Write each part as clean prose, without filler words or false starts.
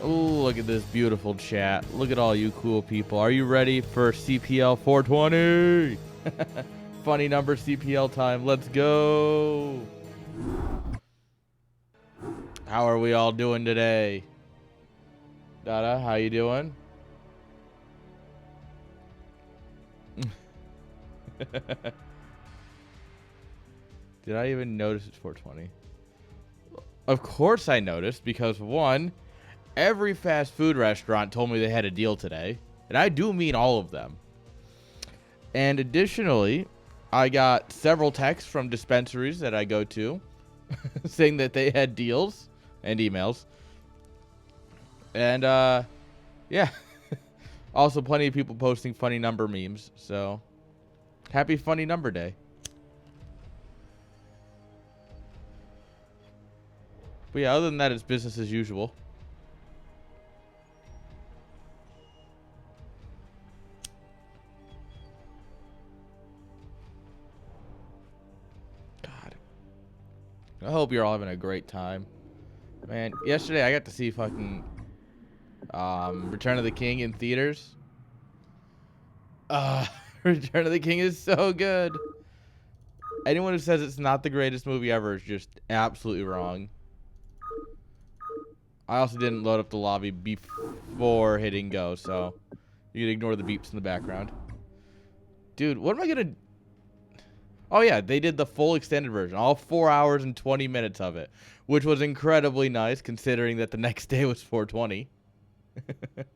Ooh, look at this beautiful chat. Look at all you cool people. Are you ready for CPL 420? Funny number CPL time. Let's go. How are we all doing today? Dada, how you doing? Did I even notice it's 420? Of course I noticed, because one, every fast food restaurant told me they had a deal today. And I do mean all of them. And additionally, I got several texts from dispensaries that I go to saying that they had deals and emails. And, yeah. Also, plenty of people posting funny number memes. So, happy funny number day. But yeah, other than that, it's business as usual. God. I hope you're all having a great time. Man, yesterday I got to see fucking Return of the King in theaters. Return of the King is so good. Anyone who says it's not the greatest movie ever is just absolutely wrong. I also didn't load up the lobby before hitting go, so you can ignore the beeps in the background. Dude, what am I gonna... Oh yeah, they did the full extended version, all 4 hours and 20 minutes of it, which was incredibly nice considering that the next day was 420. But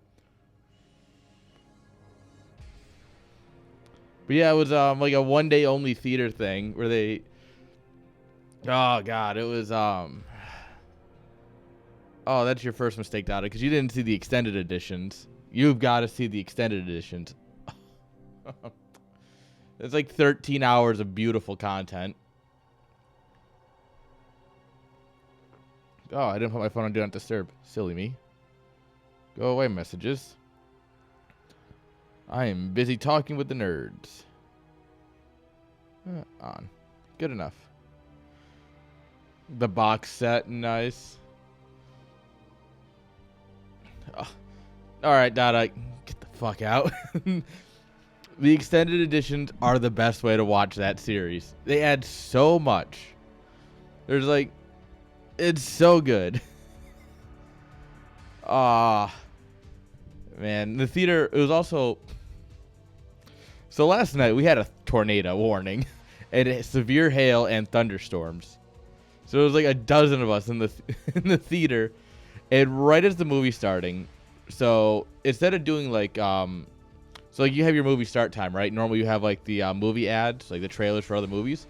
yeah, it was like a one-day only theater thing where they... Oh god, it was Oh, that's your first mistake, Dada, because you didn't see the extended editions. You've got to see the extended editions. It's like 13 hours of beautiful content. Oh, I didn't put my phone on Do Not Disturb. Silly me. Go away, messages. I am busy talking with the nerds. On. Good enough. The box set, nice. Oh. All right, Dada, get the fuck out. The extended editions are the best way to watch that series. They add so much. There's like, it's so good. Ah, man, the theater, it was also... So last night we had a tornado warning and severe hail and thunderstorms. So it was like a dozen of us in the in the theater, and right as the movie starting, so instead of doing like so like you have your movie start time, right? Normally you have like the movie ads, like the trailers for other movies.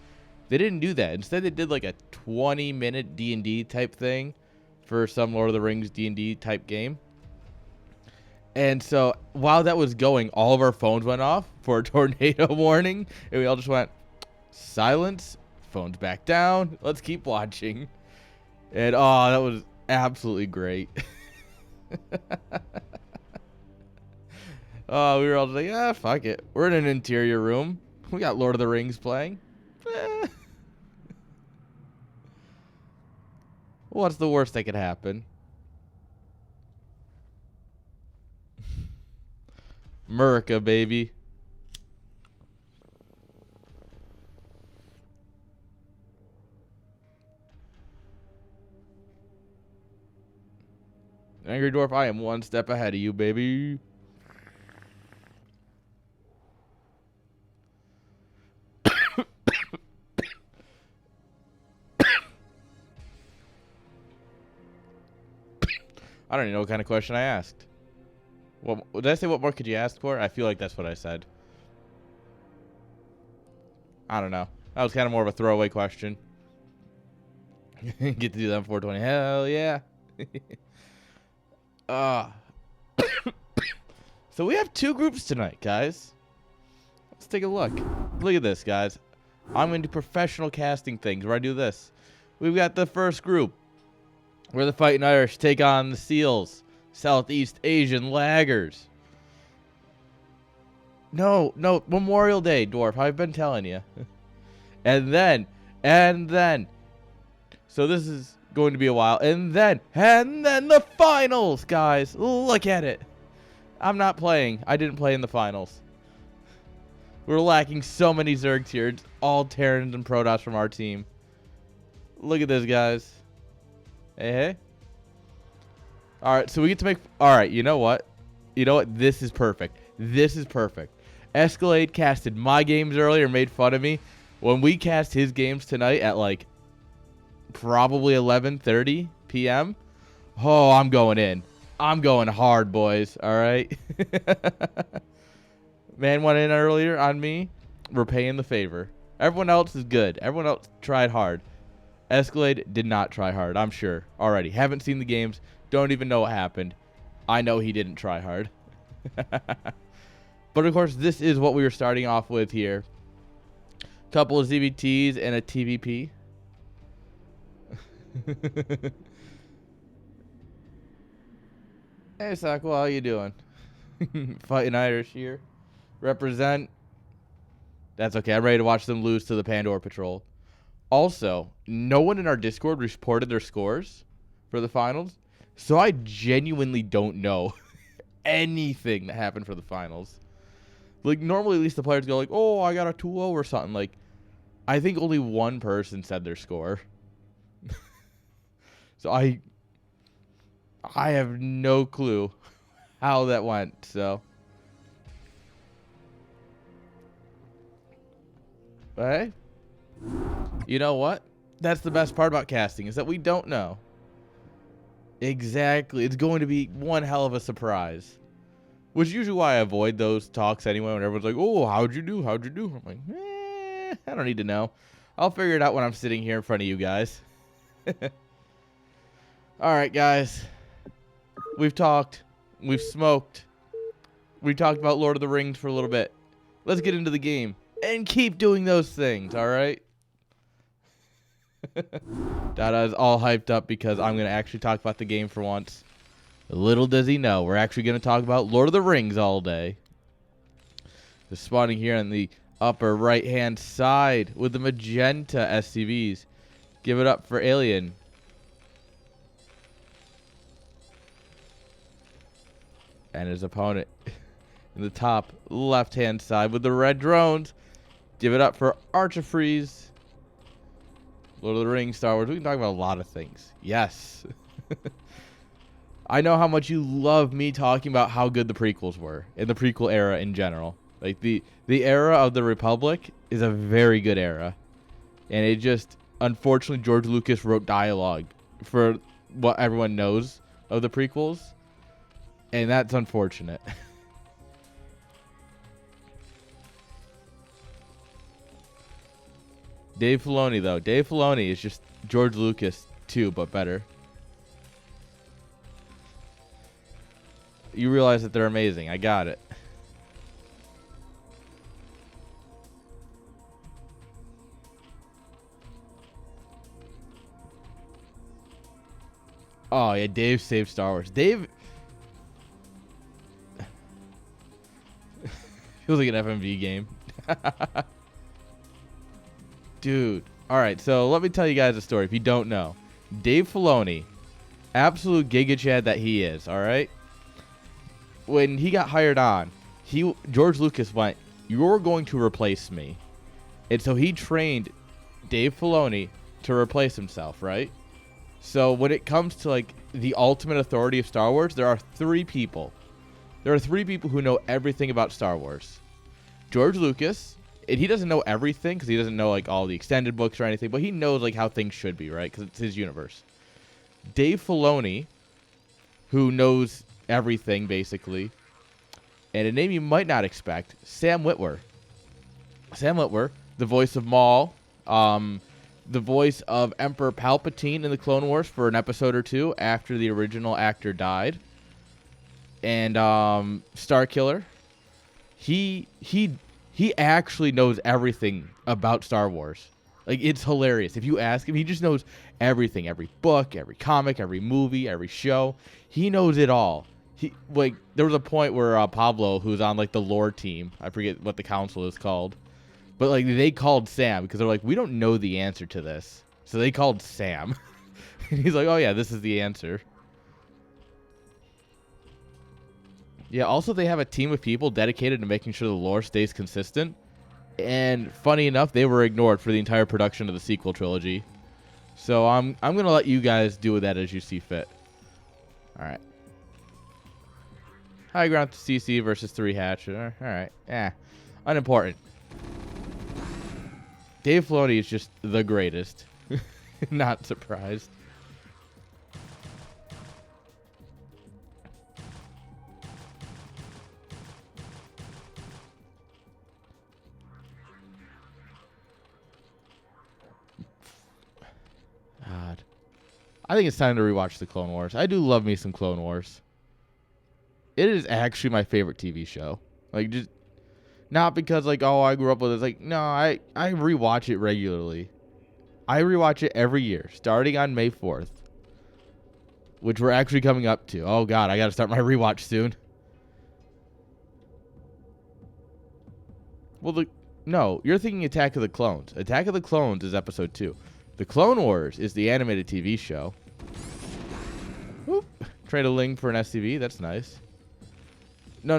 They didn't do that. Instead they did like a 20-minute D&D type thing for some Lord of the Rings D&D type game. And so while that was going, all of our phones went off for a tornado warning, and we all just went silence, phones back down, let's keep watching. And oh, that was absolutely great. Oh, we were all just like, ah, fuck it. We're in an interior room. We got Lord of the Rings playing. What's the worst that could happen? America, baby. Angry Dwarf, I am one step ahead of you, baby. I don't even know what kind of question I asked. What did I say? What more could you ask for? I feel like that's what I said. I don't know. That was kind of more of a throwaway question. Get to do that on 420. Hell yeah. So we have two groups tonight, guys. Let's take a look. Look at this, guys. I'm into professional casting things where I do this. We've got the first group where the Fightin Irish take on the Seals, Southeast Asian Laggers. No, Memorial Day, Dwarf. I've been telling you. And then. So this is going to be a while. And then the finals, guys. Look at it. I'm not playing. I didn't play in the finals. We're lacking so many Zergs here. It's all Terrans and Protoss from our team. Look at this, guys. Hey, hey. All right, so we get to make... All right, you know what? You know what? This is perfect. This is perfect. Escalade casted my games earlier, made fun of me. When we cast his games tonight at, like, probably 11:30 p.m., oh, I'm going in. I'm going hard, boys. All right? Man went in earlier on me. We're paying the favor. Everyone else is good. Everyone else tried hard. Escalade did not try hard, I'm sure. Already. Haven't seen the games. Don't even know what happened. I know he didn't try hard. But, of course, this is what we were starting off with here. Couple of ZBTs and a TVP. Hey, Sako, how you doing? Fighting Irish here. Represent. That's okay. I'm ready to watch them lose to the Pandora Patrol. Also, no one in our Discord reported their scores for the finals, so I genuinely don't know anything that happened for the finals. Like, normally at least the players go like, oh, I got a 2-0 or something. Like, I think only one person said their score. So I have no clue how that went, so. But hey, you know what? That's the best part about casting, is that we don't know. Exactly. It's going to be one hell of a surprise. Which is usually why I avoid those talks anyway, when everyone's like, oh, how'd you do? How'd you do? I'm like, I don't need to know. I'll figure it out when I'm sitting here in front of you guys. All right, guys. We've talked. We've smoked. We talked about Lord of the Rings for a little bit. Let's get into the game. And keep doing those things, all right? Dada's all hyped up because I'm going to actually talk about the game for once. Little does he know, we're actually going to talk about Lord of the Rings all day. Just spawning here on the upper right-hand side with the magenta SCVs. Give it up for AeliaN. And his opponent in the top left-hand side with the red drones. Give it up for Archiphres. Lord of the Rings, Star Wars. We can talk about a lot of things. Yes. I know how much you love me talking about how good the prequels were in the prequel era in general. Like the era of the Republic is a very good era. And it just, unfortunately, George Lucas wrote dialogue for what everyone knows of the prequels. And that's unfortunate. Dave Filoni, though. Dave Filoni is just George Lucas, too, but better. You realize that they're amazing. I got it. Oh, yeah, Dave saved Star Wars. Dave... feels like an FMV game. Dude. Alright, so let me tell you guys a story if you don't know. Dave Filoni, absolute Giga Chad that he is, alright? When he got hired on, George Lucas went, you're going to replace me. And so he trained Dave Filoni to replace himself, right? So when it comes to like the ultimate authority of Star Wars, there are three people. There are three people who know everything about Star Wars. George Lucas, and he doesn't know everything because he doesn't know like all the extended books or anything, but he knows like how things should be, right? Because it's his universe. Dave Filoni, who knows everything basically, and a name you might not expect, Sam Witwer. Sam Witwer, the voice of Maul, the voice of Emperor Palpatine in the Clone Wars for an episode or two after the original actor died, and Starkiller. He actually knows everything about Star Wars. Like, it's hilarious. If you ask him, he just knows everything. Every book, every comic, every movie, every show. He knows it all. There was a point where Pablo, who's on, like, the lore team, I forget what the council is called, but, like, they called Sam because they're like, we don't know the answer to this. So they called Sam. And he's like, oh yeah, this is the answer. Yeah, also they have a team of people dedicated to making sure the lore stays consistent. And funny enough, they were ignored for the entire production of the sequel trilogy. So I'm going to let you guys do with that as you see fit. All right. High ground to CC versus 3 hatch. All right. Yeah. Unimportant. Dave Filoni is just the greatest. Not surprised. God. I think it's time to rewatch the Clone Wars. I do love me some Clone Wars. It is actually my favorite TV show. Like, just not because, like, oh, I grew up with it. It's like, no, I rewatch it regularly. I rewatch it every year, starting on May 4th, which we're actually coming up to. Oh, God, I got to start my rewatch soon. Well, no, you're thinking Attack of the Clones. Attack of the Clones is episode 2. The Clone Wars is the animated TV show. Whoop. Trade a Ling for an SCV. That's nice. No.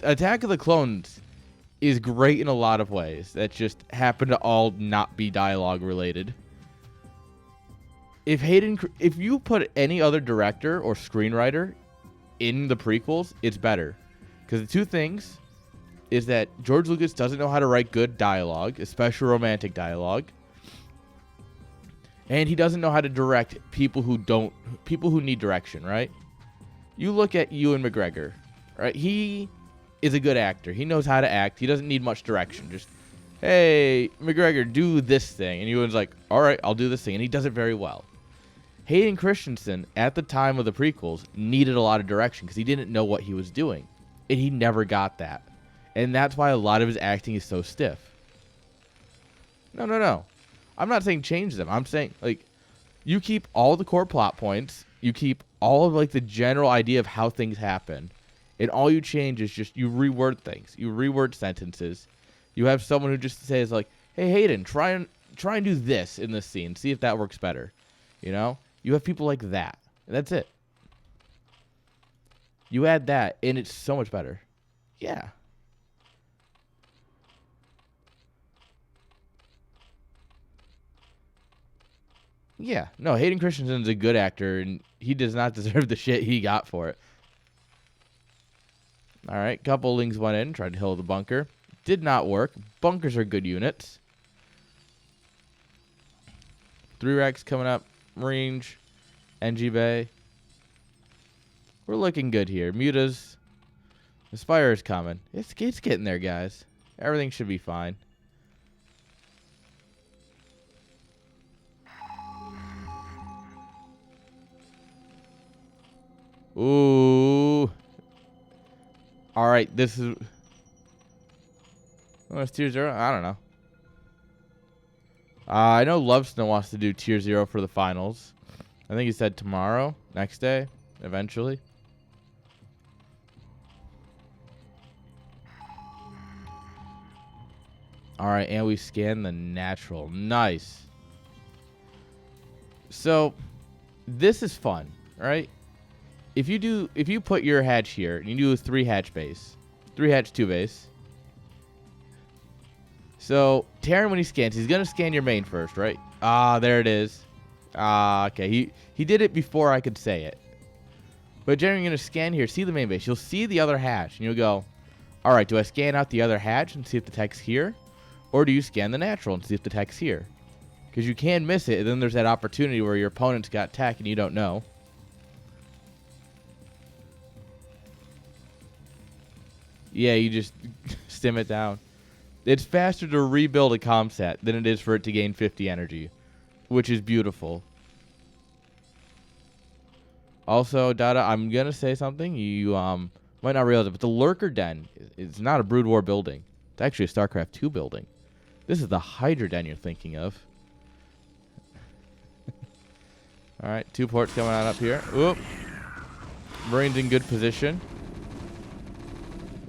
Attack of the Clones is great in a lot of ways that just happen to all not be dialogue related. If you put any other director or screenwriter in the prequels, it's better. Because the two things is that George Lucas doesn't know how to write good dialogue, especially romantic dialogue. And he doesn't know how to direct people who need direction, right? You look at Ewan McGregor, right? He is a good actor. He knows how to act. He doesn't need much direction. Just, hey, McGregor, do this thing. And Ewan's like, all right, I'll do this thing. And he does it very well. Hayden Christensen, at the time of the prequels, needed a lot of direction because he didn't know what he was doing. And he never got that. And that's why a lot of his acting is so stiff. No. I'm not saying change them. I'm saying, like, you keep all the core plot points. You keep all of, like, the general idea of how things happen. And all you change is just you reword things. You reword sentences. You have someone who just says, like, hey, Hayden, try and do this in this scene. See if that works better. You know? You have people like that. And that's it. You add that, and it's so much better. Yeah. Yeah. No, Hayden Christensen's a good actor, and he does not deserve the shit he got for it. All right, couple Lings went in, tried to heal the bunker. Did not work. Bunkers are good units. 3 racks coming up. Range. NG Bay. We're looking good here. Mutas. The Spire is coming. It's getting there, guys. Everything should be fine. Ooh. All right, this is... Oh, it's tier 0? I don't know. I know Love Snow wants to do tier 0 for the finals. I think he said tomorrow, next day, eventually. All right, and we scan the natural. Nice. So, this is fun, right? If you put your hatch here and you do a 3 hatch base, 3 hatch 2 base. So Terran, when he scans, he's gonna scan your main first, right? Ah, there it is. Ah, okay. He did it before I could say it. But generally, you're gonna scan here, see the main base. You'll see the other hatch, and you'll go, all right. Do I scan out the other hatch and see if the tech's here, or do you scan the natural and see if the tech's here? Because you can miss it, and then there's that opportunity where your opponent's got tech and you don't know. Yeah, you just stim it down. It's faster to rebuild a comm set than it is for it to gain 50 energy, which is beautiful. Also, Dada, I'm going to say something. You might not realize it, but the Lurker Den is not a Brood War building. It's actually a StarCraft 2 building. This is the Hydra Den you're thinking of. All right, 2 ports coming on up here. Oop. Marine's in good position.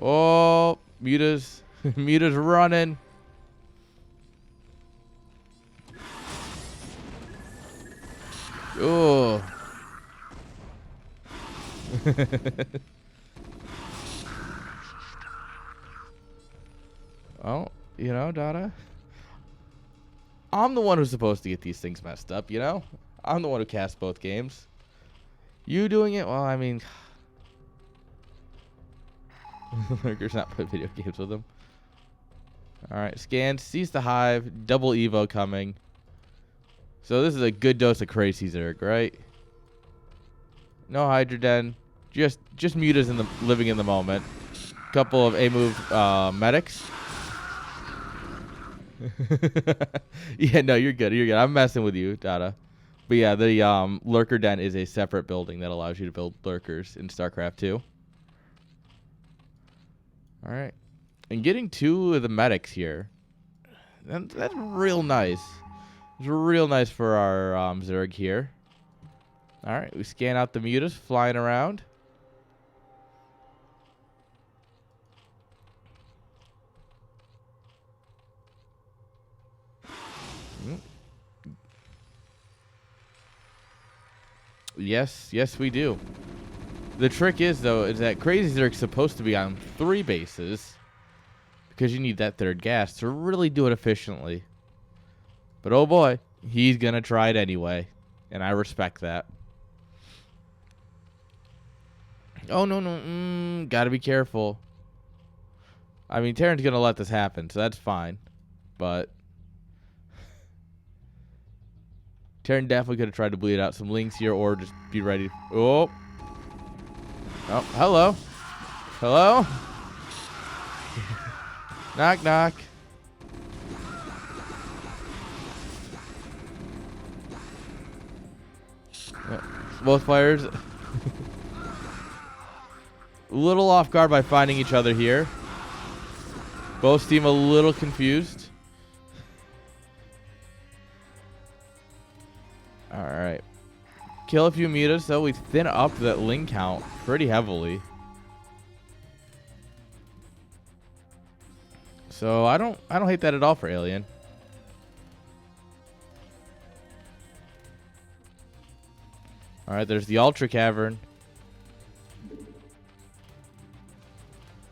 Oh, Muta's running. Oh. Oh, you know, Dada. I'm the one who's supposed to get these things messed up, you know? I'm the one who casts both games. You doing it? Well, I mean... Lurker's not playing video games with him. Alright, scan, sees the hive, double Evo coming. So this is a good dose of crazy Zerg, right? No Hydroden. Just mutas in the living in the moment. Couple of A-move medics. Yeah, no, you're good. You're good. I'm messing with you, Dada. But yeah, the Lurker Den is a separate building that allows you to build lurkers in StarCraft 2. Alright. And getting 2 of the medics here. That's real nice. It's real nice for our Zerg here. Alright, we scan out the mutas flying around. Yes, we do. The trick is, though, is that Crazy Zerg's supposed to be on 3 bases because you need that 3rd gas to really do it efficiently. But oh boy, he's going to try it anyway, and I respect that. Oh, no. Gotta be careful. I mean, Terran's going to let this happen, so that's fine. But Terran definitely could have tried to bleed out some links here or just be ready. Oh, hello. Hello? Knock, knock. Both players a little off guard by finding each other here. Both seem a little confused. Alright. Kill a few mutas, so we thin up that link count pretty heavily. So I don't hate that at all for AeliaN. Alright, there's the Ultra Cavern.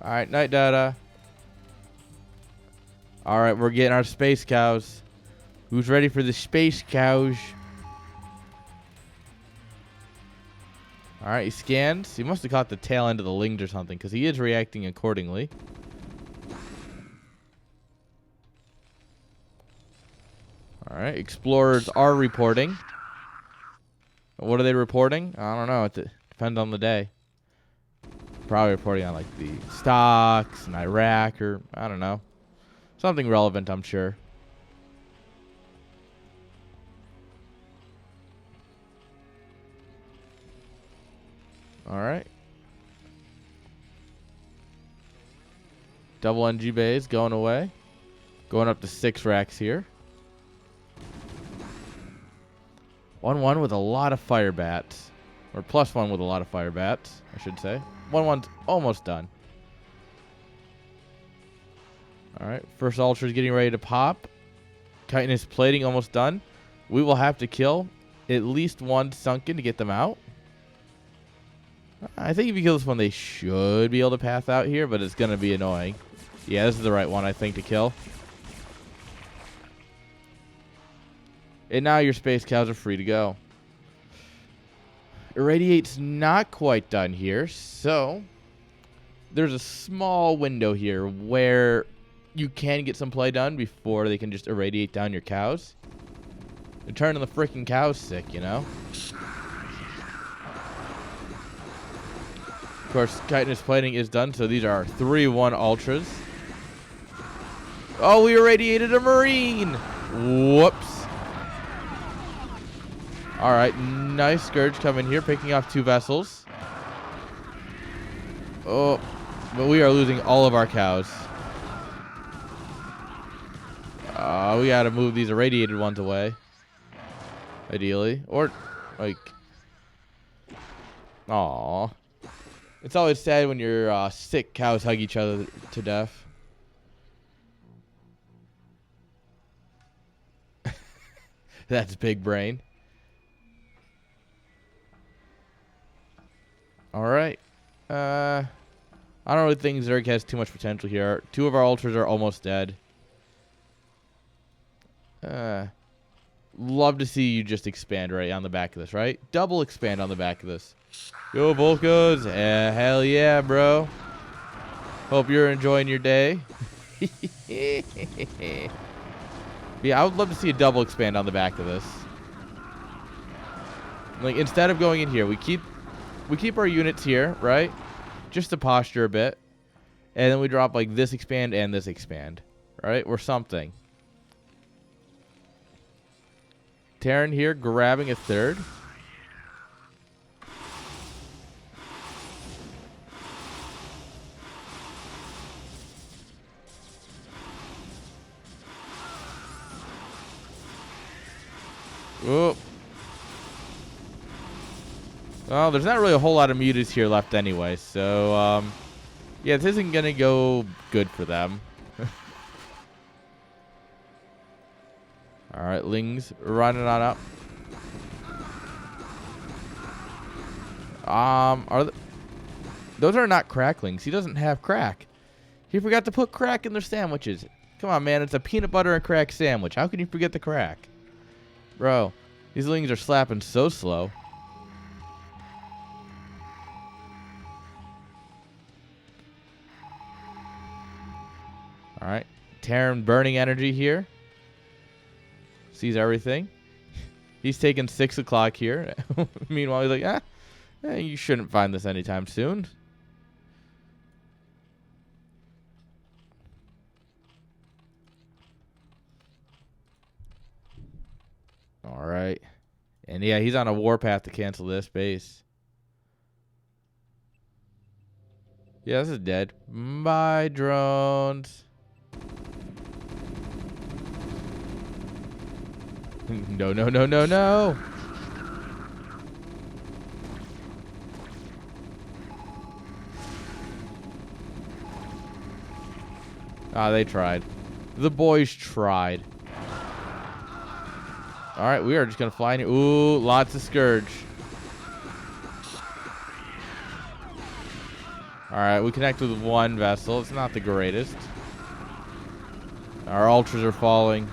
Alright, night data. Alright, we're getting our space cows. Who's ready for the space cows? Alright, he scans. He must have caught the tail end of the lings or something, because he is reacting accordingly. Alright, explorers are reporting. What are they reporting? I don't know. It depends on the day. Probably reporting on, like, the stocks in Iraq or, I don't know. Something relevant, I'm sure. Alright. Double NG bays going away. Going up to 6 racks here. 1-1 with a lot of fire bats. Or +1 with a lot of fire bats, I should say. 1-1's almost done. Alright, first Ultra's getting ready to pop. Chitin is plating, almost done. We will have to kill at least 1 Sunken to get them out. I think if you kill this one, they should be able to path out here, but it's going to be annoying. Yeah, this is the right one, I think, to kill. And now your space cows are free to go. Irradiate's not quite done here, so there's a small window here where you can get some play done before they can just irradiate down your cows. They're turning the freaking cows sick, you know? Of course, chitinous plating is done, so these are 3-1 Ultras. Oh, we irradiated a Marine! Whoops. Alright, nice Scourge coming here, picking off 2 vessels. Oh, but we are losing all of our cows. We gotta move these irradiated ones away. Ideally. Or, like... Aww. It's always sad when your sick cows hug each other to death. That's big brain. All right. I don't really think Zerg has too much potential here. 2 of our ultras are almost dead. Love to see you just expand right on the back of this, right? Double expand on the back of this. Go Volkas. Hell yeah, bro. Hope you're enjoying your day. Yeah, I would love to see a double expand on the back of this. Like, instead of going in here, we keep our units here, right? Just to posture a bit. And then we drop like this expand and this expand, right? Or something. Terran here grabbing a 3rd. Oh. Well, there's not really a whole lot of mutas here left anyway, so yeah, this isn't gonna go good for them. All right, Ling's running on up. Those are not cracklings. He doesn't have crack. He forgot to put crack in their sandwiches. Come on, man. It's a peanut butter and crack sandwich. How can you forget the crack? Bro, these Lings are slapping so slow. All right. Terran burning energy here. Sees everything. He's taking 6 o'clock here. Meanwhile, he's like, you shouldn't find this anytime soon. All right. And yeah, he's on a warpath to cancel this base. Yeah, this is dead. Bye, drones. No, no, no, no, no. Ah, they tried. The boys tried. All right, we are just going to fly in here. Ooh, lots of Scourge. All right, we connect with 1 vessel. It's not the greatest. Our ultras are falling.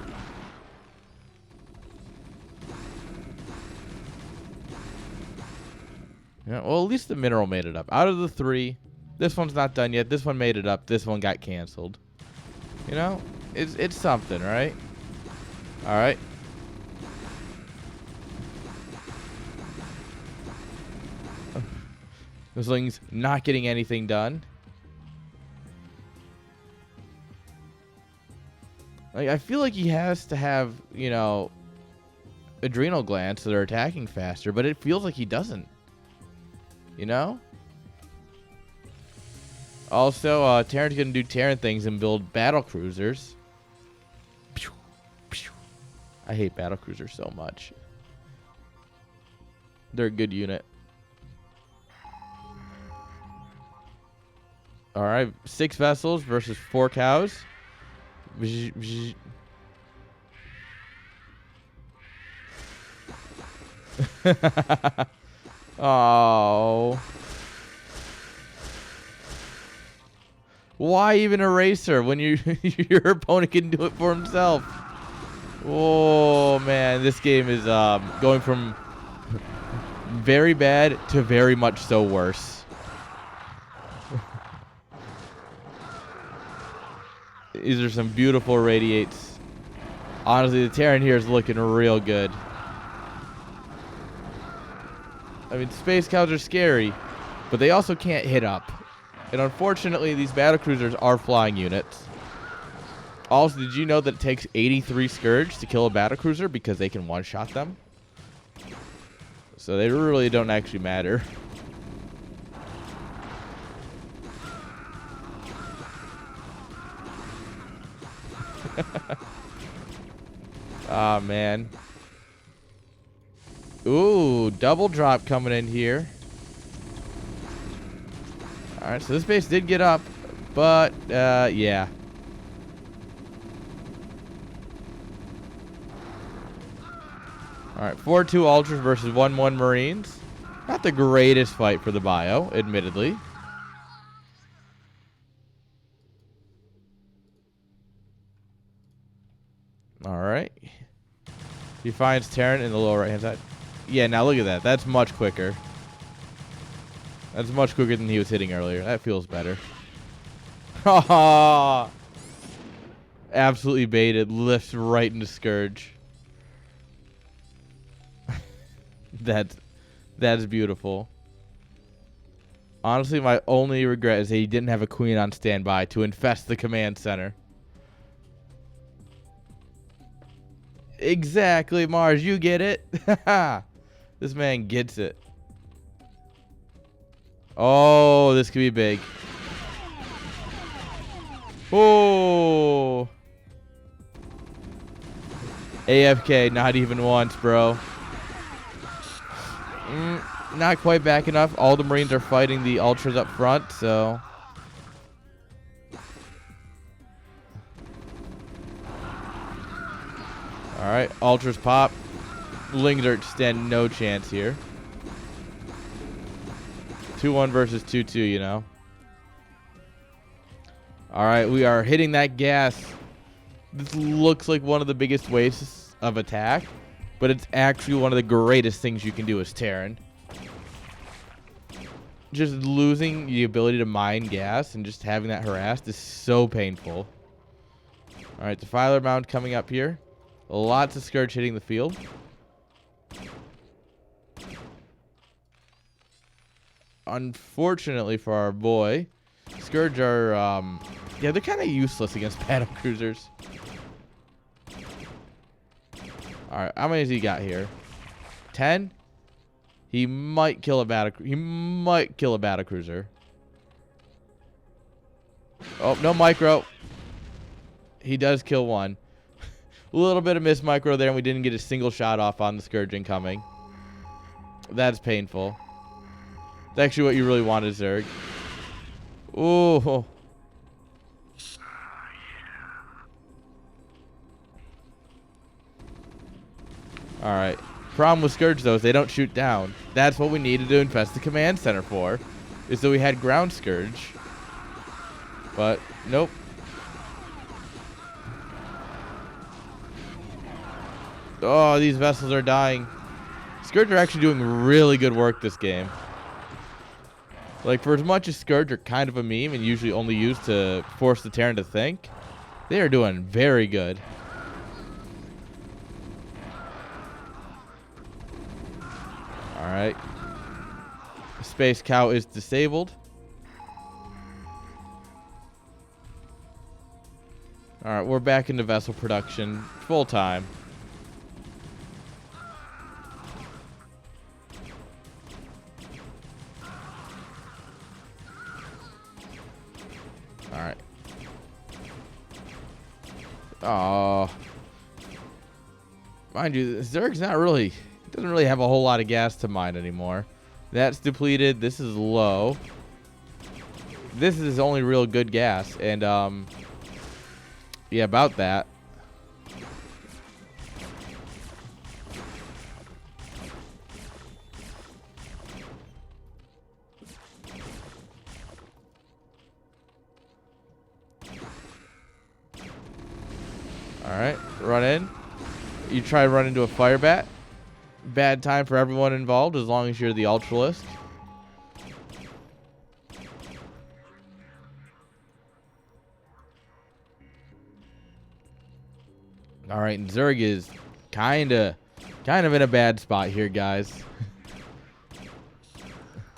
Yeah, well, at least the mineral made it up. Out of the 3, this one's not done yet. This one made it up. This one got canceled. You know, it's something, right? All right. This Ling's not getting anything done. Like, I feel like he has to have, you know, adrenal glands so they're attacking faster, but it feels like he doesn't. You know? Also, Terran's going to do Terran things and build battle cruisers. I hate battle cruisers so much. They're a good unit. All right, 6 vessels versus 4 cows. Oh. Why even erase her when your opponent can do it for himself? Oh man, this game is going from very bad to very much so worse. These are some beautiful radiates. Honestly, the Terran here is looking real good. I mean, space cows are scary, but they also can't hit up. And unfortunately, these battlecruisers are flying units. Also, did you know that it takes 83 Scourge to kill a battlecruiser because they can one-shot them? So they really don't actually matter. Ah, man. Ooh, double drop coming in here. Alright, so this base did get up, but, yeah. Alright, 4-2 Ultras versus 1-1 Marines. Not the greatest fight for the bio, admittedly. Alright. He finds Terran in the lower right-hand side. Yeah, now look at that. That's much quicker. That's much quicker than he was hitting earlier. That feels better. Haha! Absolutely baited. Lifts right into Scourge. That's beautiful. Honestly, my only regret is that he didn't have a queen on standby to infest the command center. Exactly, Mars. You get it. This man gets it. Oh, this could be big. Oh. AFK, not even once, bro. Not quite back enough. All the Marines are fighting the Ultras up front, so. Alright, Ultras pop. Lingdert stand no chance here. 2-1 versus 2-2, you know. Alright, we are hitting that gas. This looks like one of the biggest wastes of attack, but it's actually one of the greatest things you can do as Terran. Just losing the ability to mine gas and just having that harassed is so painful. Alright, Defiler Mound coming up here. Lots of Scourge hitting the field. Unfortunately for our boy, Scourge are, yeah, they're kind of useless against battle cruisers. Alright, how many has he got here? 10? He might kill a battle cruiser. Oh, no micro. He does kill one. A little bit of missed micro there, and we didn't get a single shot off on the Scourge incoming. That's painful. That's actually what you really wanted, Zerg. Ooh. Alright. Problem with Scourge, though, is they don't shoot down. That's what we needed to infest the command center for. Is that we had ground Scourge. But, nope. Oh, these vessels are dying. Scourge are actually doing really good work this game. Like, for as much as Scourge are kind of a meme and usually only used to force the Terran to think, they are doing very good. Alright. Space Cow is disabled. Alright, we're back into vessel production full time. Alright. Oh. Mind you, Zerg's not really, doesn't really have a whole lot of gas to mine anymore. That's depleted. This is low. This is his only real good gas. And, yeah, about that. Alright, run in. You try to run into a fire bat. Bad time for everyone involved as long as you're the Ultralist. Alright, and Zerg is kind of in a bad spot here, guys.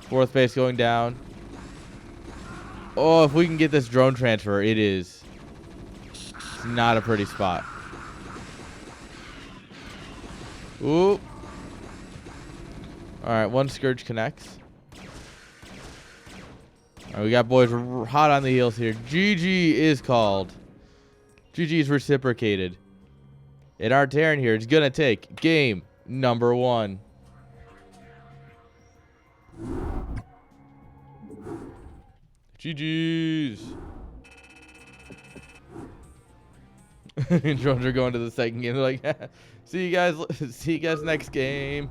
Fourth base going down. Oh, if we can get this drone transfer, it's not a pretty spot. Ooh. Alright, one Scourge connects. Alright, we got boys hot on the heels here. GG is called. GG is reciprocated. And our Terran here is going to take game number 1. GG's. Drones are going to the second game. They're like, see you guys next game.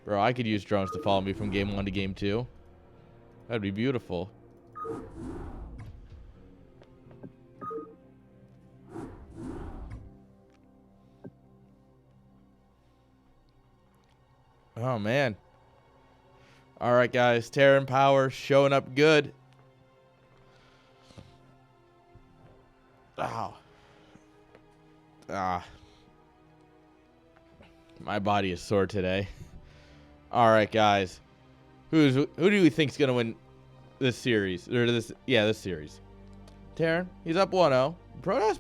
Bro, I could use drones to follow me from game 1 to game 2. That'd be beautiful. Oh, man. All right, guys. Terran Power showing up good. Ow. Ah. My body is sore today. All right, guys. Who do we think's going to win this series? Or this series. Terran, he's up 1-0. Protoss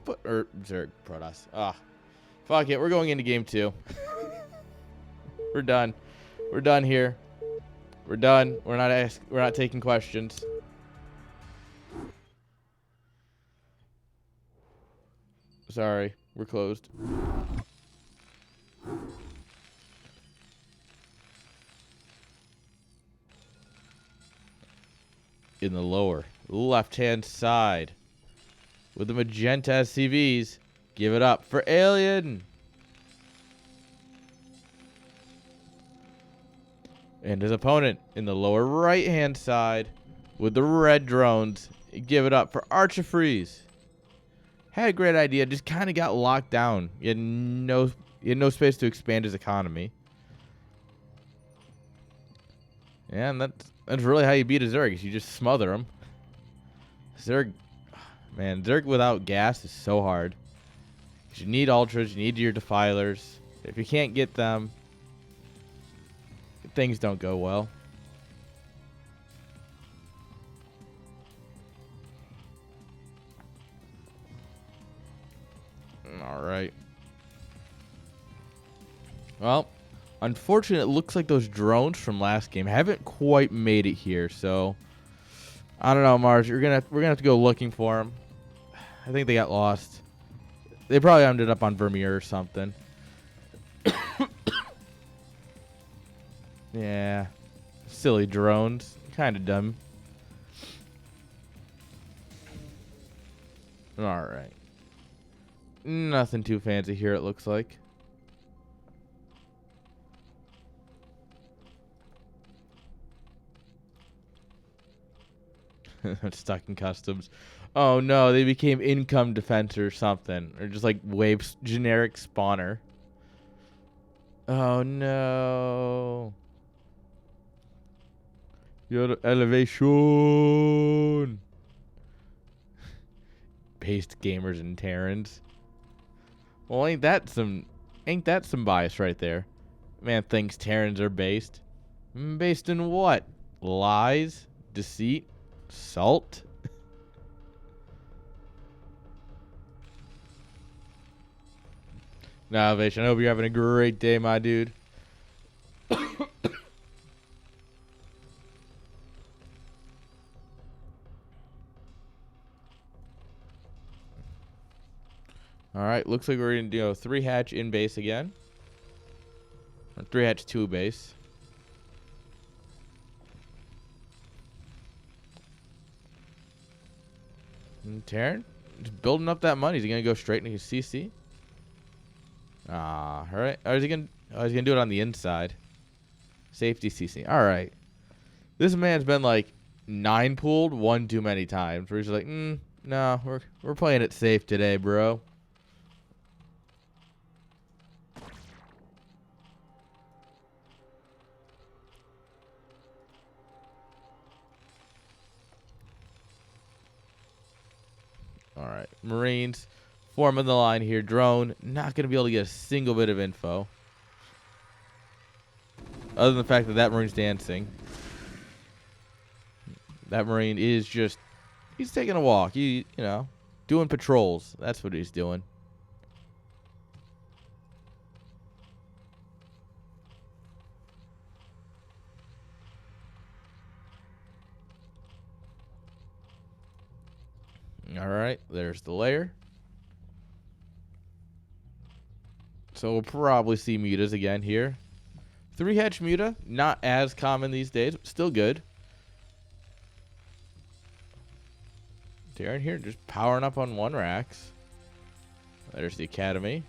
Zerg, Protoss. Ah. Fuck it. We're going into game 2. We're done. We're done here. We're done. We're not taking questions. Sorry, we're closed. In the lower left-hand side, with the magenta SCVs, give it up for AeliaN. And his opponent in the lower right-hand side, with the red drones, give it up for Archiphres. Had a great idea, just kind of got locked down. He had no space to expand his economy. And that's really how you beat a Zerg, is you just smother him. Zerg, man, Zerg without gas is so hard. 'Cause you need ultras, you need your defilers. If you can't get them, things don't go well. All right. Well, unfortunately, it looks like those drones from last game haven't quite made it here. So, I don't know, Mars. We're gonna have to go looking for them. I think they got lost. They probably ended up on Vermeer or something. Yeah, silly drones. Kind of dumb. All right. Nothing too fancy here, it looks like. Stuck in customs. Oh no, they became income defense or something. Or just like wave generic spawner. Oh no. Your elevation. Paste gamers and Terrans. Well, ain't that some bias right there? Man thinks Terrans are based. Based in what? Lies? Deceit? Salt? Nah, Elevation, I hope you're having a great day, my dude. All right, looks like we're going to do 3 hatch in base again. Or 3 hatch 2 base. And Terran, just building up that money. Is he going to go straight into his CC? All right. Or is he going to do it on the inside? Safety CC. All right. This man's been like 9 pooled 1 too many times. Where he's like, no, we're playing it safe today, bro. All right, Marines forming the line here. Drone not going to be able to get a single bit of info, other than the fact that Marine's dancing. That Marine is he's taking a walk. You know, doing patrols. That's what he's doing. All right, there's the layer. So we'll probably see mutas again here. 3 hatch muta, not as common these days, but still good. Darren here just powering up on 1 racks. There's the academy.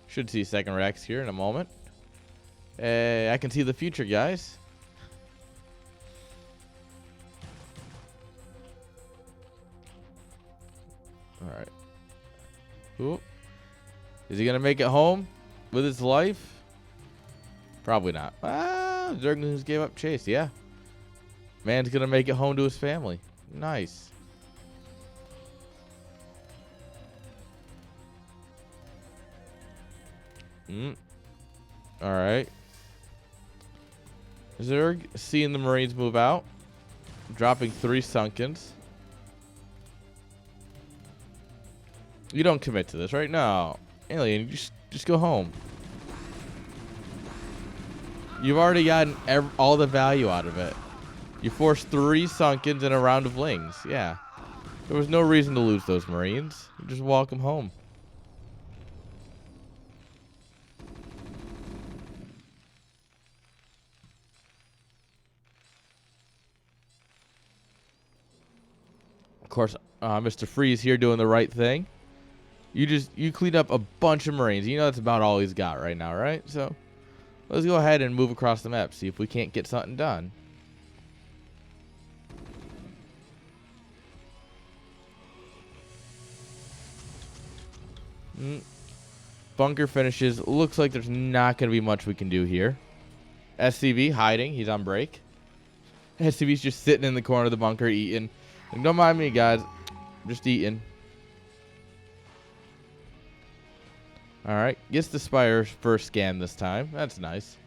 Should see 2nd racks here in a moment. Hey, I can see the future, guys. All right. Ooh. Is he gonna make it home with his life? Probably not. Ah, Zerg just gave up chase. Yeah. Man's gonna make it home to his family. Nice. All right. Zerg seeing the Marines move out, dropping 3 Sunkens. You don't commit to this, right? No. AeliaN, just go home. You've already gotten all the value out of it. You forced 3 Sunkens in a round of Lings. Yeah. There was no reason to lose those Marines. You just walk them home. Of course, Mr. Freeze here doing the right thing. You cleaned up a bunch of Marines. You know that's about all he's got right now, right? So let's go ahead and move across the map. See if we can't get something done. Bunker finishes. Looks like there's not going to be much we can do here. SCV hiding. He's on break. SCV's just sitting in the corner of the bunker eating. And don't mind me, guys. I'm just eating. Alright. Gets the Spire's first scan this time. That's nice.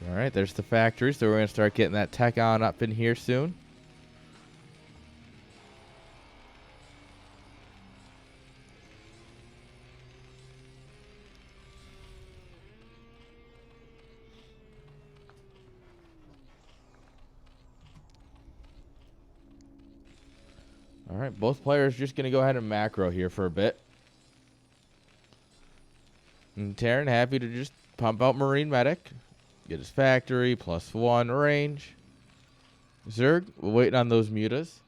Alright, there's the factory. So we're going to start getting that tech on up in here soon. Alright, both players just going to go ahead and macro here for a bit. And Terran happy to just pump out Marine Medic. Get his factory, +1 range. Zerg, we're waiting on those mutas.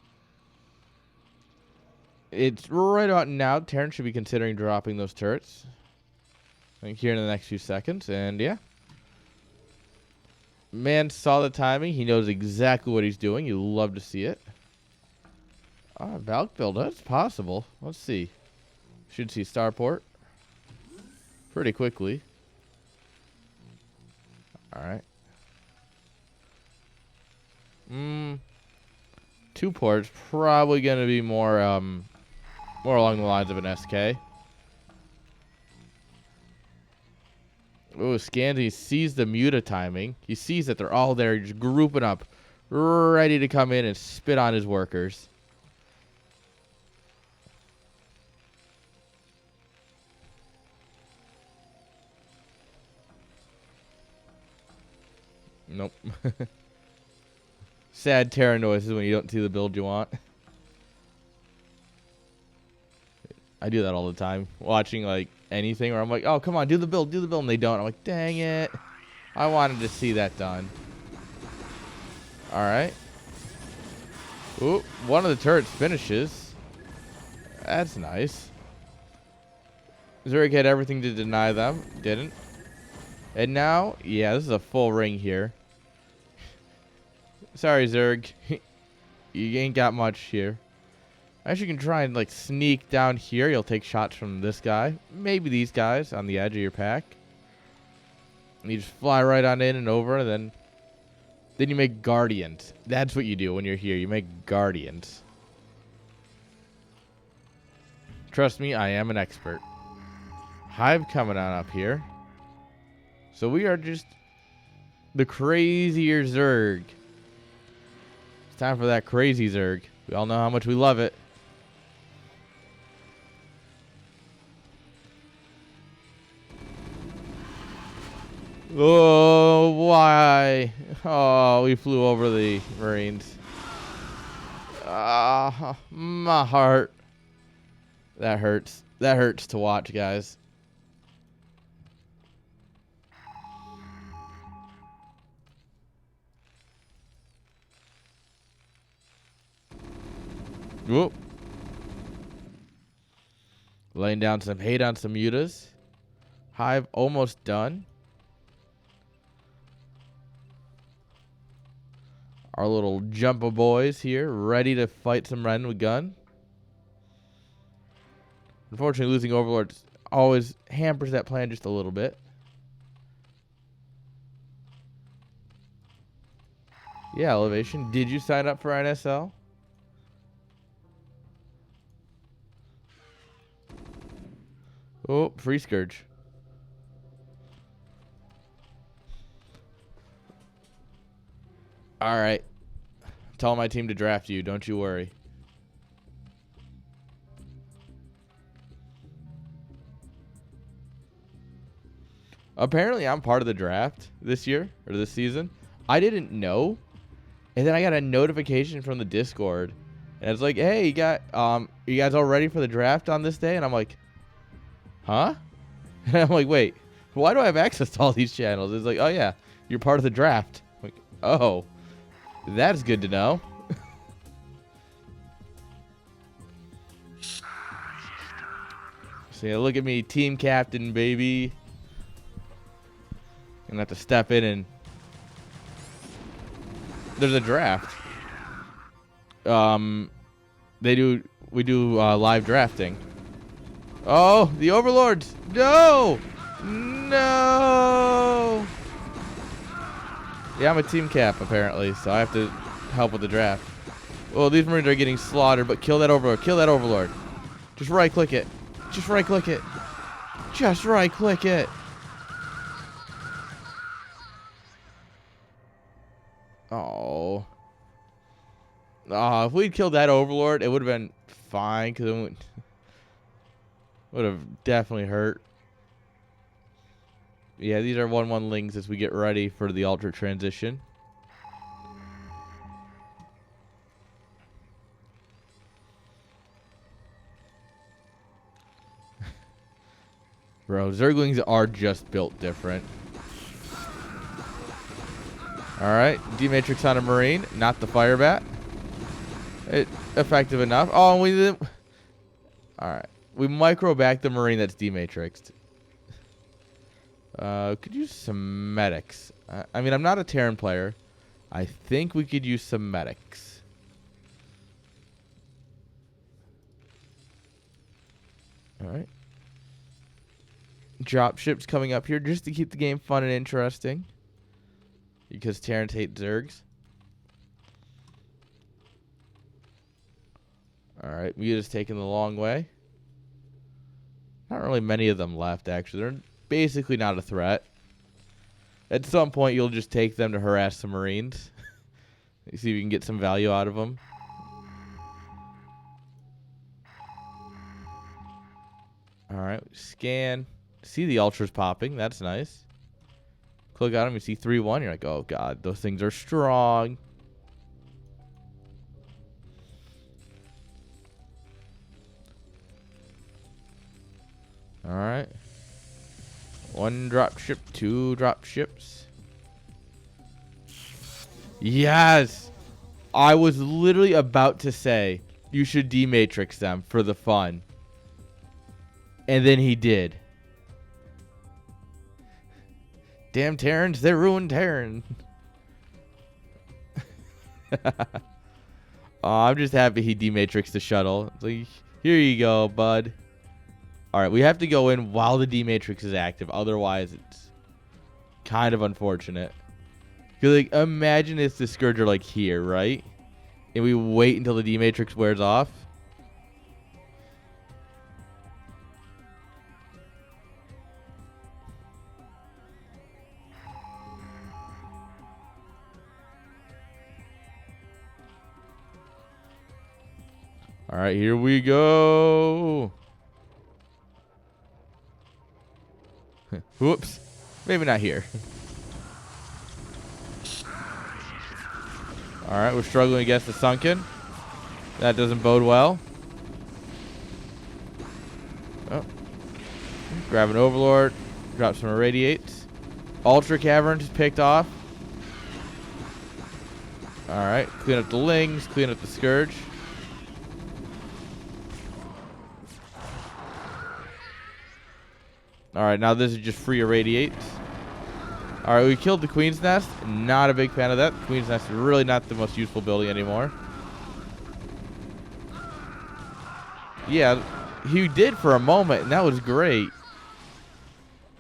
It's right about now. Terran should be considering dropping those turrets. I think here in the next few seconds. And yeah. Man saw the timing. He knows exactly what he's doing. You love to see it. Valk build. That's possible. Let's see. Should see Starport pretty quickly. Alright. 2 ports. Probably going to be more along the lines of an SK. Oh, Scandy sees the muta timing. He sees that they're all there, just grouping up, ready to come in and spit on his workers. Nope. Sad Terra noises when you don't see the build you want. I do that all the time. Watching like anything where I'm like, oh, come on, do the build, and they don't. I'm like, dang it. I wanted to see that done. Alright. Ooh, one of the turrets finishes. That's nice. Zurich had everything to deny them. Didn't. And now, yeah, this is a full ring here. Sorry, Zerg. You ain't got much here. Actually, you can try and like sneak down here. You'll take shots from this guy. Maybe these guys on the edge of your pack. And you just fly right on in and over, and then you make guardians. That's what you do when you're here. You make guardians. Trust me, I am an expert. Hive coming on up here. So we are just the crazier Zerg. It's time for that crazy Zerg. We all know how much we love it. Oh, why? Oh, we flew over the Marines. Ah, my heart. That hurts. That hurts to watch, guys. Whoop. Laying down some hate on some mutas. Hive almost done. Our little jumper boys here, ready to fight some Ren with gun. Unfortunately, losing Overlords always hampers that plan just a little bit. Yeah, Elevation. Did you sign up for NSL? Oh, free Scourge. All right. Tell my team to draft you. Don't you worry. Apparently, I'm part of the draft this year or this season. I didn't know. And then I got a notification from the Discord. And it's like, hey, you guys all ready for the draft on this day? And I'm like, huh? And I'm like, wait, why do I have access to all these channels? It's like, oh, yeah, you're part of the draft. I'm like, oh, that's good to know. So, yeah, look at me, team captain, baby. Gonna have to step in and there's a draft. We do live drafting. Oh, the Overlords! No! No! Yeah, I'm a team cap apparently, so I have to help with the draft. Oh, these Marines are getting slaughtered, but kill that Overlord. Kill that Overlord. Just right click it. Just right click it. Just right click it. Oh. If we'd killed that Overlord, it would have been fine, because it would have definitely hurt. Yeah, these are 1/1 lings as we get ready for the Ultra transition. Bro, Zerglings are just built different. Alright, D-Matrix on a Marine, not the Firebat. Effective enough. Oh, we did. Alright, we micro back the Marine that's D-Matrixed. Could use some medics. I mean, I'm not a Terran player. I think we could use some medics. Alright. Dropships coming up here just to keep the game fun and interesting. Because Terrans hate Zergs. Alright, Muta's taking the long way. Not really many of them left, actually. They're basically not a threat. At some point, you'll just take them to harass some Marines. See if you can get some value out of them. Alright, scan. See the Ultras popping. That's nice. Click on them, you see 3-1. You're like, oh, God, those things are strong. Alright. 1 drop ship, 2 drop ships. Yes! I was literally about to say you should D-Matrix them for the fun. And then he did. Damn Terrans, they ruined Terran. Oh, I'm just happy he D-Matrixed the shuttle. It's like, here you go, bud. Alright, we have to go in while the D-Matrix is active. Otherwise, it's kind of unfortunate. Because, like, imagine if the Scourge are, like, here, right? And we wait until the D-Matrix wears off. Alright, here we go. Whoops. Maybe not here. Alright, we're struggling against the Sunken. That doesn't bode well. Oh. Grab an Overlord. Drop some Irradiates. Ultra Caverns picked off. Alright, clean up the Lings. Clean up the Scourge. Alright, now this is just free irradiates. Alright, we killed the Queen's Nest. Not a big fan of that. The Queen's Nest is really not the most useful building anymore. Yeah, he did for a moment, and that was great.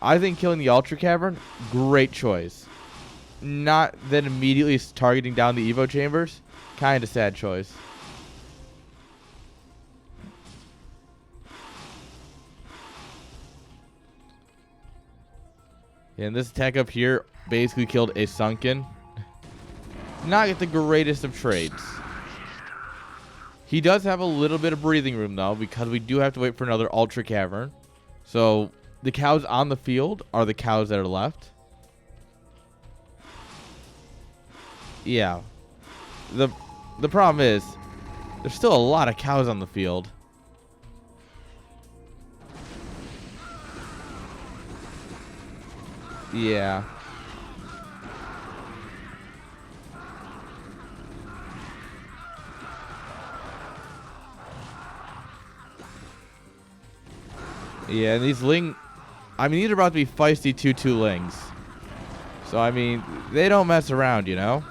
I think killing the Ultra Cavern, great choice. Not then immediately targeting down the Evo chambers. Kind of sad choice. And this attack up here basically killed a Sunken. Not the greatest of trades. He does have a little bit of breathing room, though, because we do have to wait for another Ultra Cavern. So, the cows on the field are the cows that are left. Yeah. The problem is, there's still a lot of cows on the field. Yeah. Yeah, and these Ling... I mean, these are about to be feisty 2-2 Lings. So, I mean, they don't mess around, you know?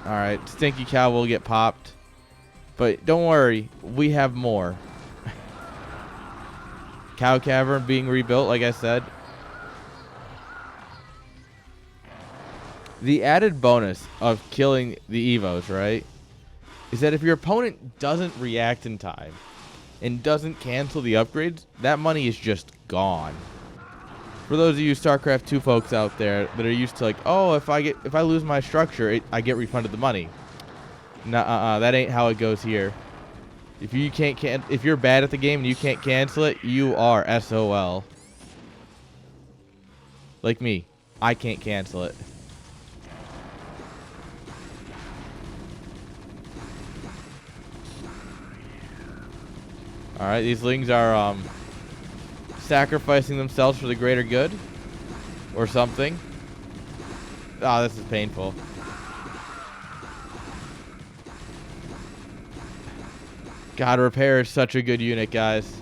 Alright, Stinky Cow will get popped. But don't worry, we have more. Cow Cavern being rebuilt, like I said. The added bonus of killing the Evos, right, is that if your opponent doesn't react in time and doesn't cancel the upgrades, that money is just gone. For those of you StarCraft 2 folks out there that are used to like, oh, if I lose my structure, I get refunded the money. Nuh-uh, that ain't how it goes here. If you if you're bad at the game and you can't cancel it, you are SOL. Like me, I can't cancel it. All right, these Lings are sacrificing themselves for the greater good, or something. Oh, this is painful. God, repair is such a good unit, guys.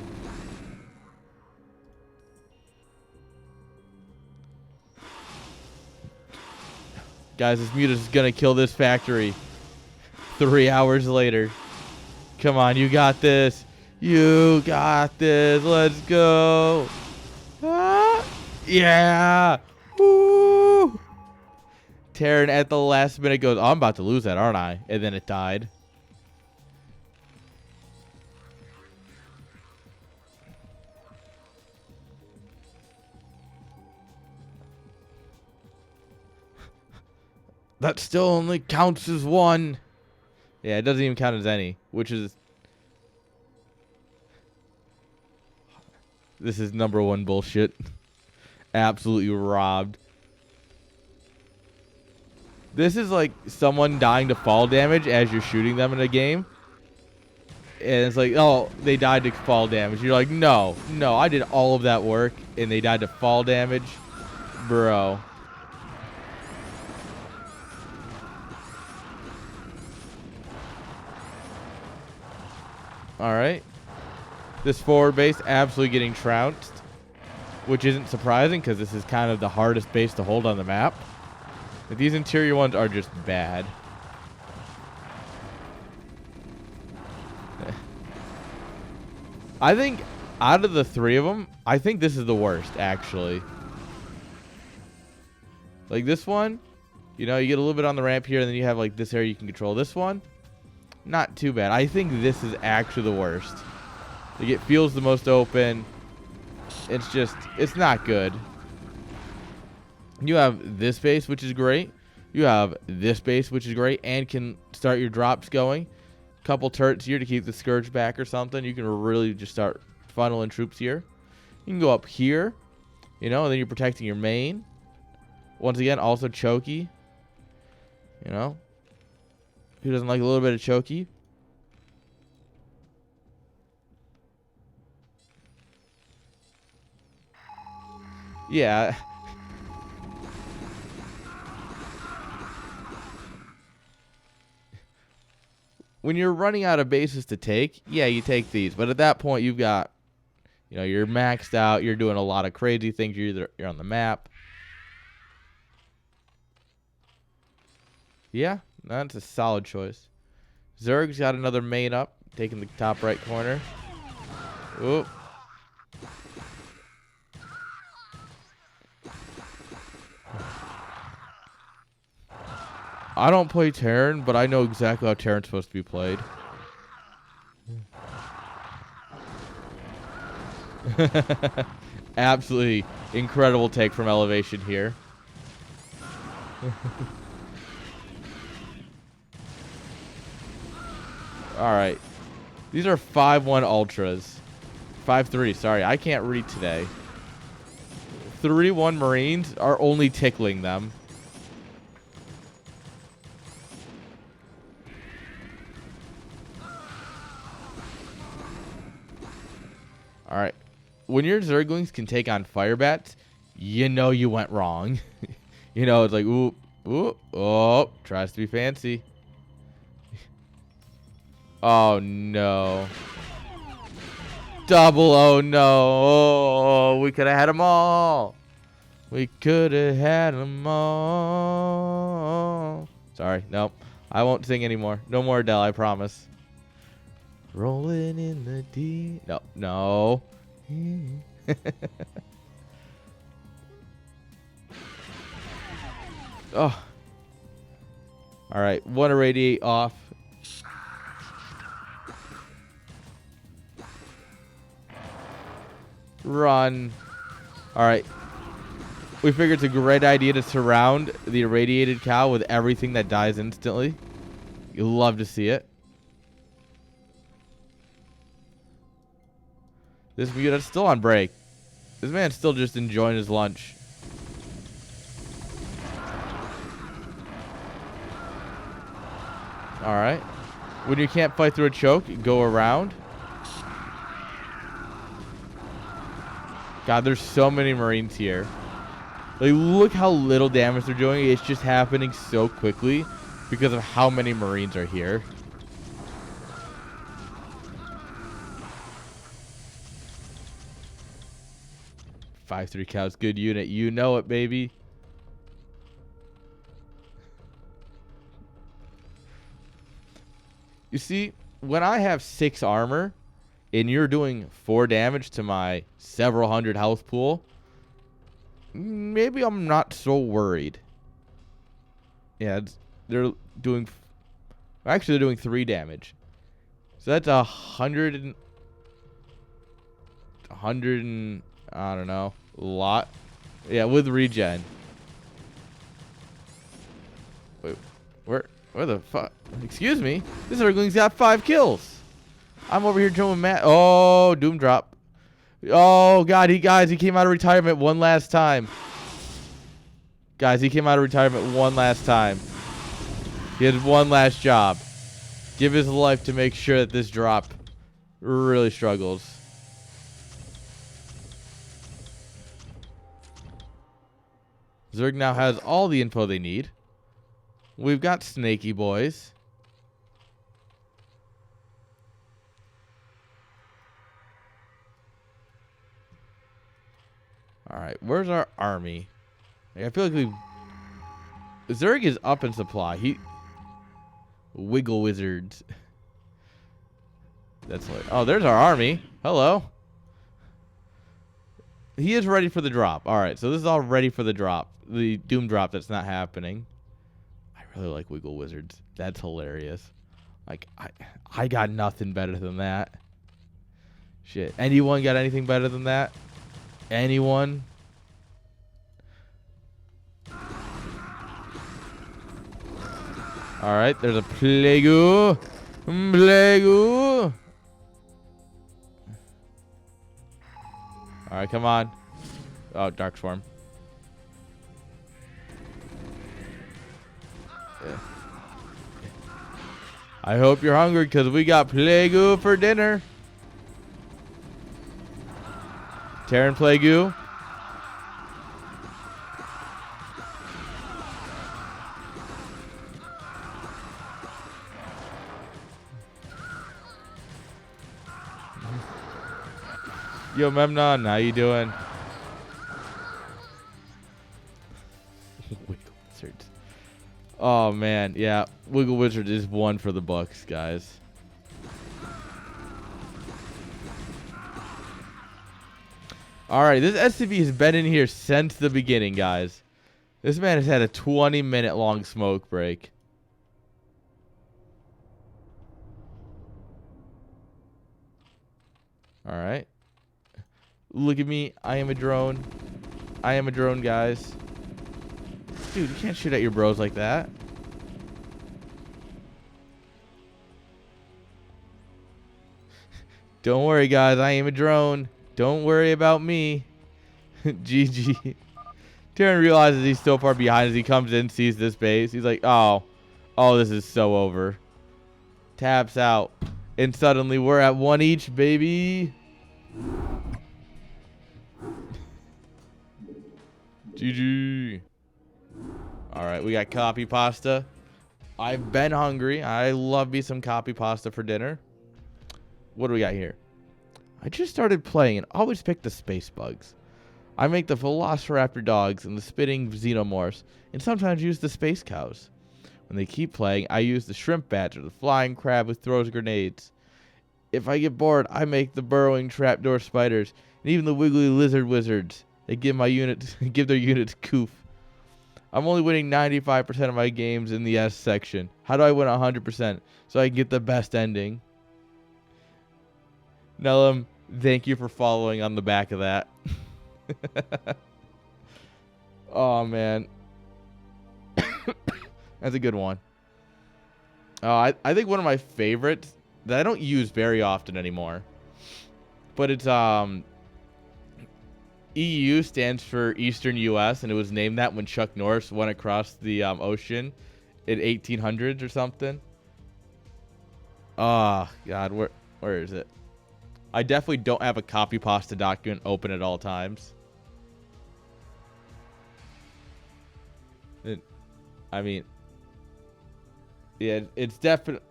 Guys, this Mutus is gonna kill this factory 3 hours later. Come on, you got this. You got this. Let's go. Ah, yeah. Woo. Terran at the last minute goes, oh, I'm about to lose that, aren't I? And then it died. That still only counts as one. Yeah, it doesn't even count as any, which is... This is #1 bullshit. Absolutely robbed. This is like someone dying to fall damage as you're shooting them in a game. And it's like, oh, they died to fall damage. You're like, no, I did all of that work and they died to fall damage. Bro. Alright. This forward base absolutely getting trounced, which isn't surprising because this is kind of the hardest base to hold on the map. But these interior ones are just bad. I think out of the three of them, I think this is the worst, actually. Like this one, you know, you get a little bit on the ramp here, and then you have like this area you can control. This one, not too bad. I think this is actually the worst. Like it feels the most open. It's just, it's not good. You have this base, which is great. You have this base, which is great, and can start your drops going. Couple turrets here to keep the Scourge back or something. You can really just start funneling troops here. You can go up here, you know, and then you're protecting your main. Once again, also chokey. You know, who doesn't like a little bit of chokey? Yeah. When you're running out of bases to take, yeah, you take these. But at that point, you've got You know, you're maxed out. You're doing a lot of crazy things. You're on the map. Yeah, that's a solid choice. Zerg's got another main up, taking the top right corner. Oop. I don't play Terran, but I know exactly how Terran's supposed to be played. Absolutely incredible take from Elevation here. Alright. These are 5-1 Ultras. 5-3, sorry. I can't read today. 3-1 Marines are only tickling them. Alright. When your Zerglings can take on Firebats, you know you went wrong. You know, it's like, ooh, ooh, oh, tries to be fancy. Oh, no. Double, oh, no. Oh, we could have had them all. We could have had them all. Sorry, nope. I won't sing anymore. No more Adele, I promise. Rolling in the deep. No, no. Oh. All right, one irradiate off. Run. All right. We figured it's a great idea to surround the irradiated cow with everything that dies instantly. You'll love to see it. This mutate's still on break. This man's still just enjoying his lunch. Alright. When you can't fight through a choke, go around. God, there's so many Marines here. Like, look how little damage they're doing. It's just happening so quickly because of how many Marines are here. Five 3 cows, good unit. You know it, baby. You see, when I have 6 armor and you're doing 4 damage to my several hundred health pool, maybe I'm not so worried. Yeah, they're doing... Actually, they're doing 3 damage. So that's 100 and... I don't know. A lot. Yeah, with regen. Wait, where the fuck? Excuse me? This Zergling's got 5 kills. I'm over here doing Oh, Doom drop. Oh, God, guys, he came out of retirement one last time. Guys, he came out of retirement one last time. He had one last job. Give his life to make sure that this drop really struggles. Zerg now has all the info they need. We've got snaky boys. Alright, where's our army? I feel like Zerg is up in supply. Wiggle wizards. That's like... Oh, there's our army. Hello. He is ready for the drop. Alright, so this is all ready for the drop. The Doom drop that's not happening. I really like Wiggle Wizards. That's hilarious. Like, I got nothing better than that. Shit. Anyone got anything better than that? Anyone? Alright, there's a Plague-oo. Plague-oo. Alright, come on. Oh, Dark Swarm. Yeah. I hope you're hungry because we got Plague-oo for dinner. Terran Plague-oo. Yo, Memnon, how you doing? Wiggle Wizards. Oh, man. Yeah, Wiggle Wizards is one for the books, guys. All right, this SCV has been in here since the beginning, guys. This man has had a 20-minute long smoke break. All right. Look at me. I am a drone. I am a drone, guys. Dude, you can't shoot at your bros like that. Don't worry, guys. I am a drone. Don't worry about me. GG. Terran realizes he's so far behind as he comes in, sees this base. He's like, oh, this is so over. Taps out. And suddenly we're at 1 each, baby. GG. All right, we got copy pasta. I've been hungry. I love me some copy pasta for dinner. What do we got here? I just started playing and always pick the space bugs. I make the velociraptor dogs and the spitting xenomorphs, and sometimes use the space cows. When they keep playing, I use the shrimp badger, the flying crab who throws grenades. If I get bored, I make the burrowing trapdoor spiders, and even the wiggly lizard wizards. They give their units coof. I'm only winning 95% of my games in the S section. How do I win 100% so I can get the best ending? Nellum, thank you for following on the back of that. Oh, man. That's a good one. I think one of my favorites that I don't use very often anymore, but it's EU stands for Eastern U.S., and it was named that when Chuck Norris went across the ocean in 1800s or something. Oh, God, where is it? I definitely don't have a copy pasta document open at all times. I mean, yeah, it's definitely.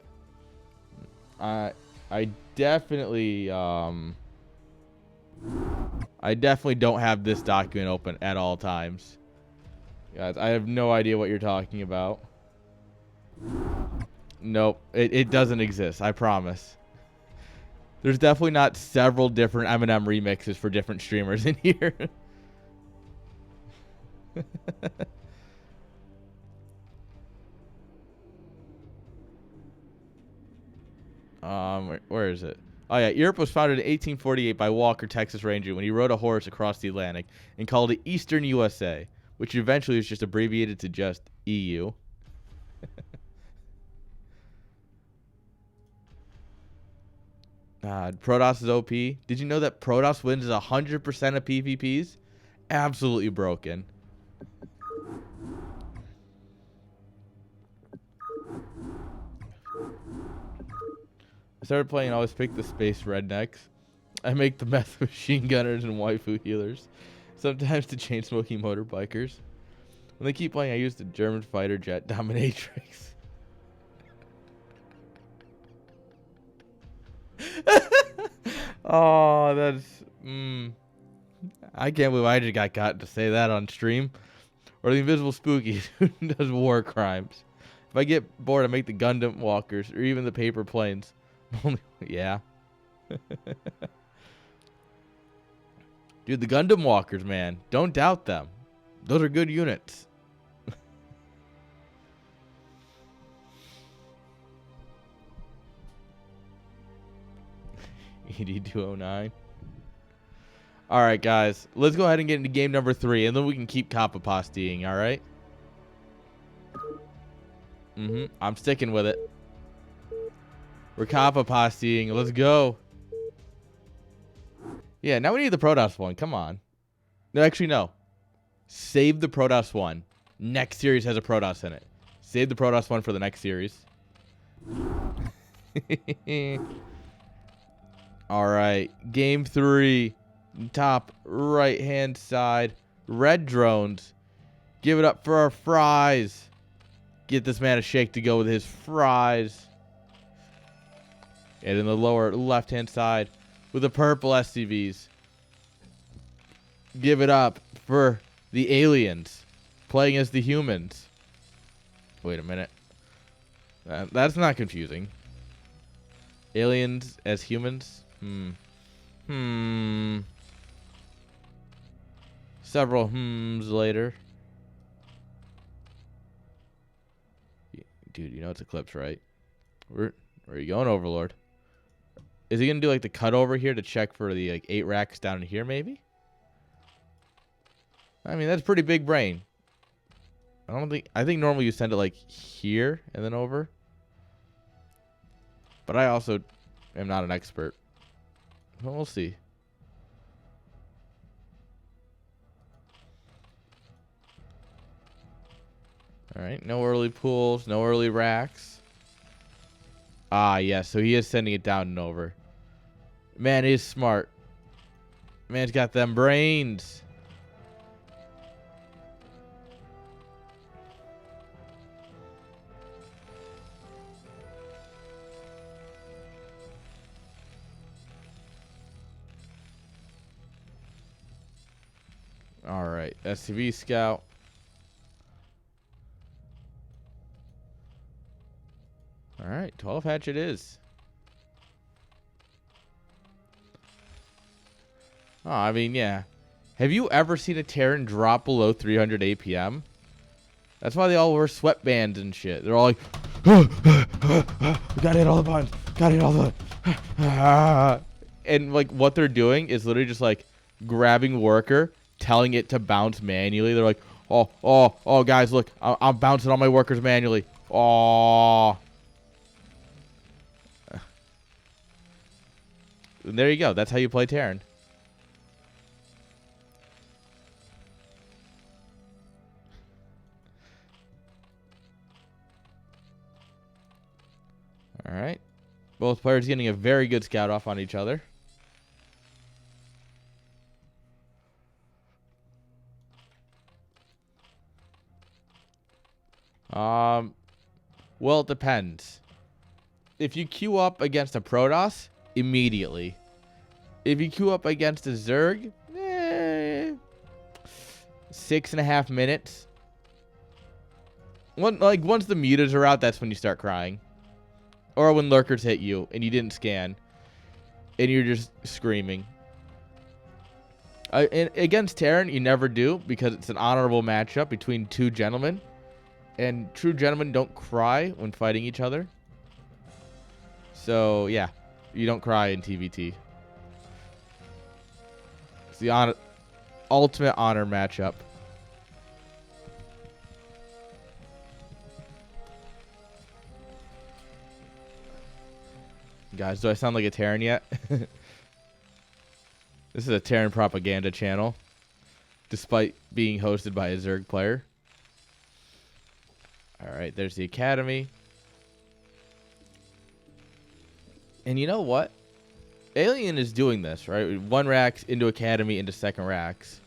I definitely don't have this document open at all times. Guys, I have no idea what you're talking about. Nope, it doesn't exist. I promise. There's definitely not several different Eminem remixes for different streamers in here. Where is it? Oh, yeah. Europe was founded in 1848 by Walker, Texas Ranger, when he rode a horse across the Atlantic and called it Eastern USA, which eventually was just abbreviated to just EU. Protoss is OP. Did you know that Protoss wins 100% of PvPs? Absolutely broken. I started playing and always pick the space rednecks. I make the meth machine gunners and waifu healers. Sometimes the chain smoking motorbikers. When they keep playing, I use the German fighter jet dominatrix. Oh, that's... I can't believe I just got caught to say that on stream. Or the invisible spooky who does war crimes. If I get bored, I make the Gundam walkers or even the paper planes. Yeah. Dude, the Gundam walkers, man. Don't doubt them. Those are good units. 8209. All right, guys. Let's go ahead and get into game number 3, and then we can keep Kappa-Postying, all right? I'm sticking with it. We're Kappa-Postying. Let's go. Yeah, now we need the Protoss one. Come on. No, actually, no. Save the Protoss one. Next series has a Protoss in it. Save the Protoss one for the next series. All right. Game 3. Top right-hand side. Red drones. Give it up for our fries. Get this man a shake to go with his fries. And in the lower left-hand side, with the purple SCVs, give it up for the aliens playing as the humans. Wait a minute. That's not confusing. Aliens as humans? Several later. Dude, you know it's Eclipse, right? Where are you going, Overlord? Is he gonna do like the cut over here to check for the like 8 racks down here, maybe? I mean, that's pretty big brain. I think normally you send it like here and then over. But I also am not an expert. Well, we'll see. All right, no early pools, no early racks. Ah, yes, so he is sending it down and over. Man, he's smart. Man's got them brains. All right, SCV scout. All right, 12 hatch it is. Oh, I mean, yeah. Have you ever seen a Terran drop below 300 APM? That's why they all wear sweatbands and shit. They're all like, we gotta hit all the buttons. Gotta hit all the... And, like, what they're doing is literally just, like, grabbing worker, telling it to bounce manually. They're like, oh, guys, look. I'm bouncing all my workers manually. Oh. And there you go. That's how you play Terran. All right. Both players getting a very good scout off on each other. Well, it depends. If you queue up against a Protoss, immediately. If you queue up against a Zerg, 6.5 minutes. Once the mutas are out, that's when you start crying. Or when lurkers hit you and you didn't scan. And you're just screaming. And against Terran, you never do because it's an honorable matchup between two gentlemen. And true gentlemen don't cry when fighting each other. So, yeah. You don't cry in TVT. It's the ultimate honor matchup. Guys, do I sound like a Terran yet? This is a Terran propaganda channel. Despite being hosted by a Zerg player. Alright, there's the academy. And you know what? AeliaN is doing this, right? 1 racks into academy into 2nd racks.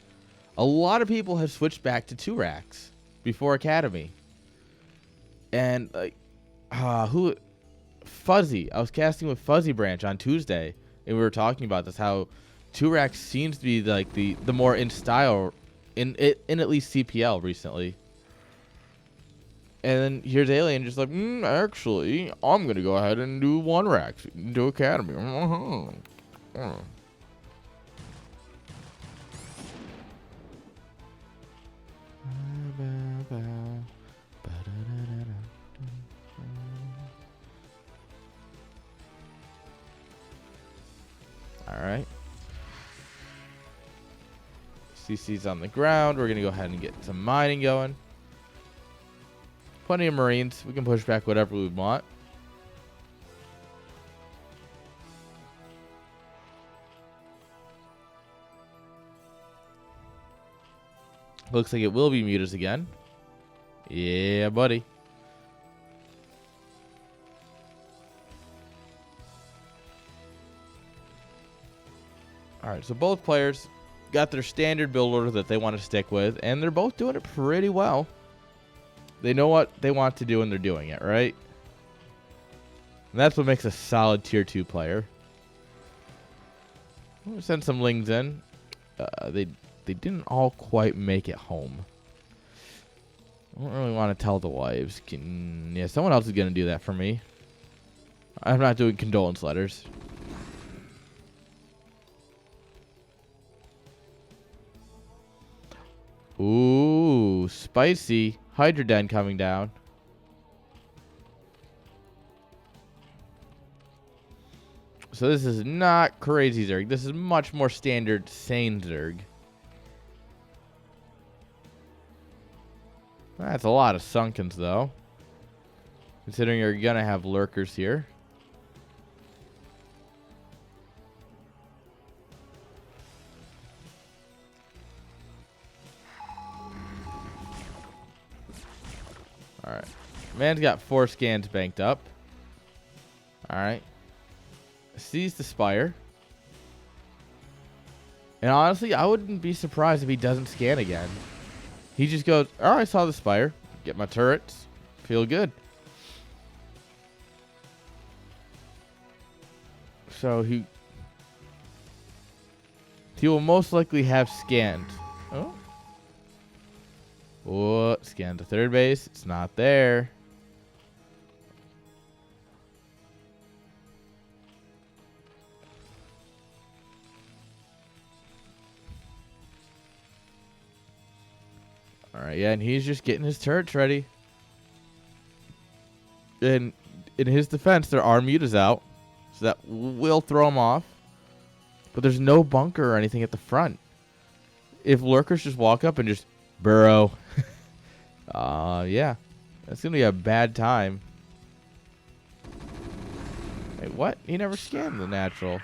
A lot of people have switched back to 2 racks before academy. And like Fuzzy. I was casting with Fuzzy Branch on Tuesday and we were talking about this, how 2 racks seems to be like the more in style in at least CPL recently. And then here's AeliaN just like, actually, I'm going to go ahead and do 1 rack into academy. All right. CC's on the ground. We're going to go ahead and get some mining going. Plenty of Marines. We can push back whatever we want. Looks like it will be mutas again. Yeah, buddy. Alright, so both players got their standard build order that they want to stick with, and they're both doing it pretty well. They know what they want to do and they're doing it, right? And that's what makes a solid tier 2 player. We'll send some lings in. They they didn't all quite make it home. I don't really want to tell the wives. Yeah, someone else is going to do that for me. I'm not doing condolence letters. Ooh, spicy. Hydroden coming down. So this is not crazy Zerg. This is much more standard sane Zerg. That's a lot of Sunkens, though. Considering you're going to have lurkers here. Alright. Man's got 4 scans banked up. Alright. Sees the Spire. And honestly, I wouldn't be surprised if he doesn't scan again. He just goes, oh, I saw the Spire. Get my turrets. Feel good. So he will most likely have scanned. Oh. Oh, scan to third base. It's not there. Alright, yeah, and he's just getting his turrets ready. And in his defense, their arm mute is out. So that will throw him off. But there's no bunker or anything at the front. If lurkers just walk up and just burrow. Yeah. That's going to be a bad time. Wait, what? He never scanned the natural.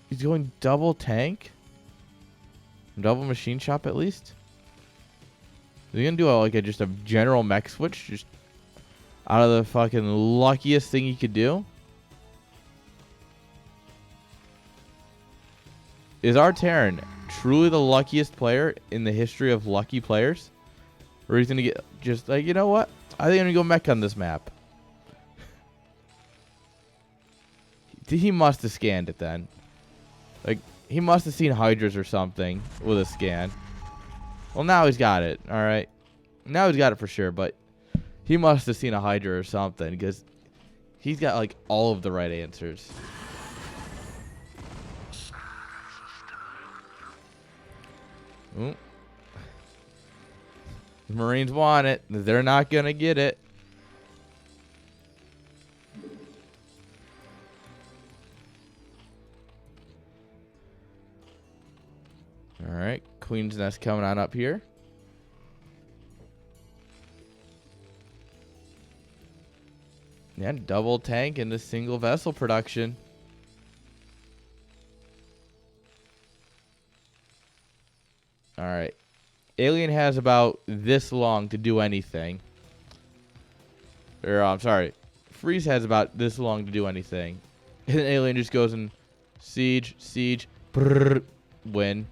He's going double tank? Double machine shop at least? Is he going to do just a general mech switch? Just out of the fucking luckiest thing he could do? Is our Terran truly the luckiest player in the history of lucky players? Or he's going to get just like, you know what? I think I'm going to go mech on this map. He must have scanned it then. Like, he must have seen Hydras or something with a scan. Well, now he's got it. All right. Now he's got it for sure, but he must have seen a Hydra or something because he's got, like, all of the right answers. Ooh. The Marines want it. They're not going to get it. All right. Queen's Nest coming on up here. Yeah, double tank into single vessel production. All right. AeliaN has about this long to do anything. Or, I'm sorry. Freeze has about this long to do anything. And then AeliaN just goes and siege, brrr, win.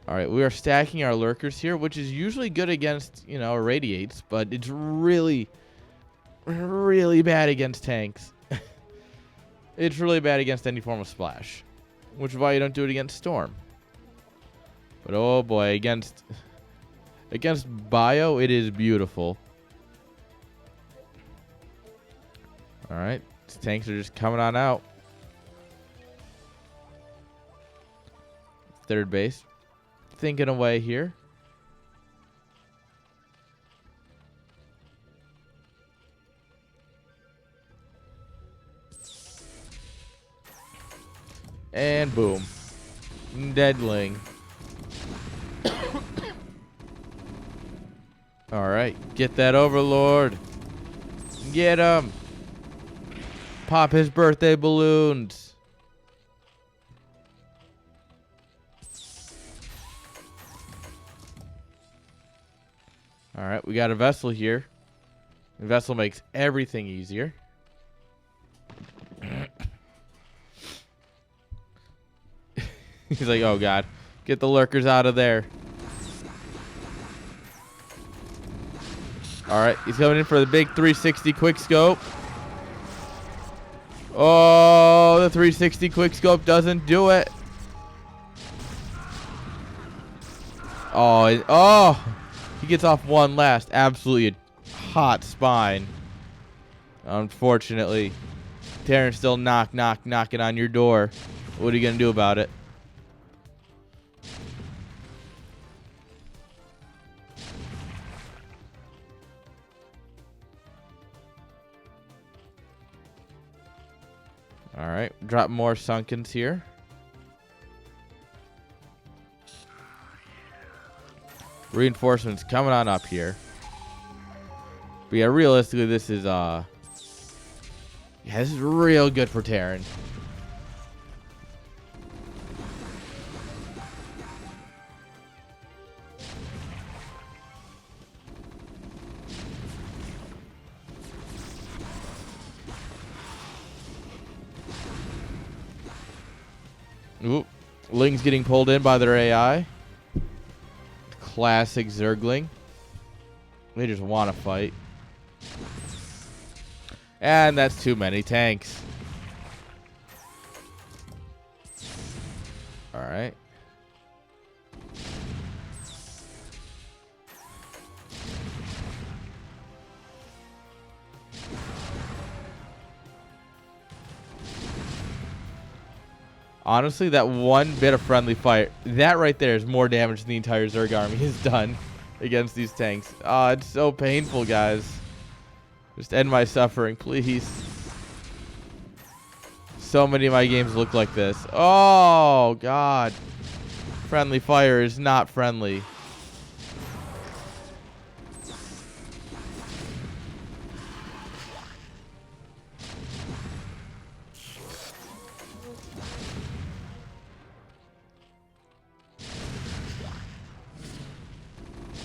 All right, we are stacking our lurkers here, which is usually good against, irradiates, but it's really, really bad against tanks. It's really bad against any form of splash, which is why you don't do it against storm. But oh boy, against bio, it is beautiful. All right, these tanks are just coming on out. Third base. Thinking away here. And boom. Deadling. Alright, get that Overlord. Get him. Pop his birthday balloons. Alright, we got a vessel here. The vessel makes everything easier. He's like, oh god, get the lurkers out of there. Alright, he's coming in for the big 360 quick scope. Oh, the 360 quick scope doesn't do it. Oh, he gets off one last. Absolutely a hot spine. Unfortunately, Terran's still knocking on your door. What are you gonna do about it? All right, drop more Sunkens here. Reinforcements coming on up here. But yeah, realistically, this is this is real good for Terran. Oop. Ling's getting pulled in by their AI. Classic Zergling. They just want to fight. And that's too many tanks. Alright. Honestly, that one bit of friendly fire, that right there is more damage than the entire Zerg army has done against these tanks. Oh, it's so painful, guys. Just end my suffering, please. So many of my games look like this. Oh, God. Friendly fire is not friendly.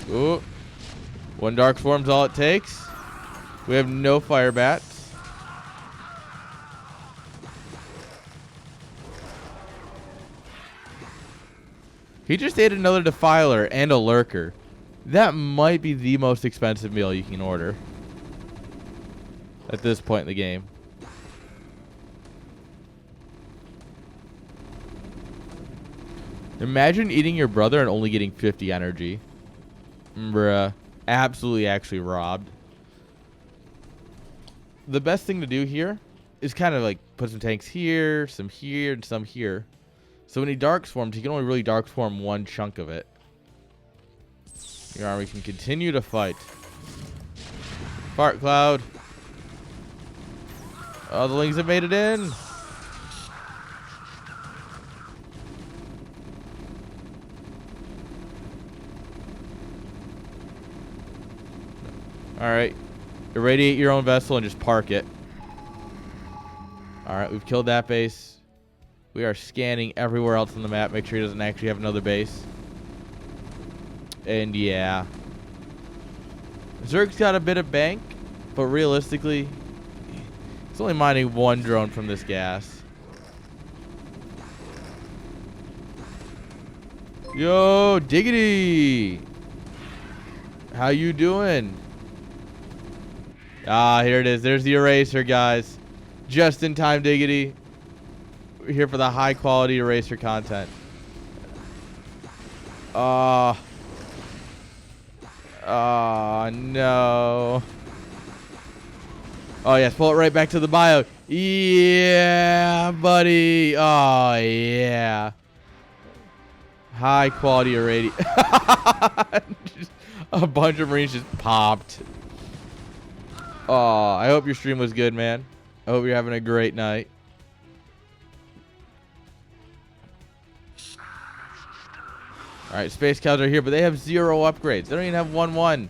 Ooh. One dark form's all it takes. We have no fire bats. He just ate another defiler and a lurker. That might be the most expensive meal you can order at this point in the game. Imagine eating your brother and only getting 50 energy. Bruh. Absolutely actually robbed. The best thing to do here is kind of like put some tanks here, and some here. So when he dark swarms, he can only really dark swarm one chunk of it. Your army can continue to fight. Fart cloud. Oh, the Lings have made it in. Alright. Irradiate your own vessel and just park it. Alright, we've killed that base. We are scanning everywhere else on the map. Make sure he doesn't actually have another base. And yeah. Zerg's got a bit of bank, but realistically, he's only mining one drone from this gas. Yo, Diggity! How you doing? Ah, here it is. There's the eraser, guys. Just in time, Diggity. We're here for the high quality eraser content. Oh, no. Oh, yes. Pull it right back to the bio. Yeah, buddy. Oh, yeah. High quality irradiation. A bunch of Marines just popped. Oh, I hope your stream was good, man. I hope you're having a great night. All right, space cows are here, but they have 0 upgrades. They don't even have 1-1.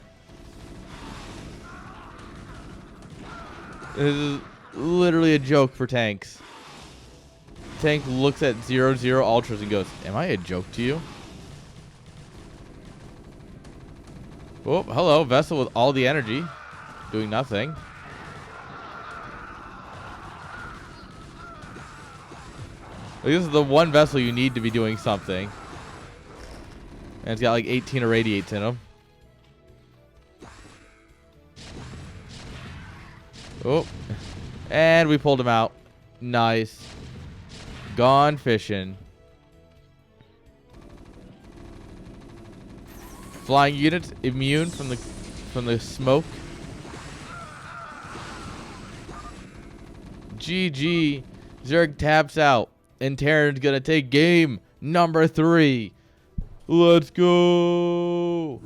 This is literally a joke for tanks. Tank looks at 0-0 ultras and goes, "Am I a joke to you?" Oh, hello, vessel with all the energy. Doing nothing. This is the one vessel you need to be doing something. And it's got like 18 irradiates in them. Oh. And we pulled him out. Nice. Gone fishing. Flying units immune from the smoke. GG. Zerg taps out. And Terran's gonna take game number 3. Let's go.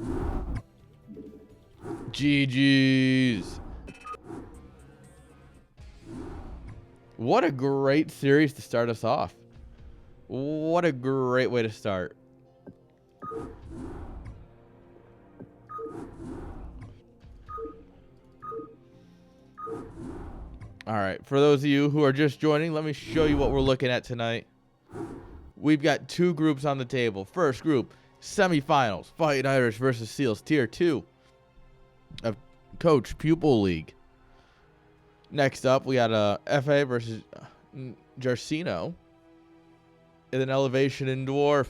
GG's. What a great series to start us off. What a great way to start. All right, for those of you who are just joining, let me show you what we're looking at tonight. We've got 2 groups on the table. First group, semifinals, Fightin Aiurish versus Seals, Tier 2 of Coach-Pupil League. Next up, we got Effay versus Jarcino in an elevation in dwarf.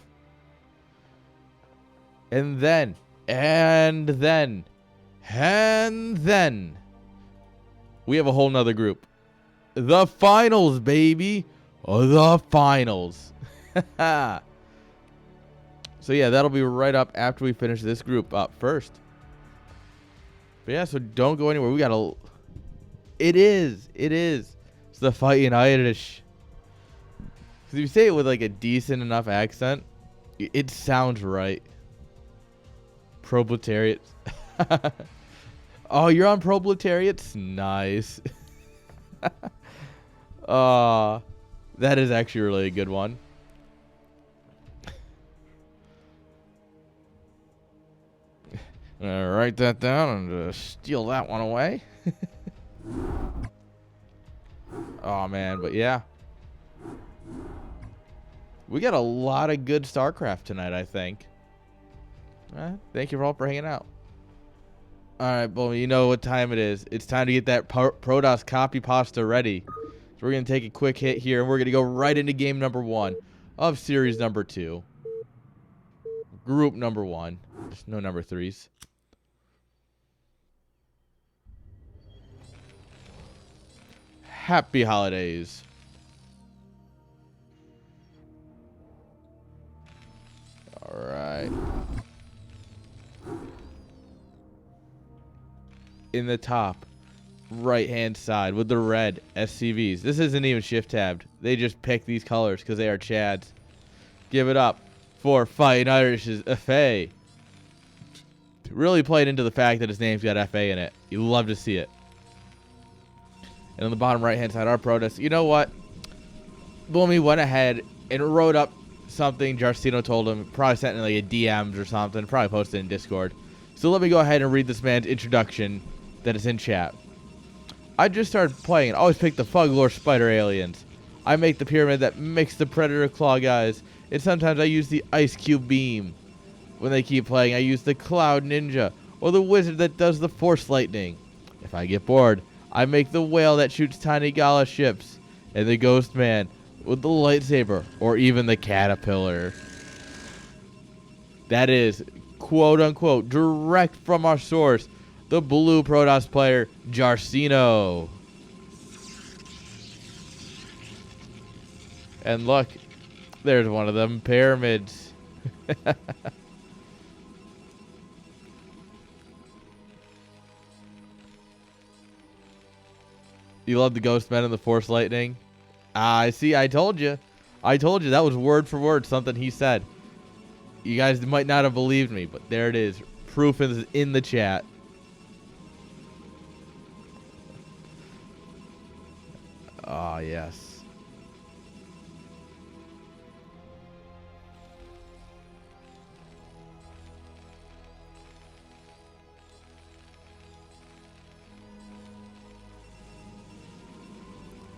And then, we have a whole nother group. The finals, baby. The finals. So yeah, that'll be right up after we finish this group up first. But yeah, so don't go anywhere. We got a... It is. It's the Fightin Aiurish. Because if you say it with like a decent enough accent, it sounds right. Proletariats. Oh, you're on Proletariats? Nice. That is actually really a good one. I'm gonna write that down and steal that one away. Oh, man, but yeah. We got a lot of good Starcraft tonight, I think. Thank you all for hanging out. All right, well, you know what time it is. It's time to get that Protoss copy pasta ready. So we're going to take a quick hit here, and we're going to go right into game number 1 of series number 2. Group number 1. There's no number 3s. Happy holidays. All right. In the top right hand side with the red SCVs. This isn't even shift tabbed. They just pick these colors because they are Chads. Give it up for Fightin Airish's Effay. Really played into the fact that his name's got Effay in it. You love to see it. And on the bottom right hand side, our Protoss. You know what? Boomy went ahead and wrote up something Jarcino told him. Probably sent in like a DMs or something. Probably posted in Discord. So let me go ahead and read this man's introduction that is in chat. I just started playing and always pick the Fuglore Spider aliens. I make the pyramid that makes the Predator Claw guys. And sometimes I use the Ice Cube Beam. When they keep playing, I use the Cloud Ninja or the Wizard that does the Force Lightning. If I get bored, I make the Whale that shoots tiny Gala ships. And the Ghost Man with the lightsaber or even the Caterpillar. That is, quote unquote, direct from our source, the blue Protoss player, Jarcino. And look, there's one of them pyramids. You love the Ghost Men and the Force Lightning? I see, I told you. I told you, that was word for word something he said. You guys might not have believed me, but there it is. Proof is in the chat. Ah, yes.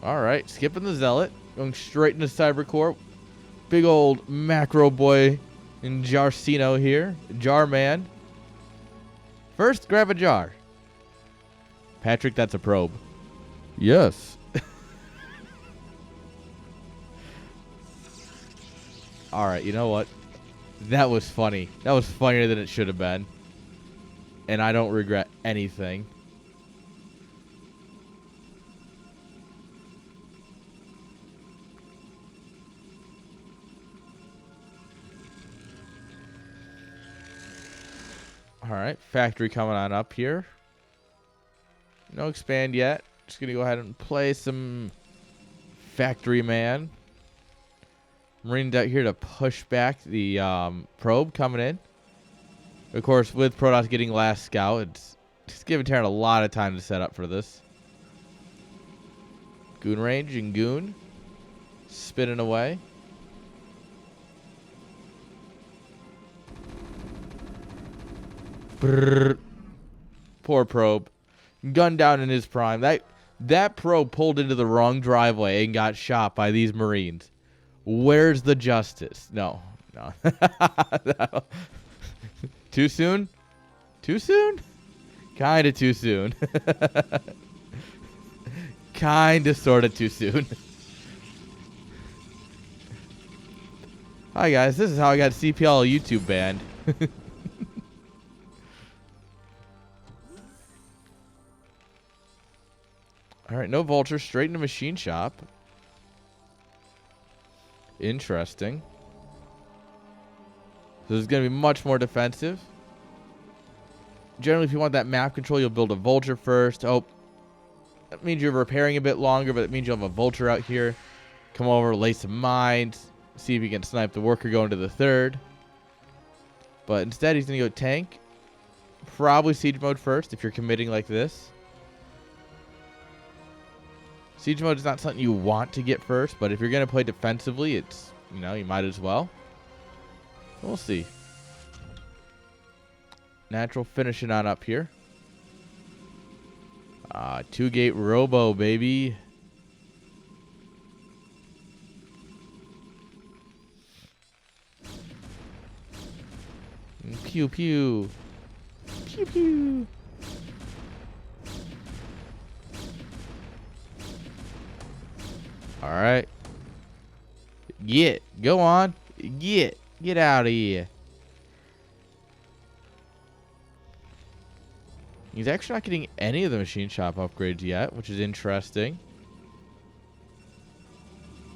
All right, skipping the Zealot, going straight into Cybercore. Big old macro boy in Jarcino here, Jar Man. First, grab a jar. Patrick, that's a probe. Yes. All right, you know what? That was funny. That was funnier than it should have been. And I don't regret anything. Alright, factory coming on up here. No expand yet. Just going to go ahead and play some factory man. Marines out here to push back the probe coming in. Of course, with Protoss getting last scout, it's just giving Terran a lot of time to set up for this. Goon range and goon. Spinning away. Brrr. Poor probe. Gunned down in his prime. That probe pulled into the wrong driveway and got shot by these Marines. Where's the justice? No. No. Too soon? Too soon? Kinda too soon. Kinda sorta too soon. Hi guys, this is how I got CPL YouTube banned. Alright, no vulture, straight into machine shop. Interesting. So this is going to be much more defensive. Generally, if you want that map control, you'll build a vulture first. Oh, that means you're repairing a bit longer, but it means you'll have a vulture out here. Come over, lay some mines. See if you can snipe the worker going to the third. But instead, he's going to go tank. Probably siege mode first if you're committing like this. Siege mode is not something you want to get first, but if you're going to play defensively, it's, you know, you might as well. We'll see. Natural finishing on up here. 2-gate robo, baby. Pew pew. Pew pew. Alright. Go on. Get out of here. He's actually not getting any of the machine shop upgrades yet, which is interesting.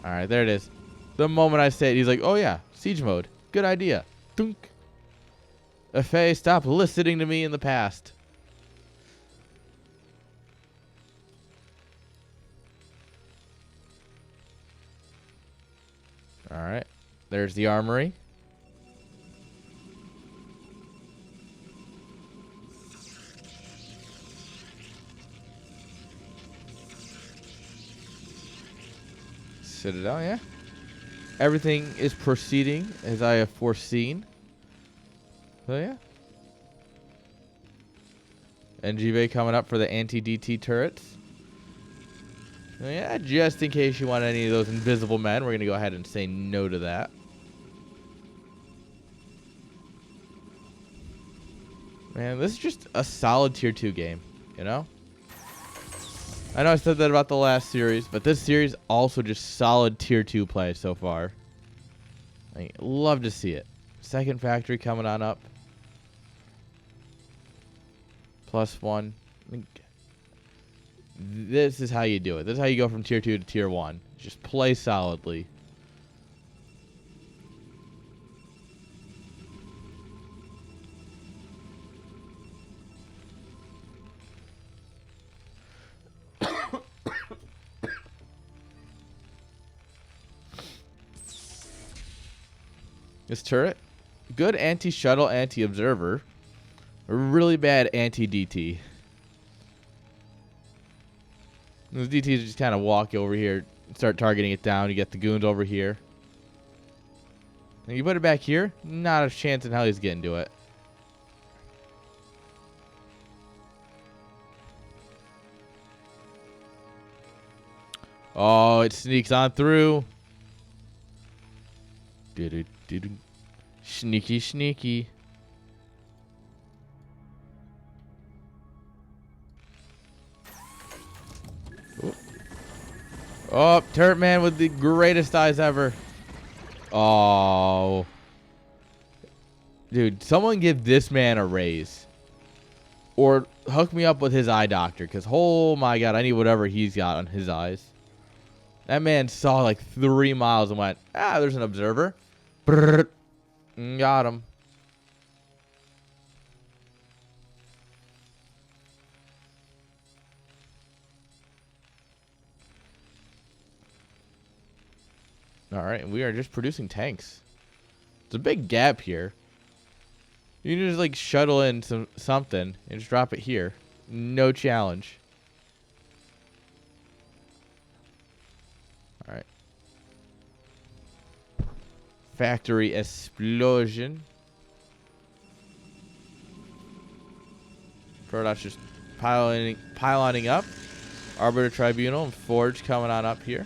Alright, there it is. The moment I say it, he's like, oh yeah, siege mode. Good idea. Dunk. Effay, stop listening to me in the past. Alright. There's the armory. Citadel, yeah. Everything is proceeding as I have foreseen. So, yeah. NGV coming up for the anti-DT turrets. So, yeah, just in case you want any of those invisible men, we're going to go ahead and say no to that. Man, this is just a solid tier 2 game, you know? I know I said that about the last series, but this series also just solid tier 2 play so far. I love to see it. Second factory coming on up. +1. This is how you do it. This is how you go from tier 2 to tier 1. Just play solidly. This turret, good anti-shuttle, anti-observer. Really bad anti-DT. Those DTs just kind of walk over here, start targeting it down. You get the goons over here. And you put it back here, not a chance in hell he's getting to it. Oh, it sneaks on through. Sneaky, sneaky. Oh, turret man with the greatest eyes ever. Oh. Dude, someone give this man a raise. Or hook me up with his eye doctor. Because, oh my god, I need whatever he's got on his eyes. That man saw like 3 miles and went, ah, there's an observer. Brrr. Got him. All right, and we are just producing tanks. There's a big gap here. You can just like shuttle in something and just drop it here. No challenge. All right. Factory explosion. Protoss just piloning up. Arbiter Tribunal and Forge coming on up here.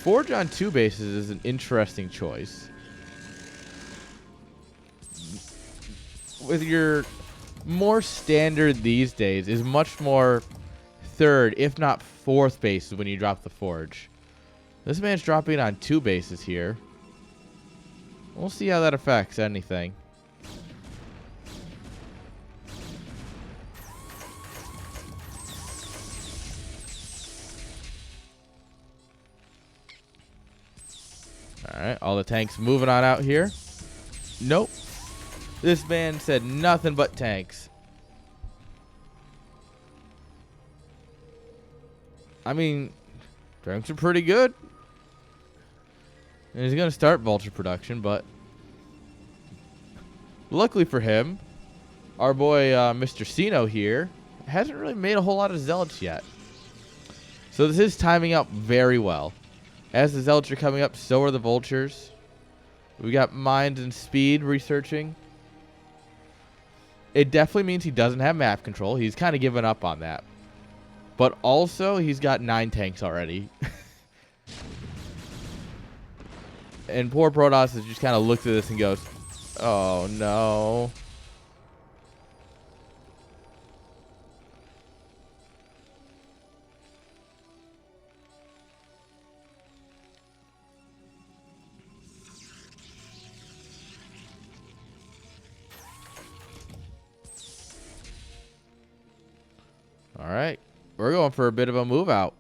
Forge on 2 bases is an interesting choice. With your more standard these days is much more 3rd, if not 4th bases when you drop the Forge. This man's dropping on 2 bases here. We'll see how that affects anything. Alright, all the tanks moving on out here. Nope. This man said nothing but tanks. I mean, tanks are pretty good. And he's going to start vulture production, but luckily for him, our boy Mr. Cino here hasn't really made a whole lot of zealots yet. So this is timing out very well. As the zealots are coming up, so are the vultures. We got minds and speed researching. It definitely means he doesn't have map control. He's kind of given up on that. But also, he's got 9 tanks already. And poor Protoss has just kind of looked at this and goes, oh no. All right, we're going for a bit of a move out,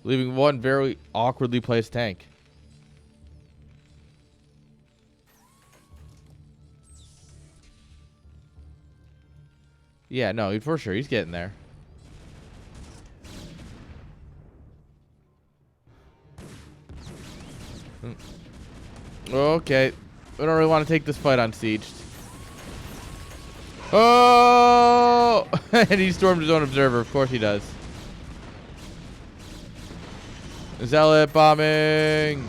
leaving one very awkwardly placed tank. Yeah, no, for sure, he's getting there. Okay, we don't really want to take this fight on siege. Oh! And he stormed his own observer. Of course he does. Zealot bombing.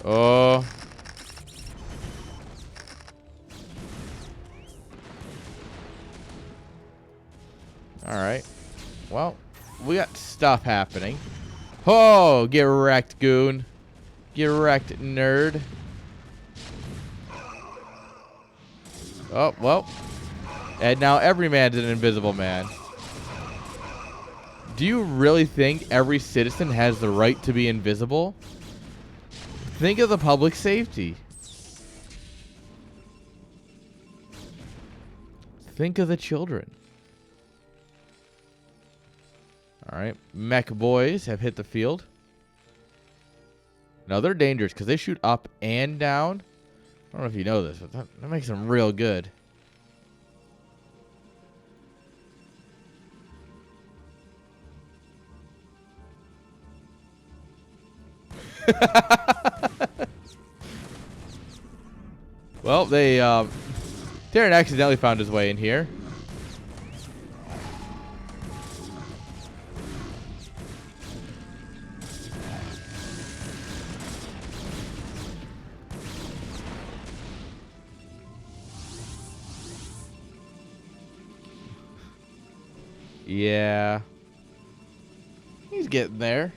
Oh. All right. Well, we got stuff happening. Oh, get wrecked, goon. Get wrecked, nerd. Oh, well. And now every man's an invisible man. Do you really think every citizen has the right to be invisible? Think of the public safety. Think of the children. All right, mech boys have hit the field. Now they're dangerous because they shoot up and down. I don't know if you know this, but that makes them real good. Well, Darren accidentally found his way in here. Yeah. He's getting there.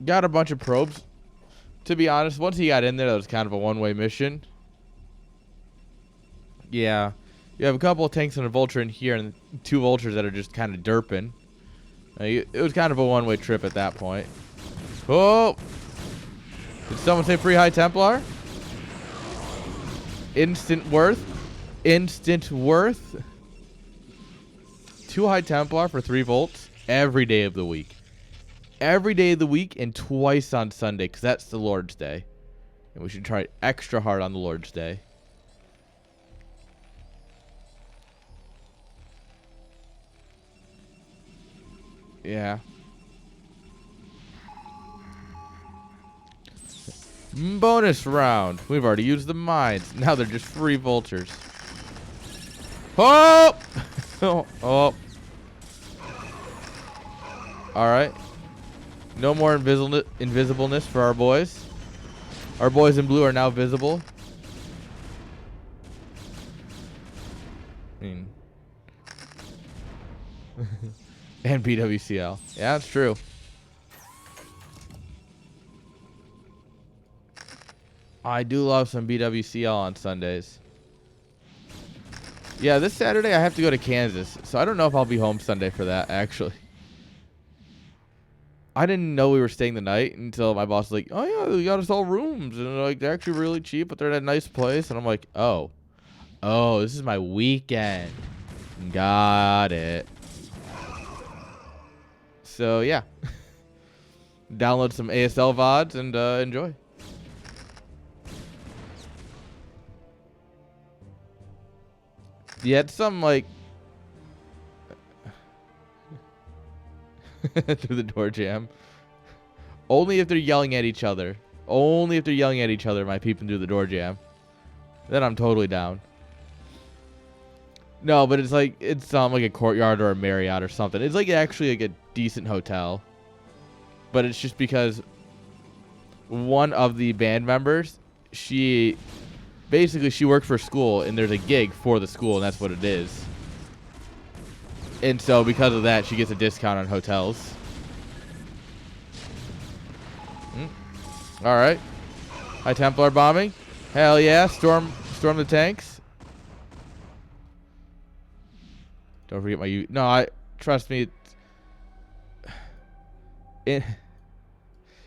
Got a bunch of probes. To be honest, once he got in there, that was kind of a one-way mission. Yeah. You have a couple of tanks and a vulture in here, and 2 vultures that are just kind of derping. It was kind of a one-way trip at that point. Oh! Did someone say free High Templar? Instant worth. Instant worth. 2 High Templar for 3 volts every day of the week. Every day of the week and twice on Sunday, because that's the Lord's Day. And we should try extra hard on the Lord's Day. Yeah. Bonus round. We've already used the mines. Now they're just free vultures. Oh! Oh. Alright. No more invisibleness for our boys. Our boys in blue are now visible. I mean. And BWCL. Yeah, that's true. I do love some BWCL on Sundays. Yeah, this Saturday I have to go to Kansas, so I don't know if I'll be home Sunday for that, actually. I didn't know we were staying the night until my boss was like, oh, yeah, we got us all rooms, and like they're actually really cheap, but they're at a nice place. And I'm like, oh, this is my weekend. Got it. So, yeah. Download some ASL VODs and enjoy. Yeah, it's some, like... through the door jam. Only if they're yelling at each other. Only if they're yelling at each other am I peeping through the door jam. Then I'm totally down. No, but it's like like a Courtyard or a Marriott or something. It's like actually like a decent hotel. But it's just because one of the band members, she works for school and there's a gig for the school and that's what it is. And so because of that, she gets a discount on hotels. All right. High Templar bombing. Hell yeah. Storm the tanks. Don't forget my... No, trust me.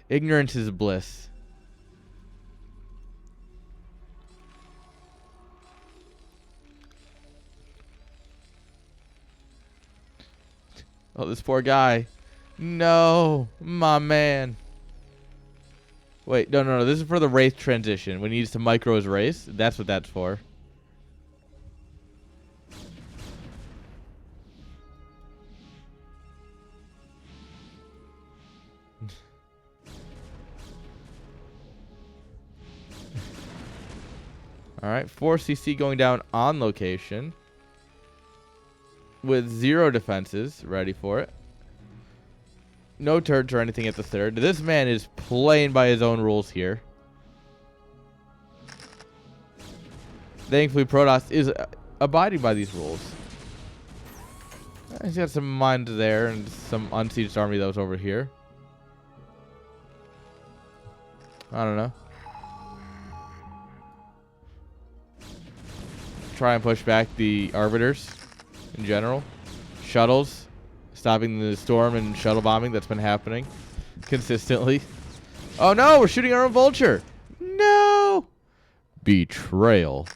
Ignorance is bliss. Oh, this poor guy. No, my man. Wait, no. This is for the Wraith transition. When he needs to micro his race, that's what that's for. Alright, 4cc going down on location. With 0 defenses. Ready for it. No turrets or anything at the third. This man is playing by his own rules here. Thankfully, Protoss is abiding by these rules. He's got some mines there and some unsieged army that was over here. I don't know. Try and push back the Arbiters in general. Shuttles. Stopping the storm and shuttle bombing that's been happening consistently. Oh no, we're shooting our own vulture. No. Betrayal.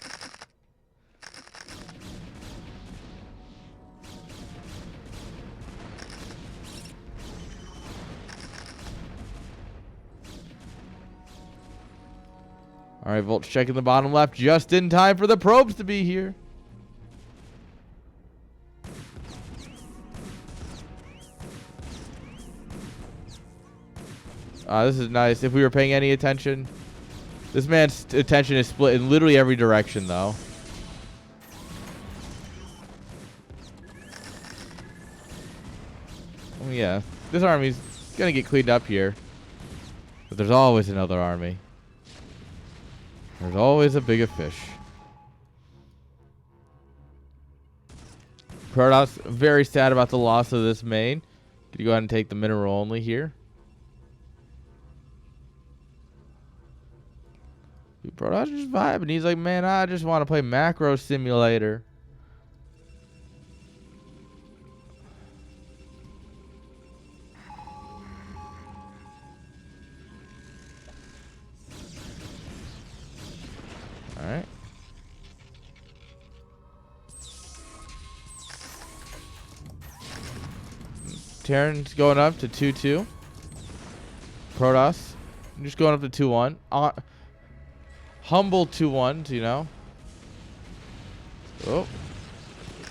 All right, Vulture checking the bottom left just in time for the probes to be here. This is nice. If we were paying any attention. This man's attention is split in literally every direction, though. Oh, yeah. This army's going to get cleaned up here. But there's always another army. There's always a bigger fish. Protoss very sad about the loss of this main. Could you go ahead and take the mineral only here? Protoss just vibing. He's like, man, I just want to play Macro Simulator. All right. Terran's going up to 2-2. Protoss just going up to 2-1. humble 2-1s, you know. Oh.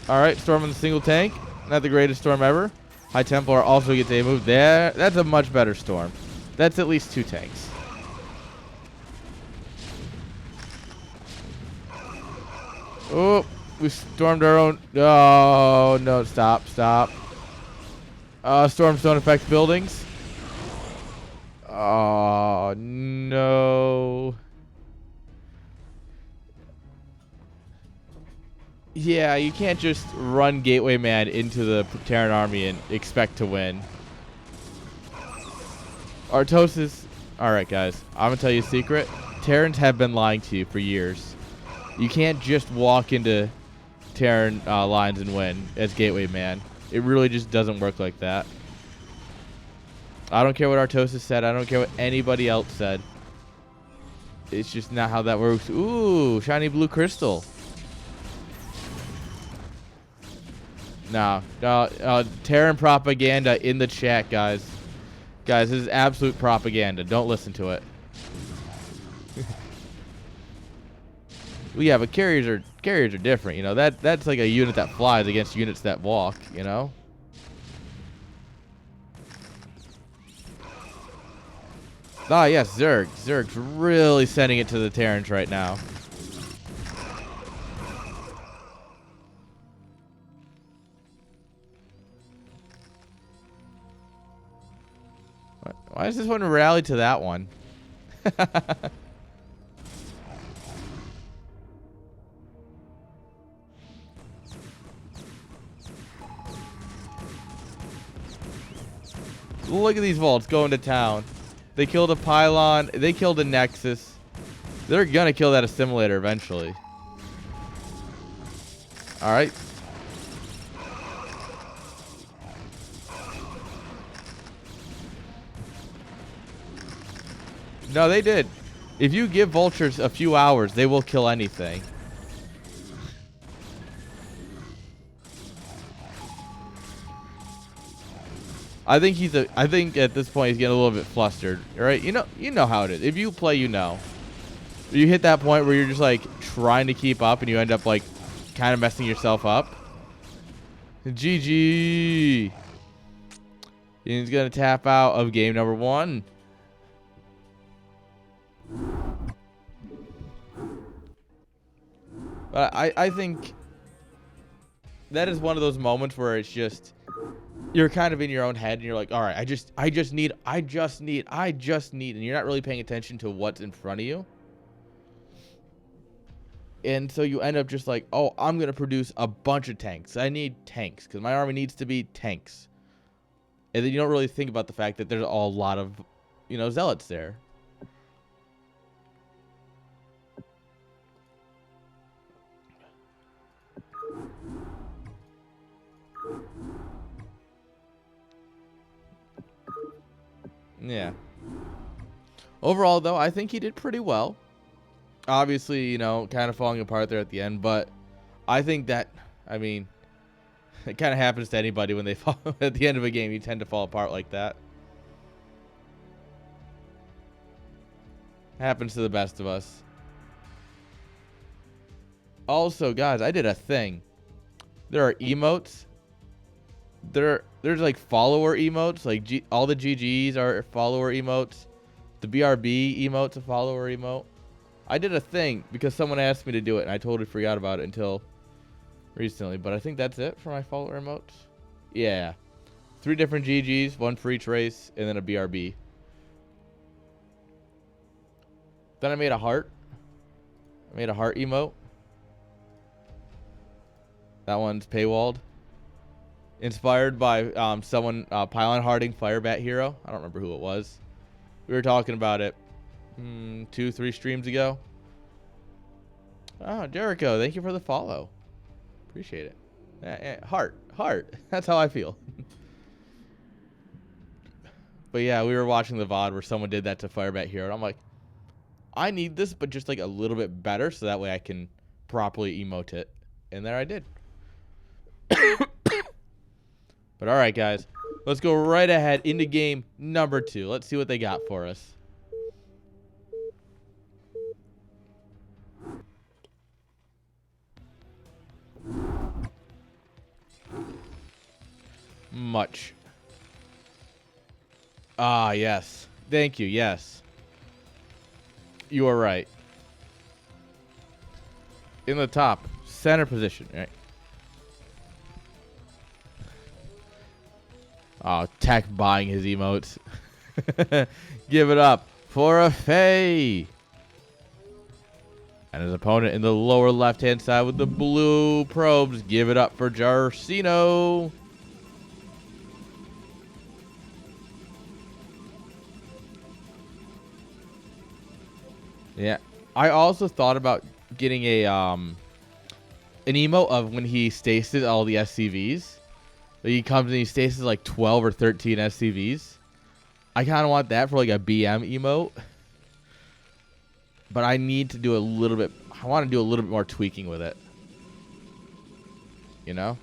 All right, Storm on the single tank. Not the greatest Storm ever. High Templar also gets a move there. That's a much better Storm. That's at least 2 tanks. Oh, we stormed our own. Oh, no, stop. Storms don't affect buildings. Oh, no. Yeah, you can't just run Gateway Man into the Terran army and expect to win. Artosis. Alright, guys. I'm going to tell you a secret. Terrans have been lying to you for years. You can't just walk into Terran lines and win as Gateway Man. It really just doesn't work like that. I don't care what Artosis said. I don't care what anybody else said. It's just not how that works. Ooh, shiny blue crystal. No, Terran propaganda in the chat, guys. Guys, this is absolute propaganda. Don't listen to it. Well, yeah, but carriers are different, you know. That's like a unit that flies against units that walk, you know. Ah, yes, Zerg. Zerg's really sending it to the Terrans right now. Why does this one rally to that one? Look at these vaults going to town. They killed a pylon. They killed a nexus. They're going to kill that assimilator eventually. All right. No, they did. If you give vultures a few hours, they will kill anything. I think at this point he's getting a little bit flustered, right? You know how it is. If you play, you know. You hit that point where you're just like trying to keep up and you end up like kind of messing yourself up. GG. He's gonna tap out of game number 1. But I think that is one of those moments where it's just you're kind of in your own head and you're like, all right, I just need, and you're not really paying attention to what's in front of you. And so you end up just like, oh, I'm going to produce a bunch of tanks. I need tanks because my army needs to be tanks. And then you don't really think about the fact that there's a lot of, you know, zealots there. Yeah. Overall, though, I think he did pretty well. Obviously, you know, kind of falling apart there at the end, but I think that, I mean, it kind of happens to anybody when they fall at the end of a game. You tend to fall apart like that. Happens to the best of us. Also, guys, I did a thing. There are emotes. There's like follower emotes. Like all the GGs are follower emotes. The BRB emote's a follower emote. I did a thing because someone asked me to do it, and I totally forgot about it until recently. But I think that's it for my follower emotes. Yeah. 3 different GGs, 1 for each race, and then a BRB. Then I made a heart. I made a heart emote. That one's paywalled. Inspired by someone, Pylon Harding Firebat Hero. I don't remember who it was. We were talking about it 2-3 streams ago. Oh, Jericho, thank you for the follow. Appreciate it. Heart. That's how I feel. But yeah, we were watching the VOD where someone did that to Firebat Hero. And I'm like, I need this, but just like a little bit better so that way I can properly emote it. And there I did. But all right, guys, let's go right ahead into game number 2. Let's see what they got for us. much. Ah, yes. Thank you. Yes. You are right. In the top center position, right? Oh, Tech buying his emotes. Give it up for Effay. And his opponent in the lower left-hand side with the blue probes. Give it up for Jarcino. Yeah. I also thought about getting a an emote of when he stasis all the SCVs. Like he comes and he stasis like 12 or 13 SCVs. I kind of want that for like a BM emote. But I need to do a little bit. I want to do a little bit more tweaking with it. You know?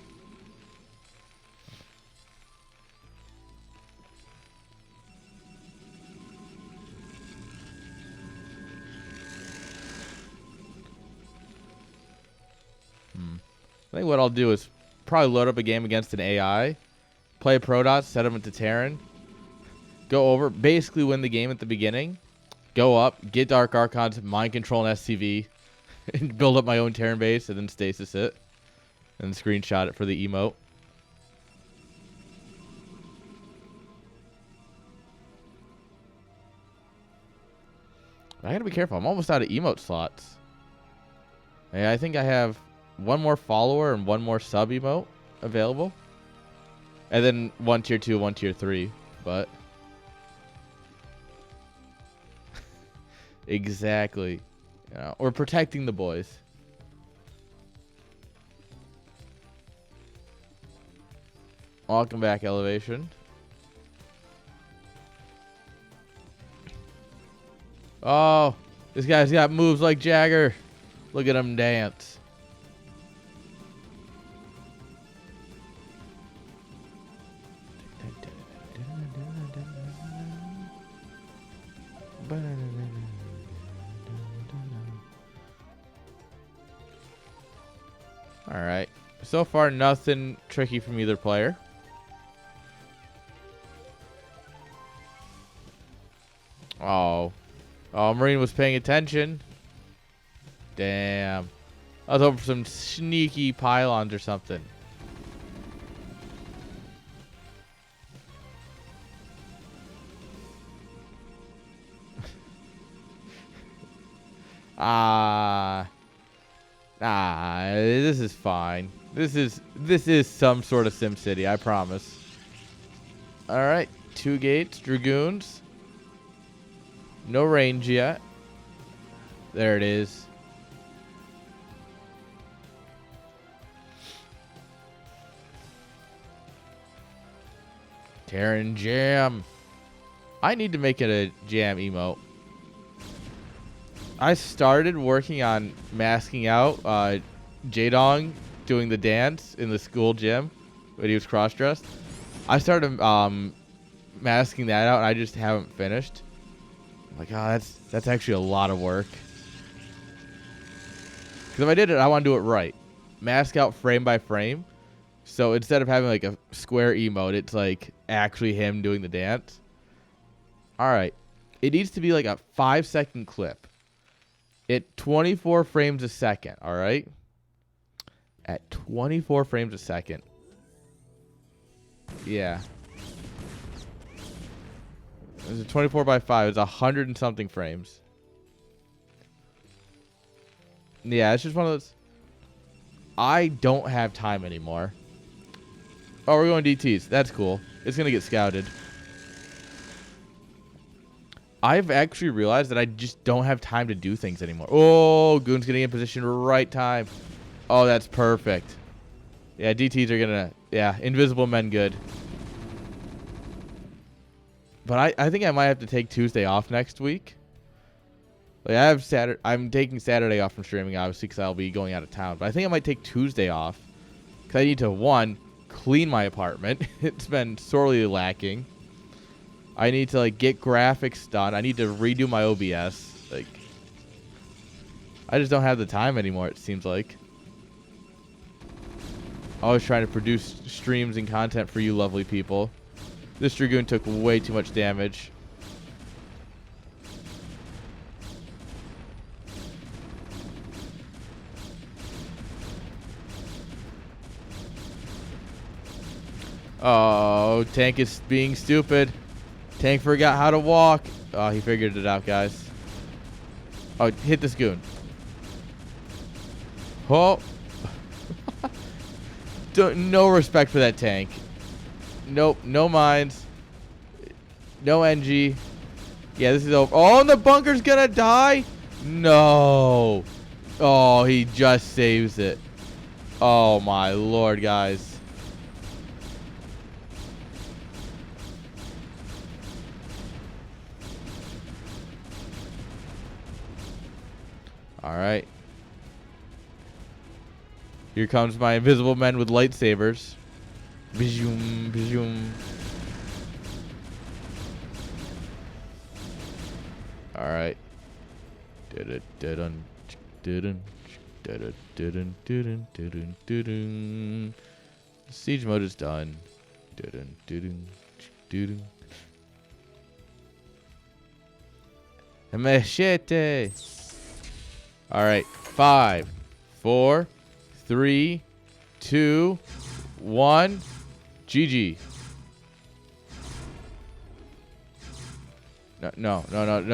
I think what I'll do is probably load up a game against an AI, play Protoss, set him into Terran, go over, basically win the game at the beginning, go up, get Dark Archons, mind control an SCV, and build up my own Terran base, and then stasis it, and screenshot it for the emote. I gotta be careful. I'm almost out of emote slots. Yeah, I think I have one more follower and one more sub emote available. And then one tier 2, one tier 3. But exactly. You know, we're protecting the boys. Welcome back, Elevation. Oh, this guy's got moves like Jagger. Look at him dance. All right. So far, nothing tricky from either player. Oh. Oh, Marine was paying attention. Damn. I was hoping for some sneaky pylons or something. This is fine. This is some sort of Sim City, I promise. All right, 2 gates, Dragoons. No range yet. There it is. Terran Jam. I need to make it a jam emote. I started working on masking out Jaedong doing the dance in the school gym when he was cross-dressed. I started masking that out, and I just haven't finished. I'm like, oh, that's actually a lot of work. Because if I did it, I want to do it right. Mask out frame by frame. So instead of having like a square emote, it's like actually him doing the dance. All right. It needs to be like a 5-second clip. At 24 frames a second, all right? At 24 frames a second. Yeah. It's a 24 by 5. It's 100 and something frames. Yeah, it's just one of those. I don't have time anymore. Oh, we're going DTs. That's cool. It's going to get scouted. I've actually realized that I just don't have time to do things anymore. Oh, Goon's getting in position right time. Oh, that's perfect. Yeah, DTs are going to... Yeah, invisible men good. But I think I might have to take Tuesday off next week. Like I have Saturday. I'm taking Saturday off from streaming, obviously, because I'll be going out of town. But I think I might take Tuesday off. Because I need to, 1, clean my apartment. It's been sorely lacking. I need to like get graphics done. I need to redo my OBS. Like, I just don't have the time anymore, it seems like. Always trying to produce streams and content for you lovely people. This Dragoon took way too much damage. Oh, Tank is being stupid. Tank forgot how to walk. Oh, he figured it out, guys. Oh, hit this goon. Oh. No respect for that tank. Nope, no mines. No NG. Yeah, this is over. Oh, and the bunker's gonna die? No. Oh, he just saves it. Oh, my lord, guys. All right. Here comes my invisible men with lightsabers. Bijum, bijum. All right. Siege mode is done. Machete. All right. 5, 4, 3, 2, 1. GG. No.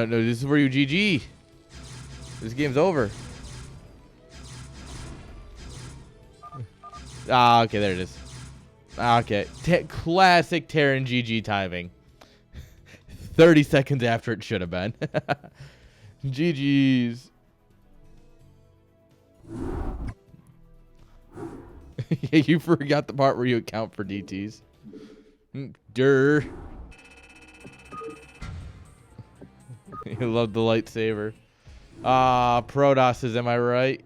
This is where you GG. This game's over. Ah, okay, there it is. Okay. Classic Terran GG timing. 30 seconds after it should have been. GG's. Yeah, you forgot the part where you account for DTs. Durr. You love the lightsaber. Ah, Protoss, am I right?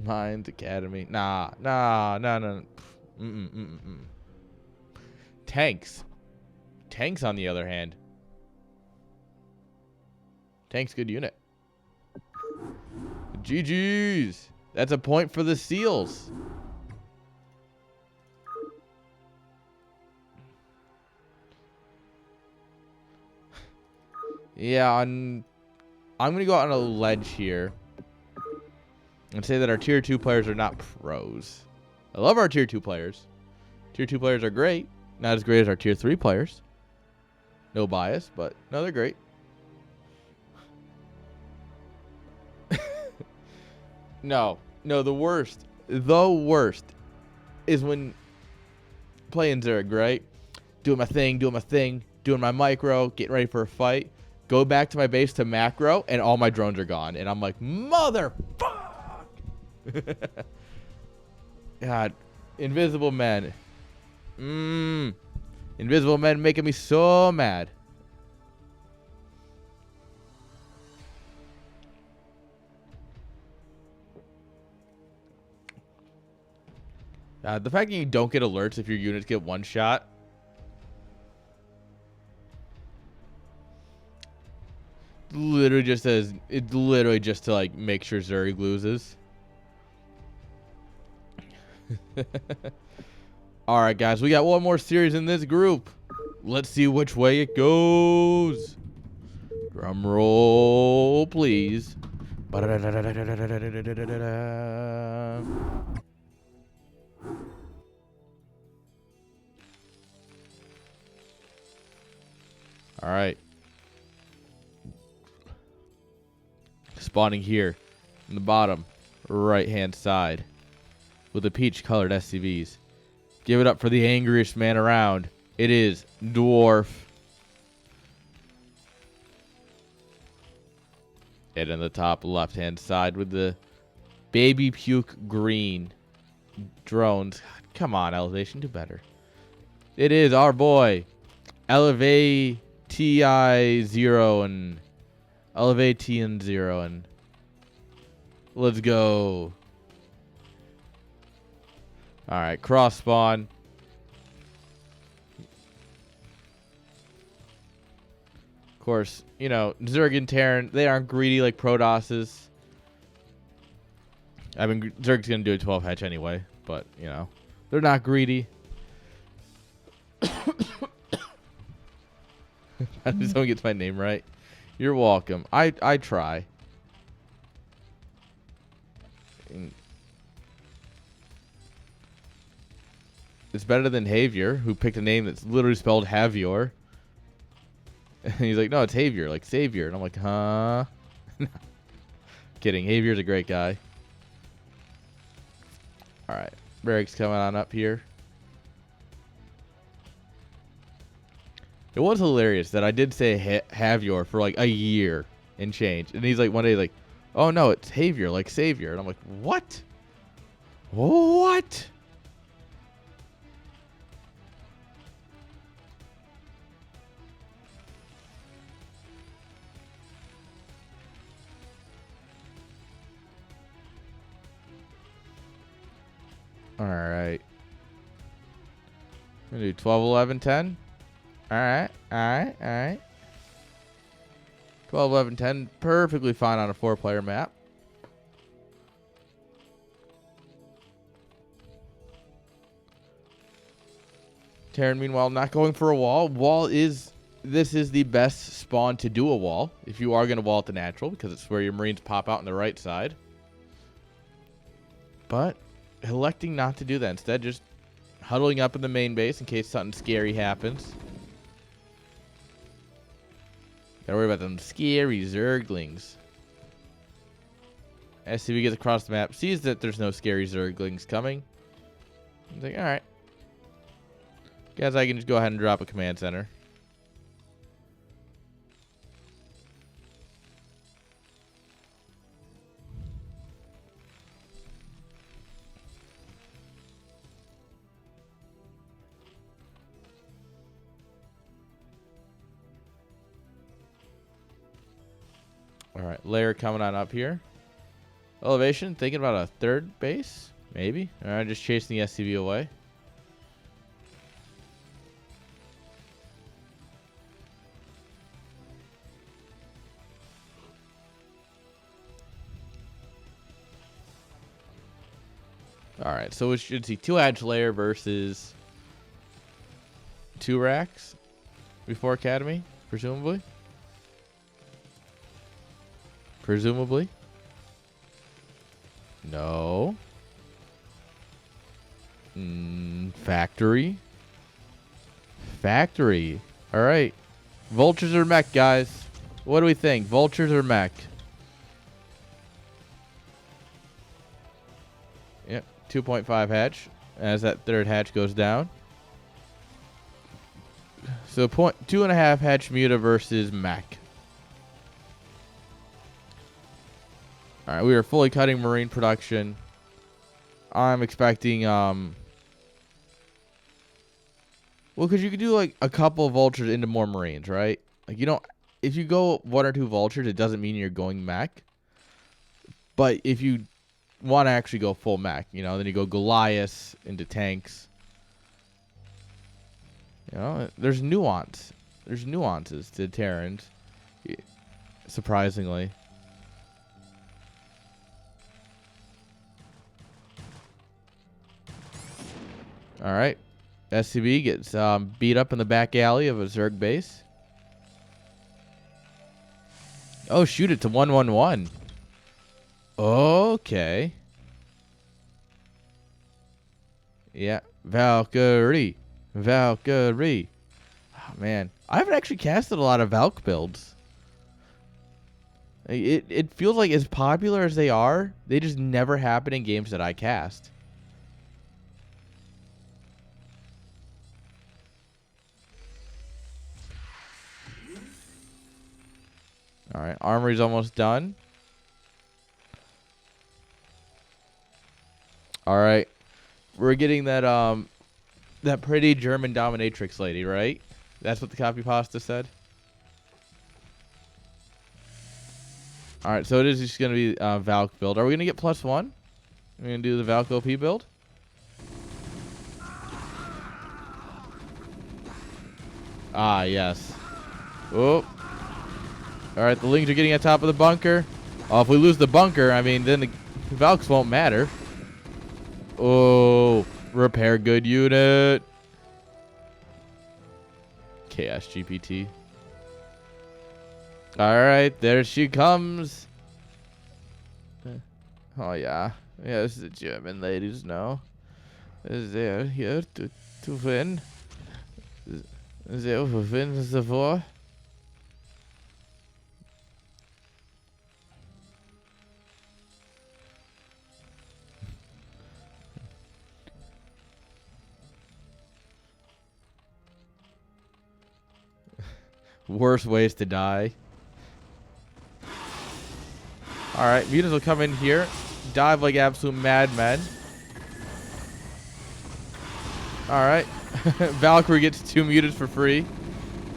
Mines Academy. Nah. Tanks. Tanks, on the other hand. Tank's good unit. GG's. That's a point for the SEALs. Yeah, I'm going to go out on a ledge here and say that our tier 2 players are not pros. I love our tier 2 players. Tier 2 players are great. Not as great as our tier 3 players. No bias, but no, they're great. No, the worst is when playing Zerg, right? Doing my thing, doing my micro, getting ready for a fight. Go back to my base to macro, and all my drones are gone. And I'm like, motherfuck! God, invisible men. Invisible men making me so mad. The fact that you don't get alerts if your units get one shot. Literally just says, it's literally just to like make sure Zerg loses. Alright guys, we got one more series in this group. Let's see which way it goes. Drum roll, please. All right. Spawning here in the bottom right-hand side with the peach-colored SCVs. Give it up for the angriest man around. It is Dwarf. And in the top left-hand side with the baby puke green drones. Come on, Elevation, do better. It is our boy, Elevate TI0 and Elevate TN0 and let's go. All right, cross spawn. Of course, you know, Zerg and Terran, they aren't greedy like Protosses. I mean, Zerg's going to do a 12 hatch anyway, but, you know, they're not greedy. Someone gets my name right. You're welcome. I try. It's better than Javier, who picked a name that's literally spelled Javier. And he's like, no, it's Javier, like Savior. And I'm like, huh? Kidding. Javier's a great guy. All right. Barrick's coming on up here. It was hilarious that I did say Javier for like a year and change. And he's like, one day, like, oh, no, it's Javier, like Savior. And I'm like, what? What? All right. I'm going to do 12, 11, 10. All right. All right. All right. 12, 11, 10. Perfectly fine on a 4-player map. Terran, meanwhile, not going for a wall. This is the best spawn to do a wall. If you are going to wall at the natural, because it's where your Marines pop out on the right side. But electing not to do that. Instead, just huddling up in the main base in case something scary happens. Gotta worry about them scary Zerglings. SCV gets across the map, sees that there's no scary Zerglings coming. He's like, alright. Guess I can just go ahead and drop a command center. Alright, layer coming on up here. Elevation, thinking about a third base? Maybe. Alright, just chasing the SCV away. Alright, so we should see 2 edge layer versus 2 racks before Academy, presumably. Presumably. No. Factory. Factory. Alright. Vultures or mech, guys? What do we think? Vultures or mech? Yep. 2.5 hatch. As that third hatch goes down. So 2.5 hatch Muta versus mech. Alright, we are fully cutting Marine production. I'm expecting, well, because you could do, like, a couple of Vultures into more Marines, right? Like, you don't, if you go 1 or 2 Vultures, it doesn't mean you're going mech. But if you want to actually go full mech, you know, then you go Goliath into tanks. You know, there's nuance. There's nuances to Terrans, surprisingly. All right. SCB gets beat up in the back alley of a Zerg base. Oh, shoot it to 1-1-1. Okay. Yeah. Valkyrie. Valkyrie. Oh, man. I haven't actually casted a lot of Valk builds. It feels like as popular as they are, they just never happen in games that I cast. All right, armory's almost done. All right, we're getting that that pretty German dominatrix lady, right? That's what the copy pasta said. All right, so it is just gonna be Valk build. Are we gonna get +1? We're gonna do the Valk OP build. Ah, yes. Oh. All right, the Lings are getting on top of the bunker. Oh, if we lose the bunker, I mean, then Valks won't matter. Oh, repair good unit. Chaos GPT. Alright, there she comes. Oh, yeah. Yes, the German ladies know. They're here to win. They will win the war. Worst ways to die. Alright, mutants will come in here. Dive like absolute madmen. Alright. Valkyrie gets 2 mutants for free.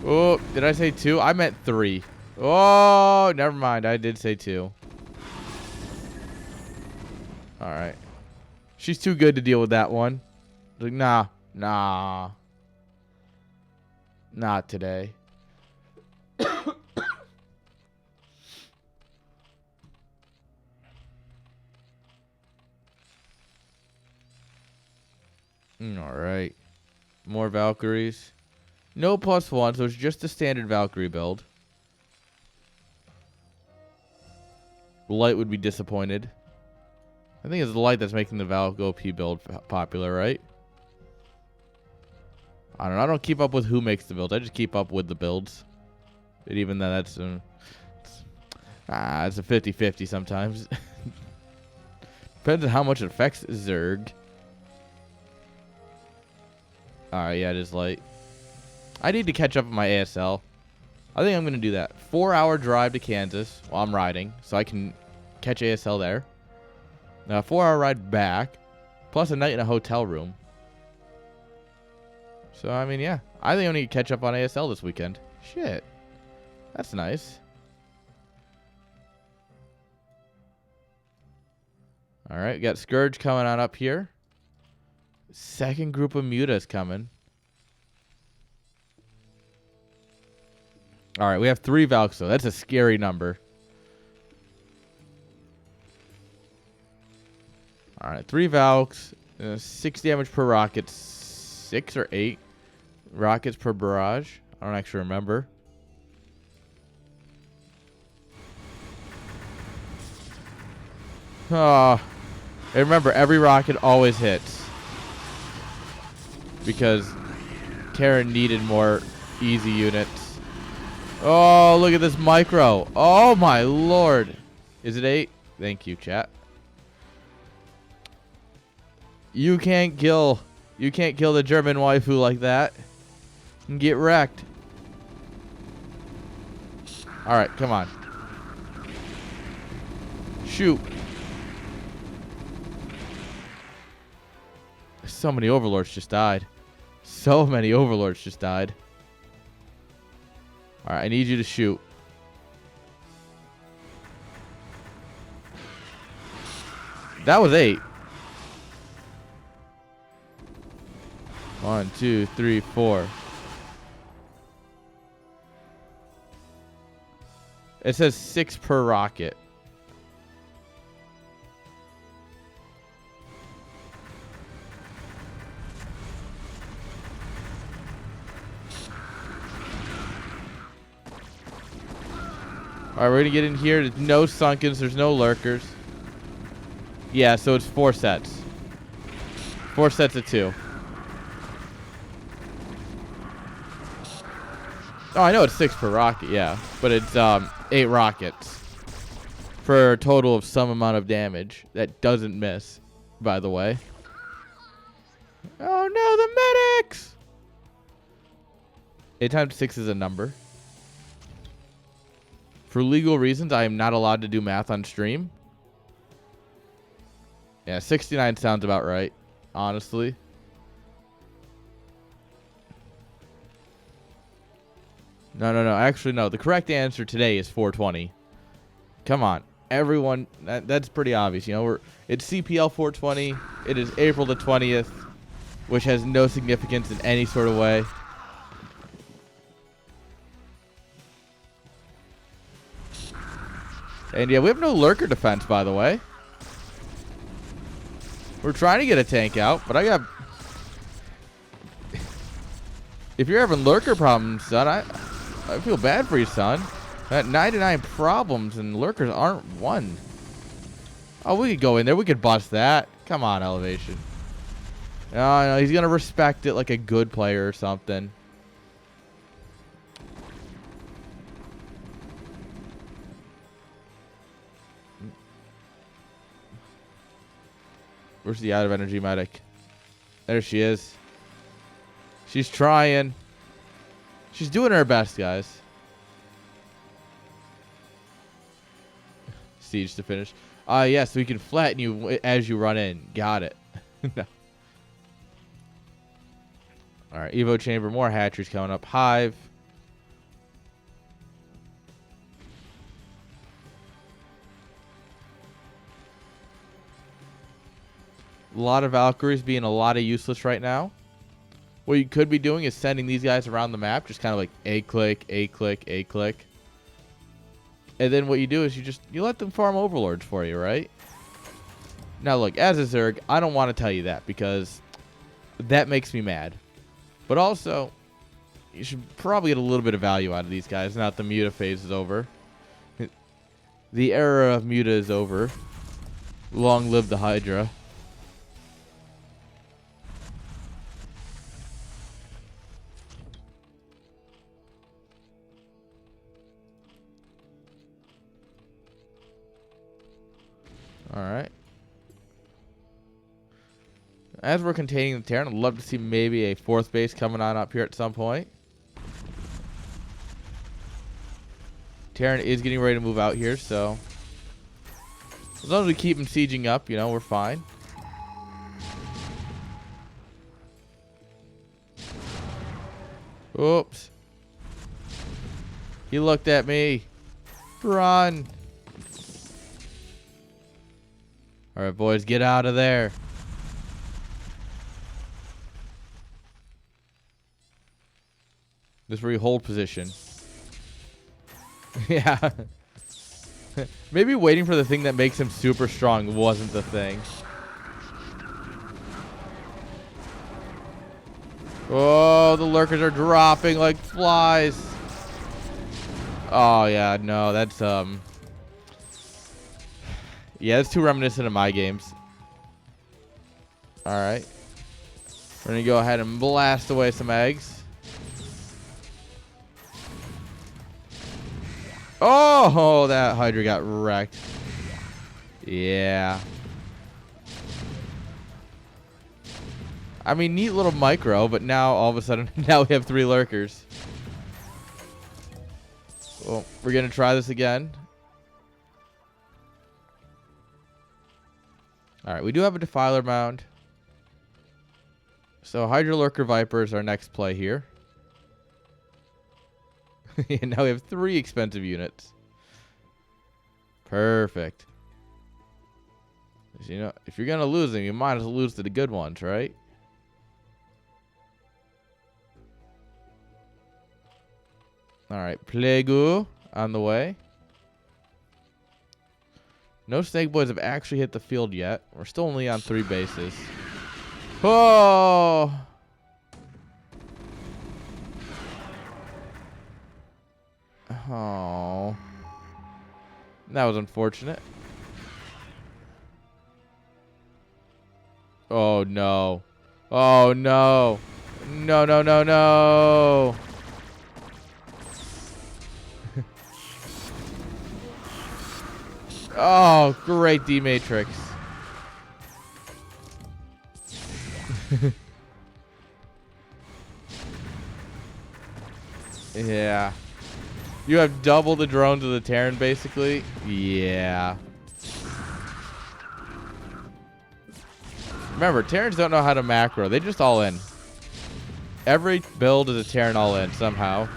Oh, did I say 2? I meant 3. Oh, never mind. I did say 2. Alright. She's too good to deal with that one. Like, nah. Not today. Alright. More Valkyries. No +1, so it's just a standard Valkyrie build. Light would be disappointed. I think it's the Light that's making the Valk OP build popular, right? I don't know. I don't keep up with who makes the builds. I just keep up with the builds. And even then, that's it's a 50-50 sometimes. Depends on how much it affects Zerg. Alright, yeah, it is Light. I need to catch up with my ASL. I think I'm going to do that. 4-hour drive to Kansas while I'm riding, so I can catch ASL there. Now, 4-hour ride back, plus a night in a hotel room. So, I mean, yeah. I think I need to catch up on ASL this weekend. Shit. That's nice. Alright, we got Scourge coming on up here. Second group of mutas coming. Alright, we have 3 Valks, though. That's a scary number. Alright, 3 Valks. 6 damage per rocket. 6 or 8 rockets per barrage. I don't actually remember. Oh. And remember, every rocket always hits. Because Terran needed more easy units. Oh, look at this micro. Oh, my lord. Is it 8? Thank you, chat. You can't kill the German waifu like that. And get wrecked. Alright, come on. Shoot. So many overlords just died. So many overlords just died. Alright, I need you to shoot. That was 8. 1, 2, 3, 4. It says 6 per rocket. Alright, we're gonna get in here. There's no Sunkens. There's no Lurkers. Yeah, so it's 4 sets. 4 sets of 2. Oh, I know it's 6 per rocket, yeah. But it's 8 rockets. For a total of some amount of damage. That doesn't miss, by the way. Oh no, the medics! 8 times 6 is a number. For legal reasons, I am not allowed to do math on stream. Yeah, 69 sounds about right, honestly. No. Actually, no. The correct answer today is 420. Come on. Everyone, that's pretty obvious. You know, it's CPL 420. It is April the 20th, which has no significance in any sort of way. And yeah, we have no lurker defense, by the way. We're trying to get a tank out, but I got... If you're having lurker problems, son, I feel bad for you, son. That 99 problems and lurkers aren't one. Oh, we could go in there. We could bust that. Come on, Elevation. No, he's going to respect it like a good player or something. Where's the out of energy medic? There she is. She's trying. She's doing her best, guys. Siege to finish. Yes, we can flatten you as you run in. Got it. No. All right, Evo Chamber, more hatcheries coming up. Hive. A lot of Valkyries being a lot of useless right now. What you could be doing is sending these guys around the map, just kind of like a click, a click, a click. And then what you do is you let them farm overlords for you, right? Now look, as a Zerg, I don't want to tell you that because that makes me mad. But also, you should probably get a little bit of value out of these guys now that the Muta phase is over. The era of Muta is over. Long live the Hydra. Alright. As we're containing the Terran, I'd love to see maybe a fourth base coming on up here at some point. Terran is getting ready to move out here, so as long as we keep him sieging up, you know, we're fine. Oops. He looked at me. Run. Alright, boys, get out of there. This is where you hold position. Yeah. Maybe waiting for the thing that makes him super strong wasn't the thing. Oh, the lurkers are dropping like flies. Oh, yeah, no, that's, yeah, it's too reminiscent of my games. Alright. We're going to go ahead and blast away some eggs. Oh, that Hydra got wrecked. Yeah. I mean, neat little micro, but now all of a sudden, now we have 3 lurkers. Well, we're going to try this again. Alright, we do have a Defiler mound. So Hydra Lurker Viper is our next play here. And now we have 3 expensive units. Perfect. You know, if you're going to lose them, you might as well lose to the good ones, right? Alright, Plague on the way. No Snake Boys have actually hit the field yet. We're still only on 3 bases. Oh! Oh. That was unfortunate. Oh, no. Oh, no. No, no, no, no. Oh, great D-Matrix. Yeah. You have double the drones of the Terran, basically? Yeah. Remember, Terrans don't know how to macro. They just all in. Every build is a Terran all in, somehow.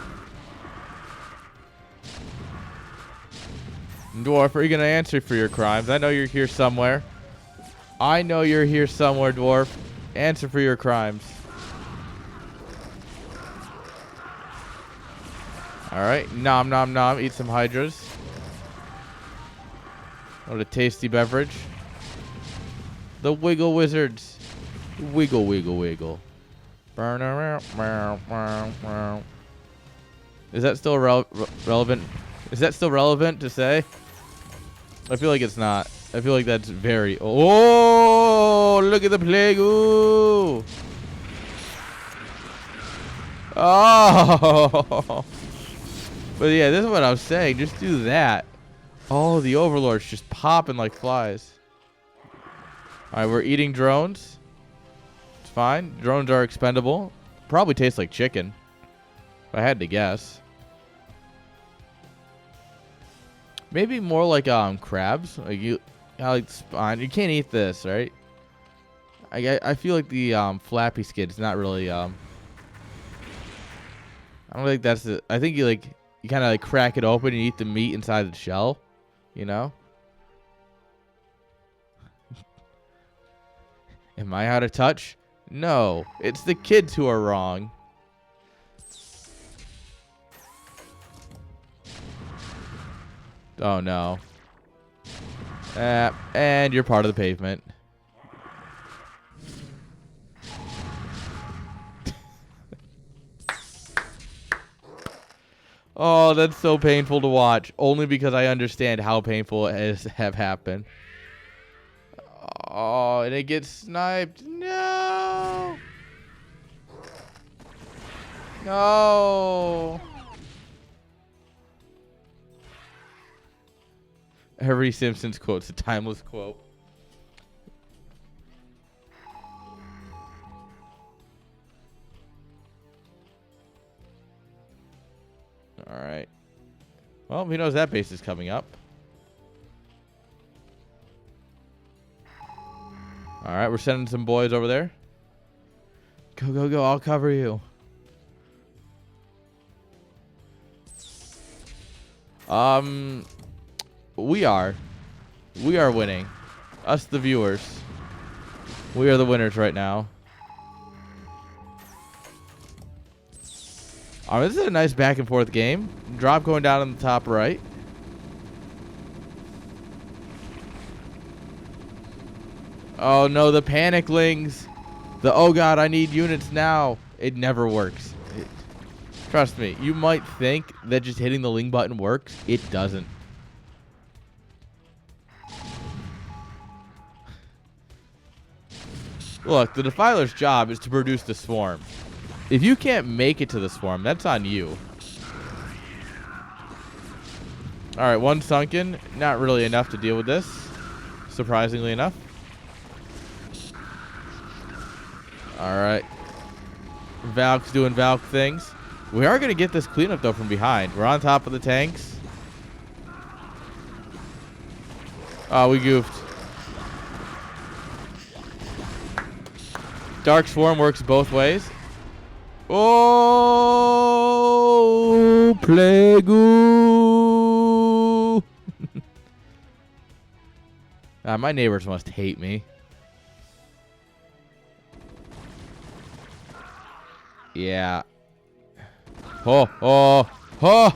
Dwarf, are you going to answer for your crimes? I know you're here somewhere. I know you're here somewhere, Dwarf. Answer for your crimes. Alright, nom nom nom. Eat some Hydras. What a tasty beverage. The wiggle wizards. Wiggle, wiggle, wiggle. Is that still relevant? Is that still relevant to say? I feel like it's not. I feel like that's very... Oh, look at the plague. Ooh. Oh. But yeah, this is what I was saying. Just do that. Oh, the overlords just popping like flies. All right, we're eating drones. It's fine. Drones are expendable. Probably taste like chicken, if I had to guess. Maybe more like crabs. Like like spine. You can't eat this, right? I feel like the flappy skin's not really I don't think that's the. I think you kind of like crack it open and eat the meat inside the shell, you know? Am I out of touch? No, it's the kids who are wrong. Oh no. And you're part of the pavement. Oh, that's so painful to watch. Only because I understand how painful it has have happened. Oh, and it gets sniped. No. No. Every Simpsons quote's a timeless quote. All right. Well, he knows that base is coming up. All right, we're sending some boys over there. Go, go, go. I'll cover you. We are winning. Us, the viewers. We are the winners right now. This is a nice back and forth game. Drop going down on the top right. Oh no, the panic-lings. The oh god, I need units now. It never works. Trust me, you might think that just hitting the ling button works. It doesn't. Look, the Defiler's job is to produce the swarm. If you can't make it to the swarm, that's on you. Alright, one sunken. Not really enough to deal with this, surprisingly enough. Alright. Valk's doing Valk things. We are going to get this cleanup, though, from behind. We're on top of the tanks. Oh, we goofed. Dark Swarm works both ways. Oh, Plague-oo. My neighbors must hate me. Yeah. Oh, oh, oh.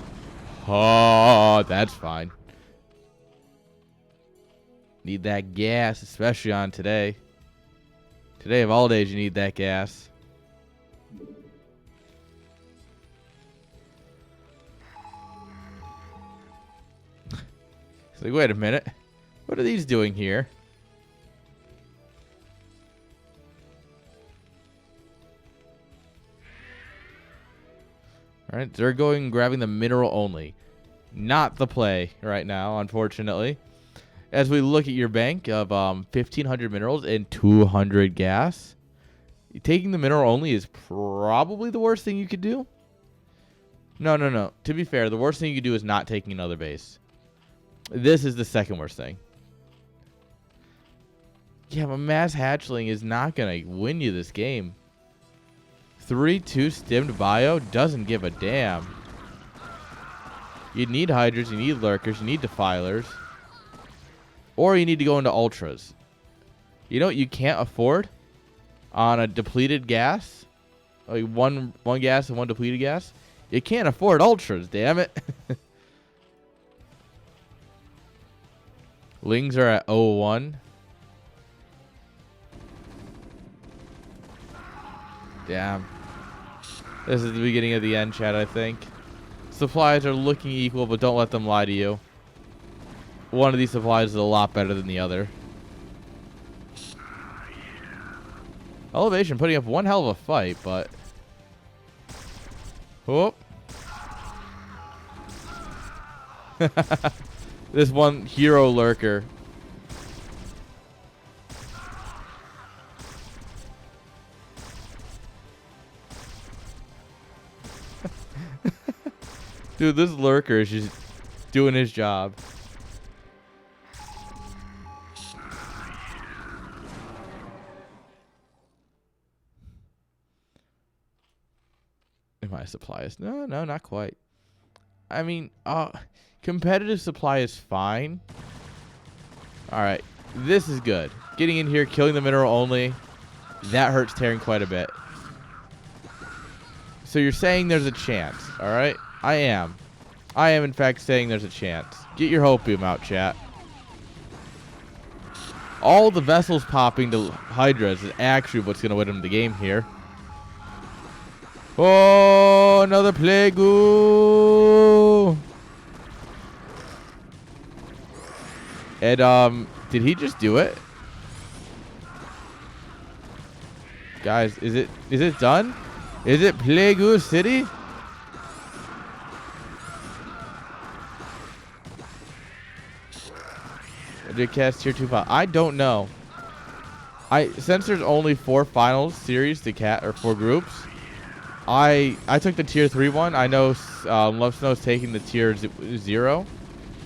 Oh, that's fine. Need that gas, especially on today. Today of all days, you need that gas. It's like, wait a minute. What are these doing here? All right, they're going and grabbing the mineral only. Not the play right now, unfortunately. As we look at your bank of 1,500 minerals and 200 gas, taking the mineral only is probably the worst thing you could do. No, no, no. To be fair, the worst thing you could do is not taking another base. This is the second worst thing. Yeah, but mass hatchling is not going to win you this game. 3-2 stimmed bio doesn't give a damn. You need hydras, you need lurkers, you need defilers. Or you need to go into ultras. You know what you can't afford on a depleted gas? Like one gas and one depleted gas? You can't afford ultras, damn it. Lings are at 0-1. Damn. This is the beginning of the end, chat, I think. Supplies are looking equal, but don't let them lie to you. One of these supplies is a lot better than the other. Elevation putting up one hell of a fight, but... Whoop. This one hero lurker. Dude, this lurker is just doing his job. Am I supplies? No, not quite. I mean, competitive supply is fine. Alright, this is good. Getting in here, killing the mineral only. That hurts Terran quite a bit. So you're saying there's a chance, alright? I am, in fact, saying there's a chance. Get your hopium out, chat. All the vessels popping to Hydras is actually what's going to win him the game here. Oh, another plague. And, did he just do it? Guys, is it done? Is it Plague City? Did cast tier 2 file? I don't know. Since there's only 4 finals series to cat or 4 groups, I took the tier 3 one. I know Love Snow's taking the tier 0.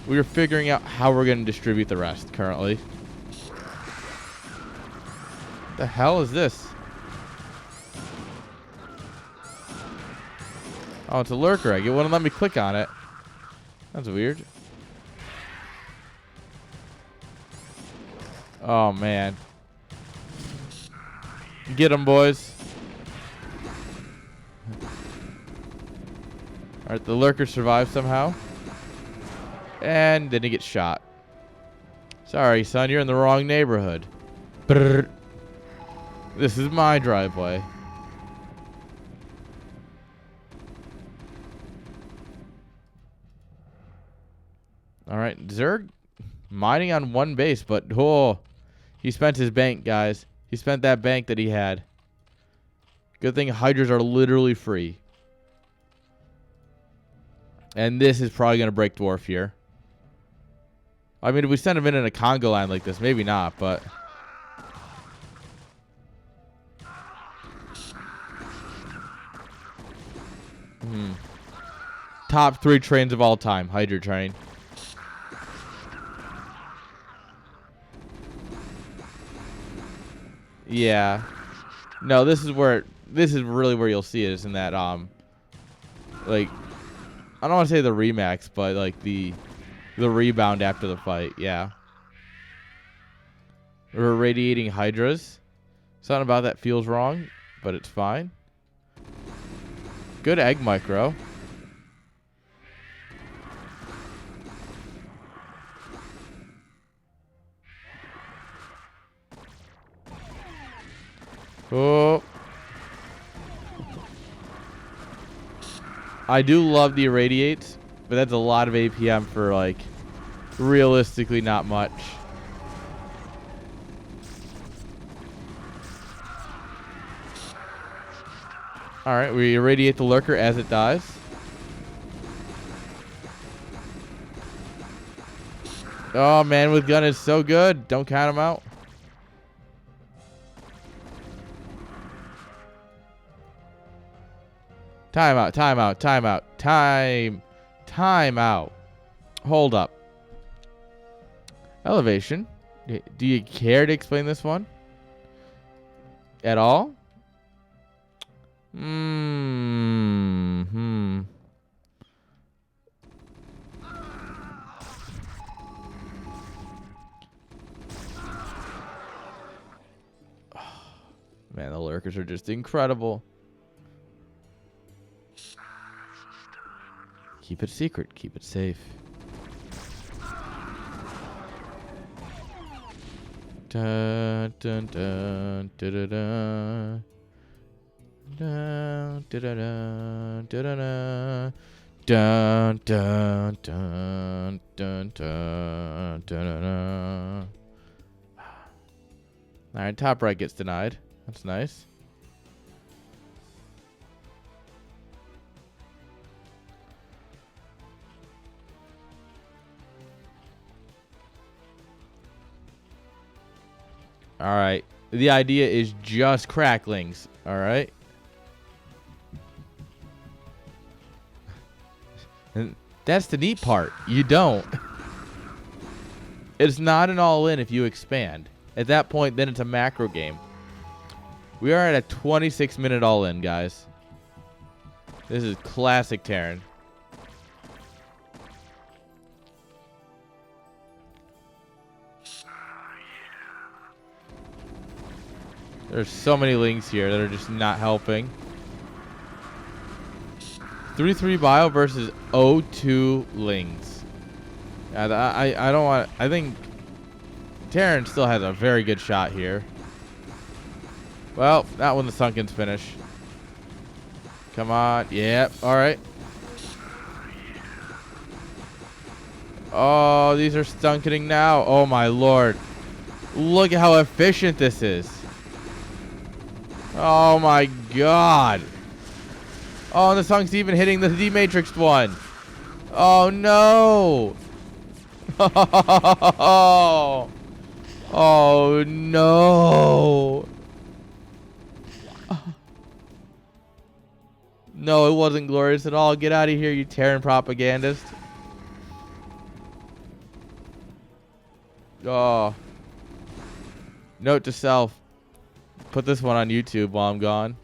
We were figuring out how we're going to distribute the rest currently. The hell is this? Oh, it's a lurker egg. It wouldn't let me click on it. That's weird. Oh, man. Get them, boys. Alright, the lurker survived somehow. And then he gets shot. Sorry, son, you're in the wrong neighborhood. Brrr. This is my driveway. Alright, Zerg mining on one base, but he spent his bank, guys. He spent that bank that he had. Good thing Hydras are literally free. And this is probably going to break Dwarf here. I mean, if we send him in a Congo line like this, maybe not, but... Top 3 trains of all time, Hydra train. Yeah. No, this is really where you'll see it, is in that, like, I don't want to say the remax, but, like, the rebound after the fight, yeah. We're irradiating Hydras. Something about that feels wrong, but it's fine. Good egg micro. Oh. I do love the irradiates, but that's a lot of APM for, like, realistically not much. Alright, we irradiate the lurker as it dies. Oh, man with gun is so good. Don't count him out. Timeout, timeout, timeout, timeout. Hold up. Elevation. Do you care to explain this one? At all? Man, the lurkers are just incredible. Keep it secret. Keep it safe. Dun, dun, dun, dun, dun, dun. Dun, dun, dun, dun, dun, dun, dun, dun, dun, dun, dun. All right, top right gets denied. That's nice. All right. The idea is just cracklings. All right. And that's the neat part. You don't. It's not an all-in if you expand. At that point, then it's a macro game. We are at a 26-minute all-in, guys. This is classic Terran. There's so many lings here that are just not helping. 3-3 bio versus 0-2 lings. I don't want. I think Terran still has a very good shot here. Well, not when the Sunkens finish. Come on. Yep. All right. Oh, these are stunkening now. Oh my lord. Look at how efficient this is. Oh my god. Oh, and the Sunk's even hitting the D-Matrix one. Oh no. Oh. Oh no. No, it wasn't glorious at all. Get out of here, you Terran propagandist. Oh. Note to self. Put this one on YouTube while I'm gone.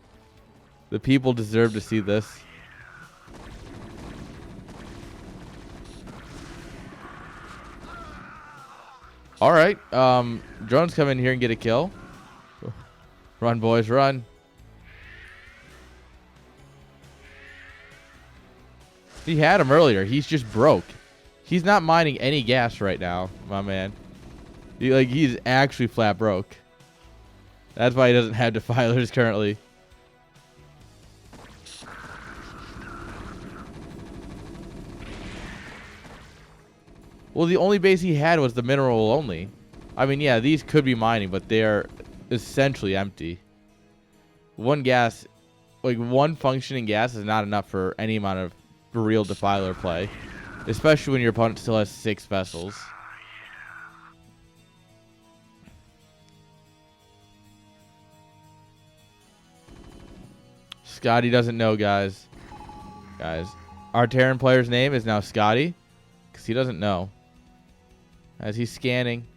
The people deserve to see this. All right. Drones come in here and get a kill. Run, boys, run. He had him earlier. He's just broke. He's not mining any gas right now, my man. He's actually flat broke. That's why he doesn't have defilers currently. Well, the only base he had was the mineral only. I mean, yeah, these could be mining, but they are essentially empty. One gas, like one functioning gas is not enough for any amount of real defiler play. Especially when your opponent still has 6 vessels. Scotty doesn't know, guys. Our Terran player's name is now Scotty. Because he doesn't know. As he's scanning.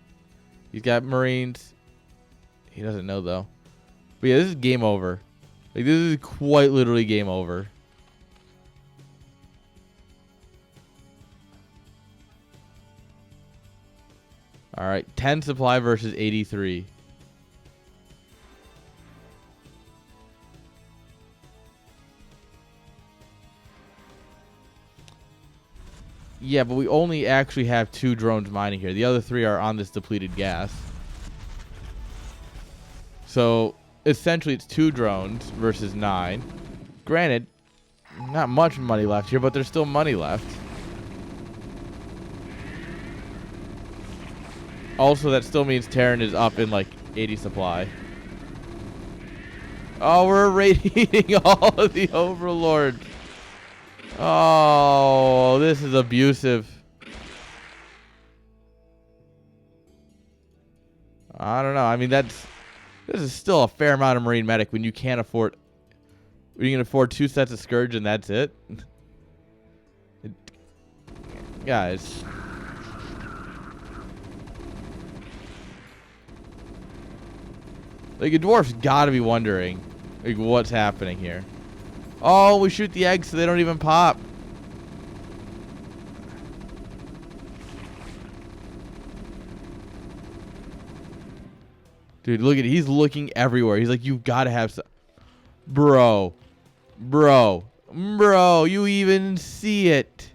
He's got Marines. He doesn't know, though. But yeah, this is game over. Like, this is quite literally game over. Alright, 10 supply versus 83. Yeah, but we only actually have 2 drones mining here. The other 3 are on this depleted gas. So, essentially it's 2 drones versus 9. Granted, not much money left here, but there's still money left. Also, that still means Terran is up in like 80 supply. Oh, we're irradiating all of the Overlords. Oh, this is abusive. I don't know. I mean, this is still a fair amount of Marine Medic when you can't afford. You can afford 2 sets of Scourge and that's it. Guys. Like, a dwarf's got to be wondering, like, what's happening here. Oh, we shoot the eggs so they don't even pop. Dude, look at it. He's looking everywhere. He's like, you've got to have some. Bro, you even see it.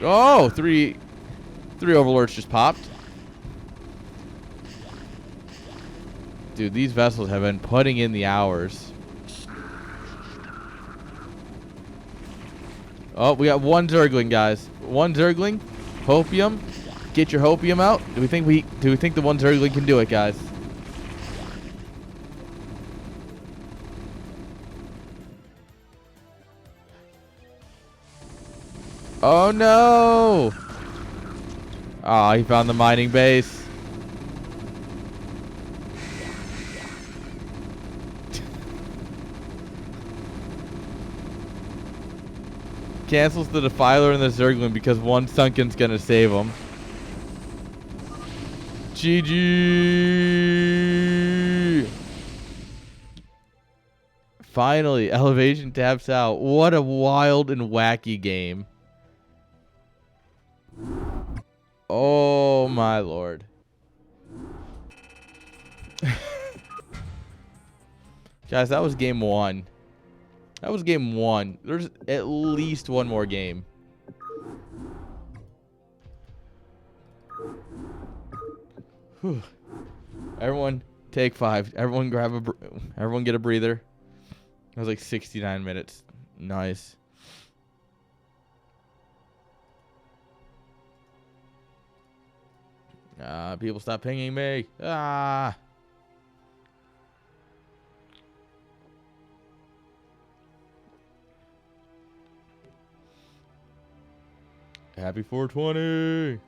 Oh, 3. 3 overlords just popped. Dude, these vessels have been putting in the hours. Oh, we got 1 Zergling, guys. 1 Zergling. Hopium. Get your Hopium out. Do we think the 1 Zergling can do it, guys? Oh no! Oh, he found the mining base. Cancels the Defiler and the Zergling because 1 Sunken's gonna save him. GG! Finally, Elevation taps out. What a wild and wacky game. Oh my lord. Guys, that was game 1. That was game 1. There's at least 1 more game. Whew. Everyone take 5. Everyone everyone get a breather. That was like 69 minutes. Nice. People stop pinging me. Ah. Happy 420.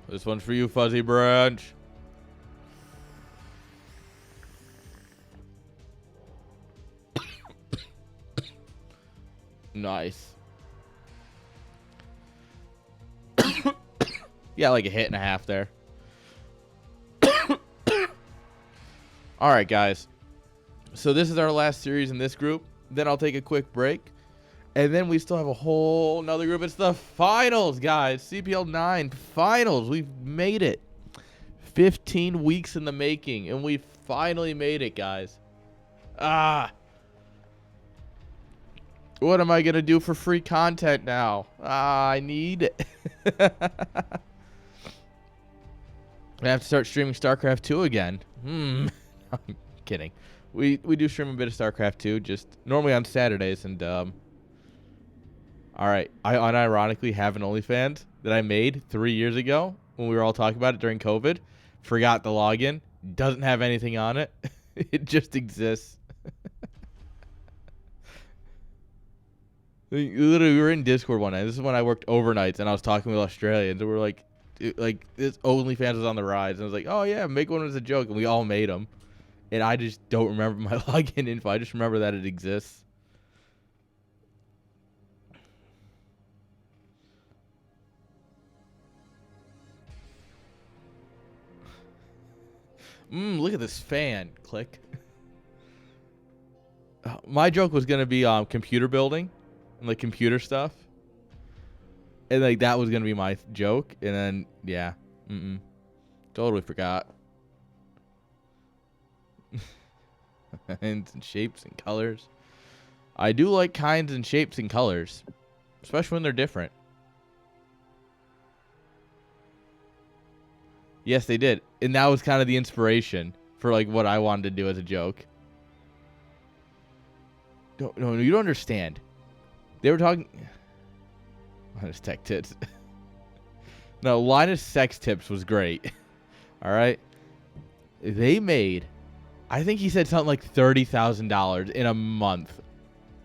This one's for you, Fuzzy Branch. Nice. Yeah, like a hit and a half there. All right, guys. So this is our last series in this group. Then I'll take a quick break. And then we still have a whole nother group. It's the finals, guys. CPL 9 finals. We've made it. 15 weeks in the making. And we finally made it, guys. What am I going to do for free content now? I need it. I have to start streaming Starcraft 2 again. I'm kidding. We do stream a bit of Starcraft 2, just normally on Saturdays. And, all right. I unironically have an OnlyFans that I made 3 years ago when we were all talking about it during COVID. Forgot the login. Doesn't have anything on it. It just exists. Literally, we were in Discord one night. This is when I worked overnights, and I was talking with Australians, and we were like this OnlyFans was on the rise, and I was like, oh yeah, make one as a joke, and we all made them, and I just don't remember my login info. I just remember that it exists. Look at this fan. Click. My joke was gonna be computer building. And like computer stuff, and like that was gonna be my joke, and then yeah, totally forgot. Kinds and shapes and colors. I do like kinds and shapes and colors, especially when they're different. Yes, they did, and that was kind of the inspiration for like what I wanted to do as a joke. No, you don't understand. They were talking. Linus Tech Tits. No, Linus Sex Tips was great. All right. They made, I think he said something like $30,000 in a month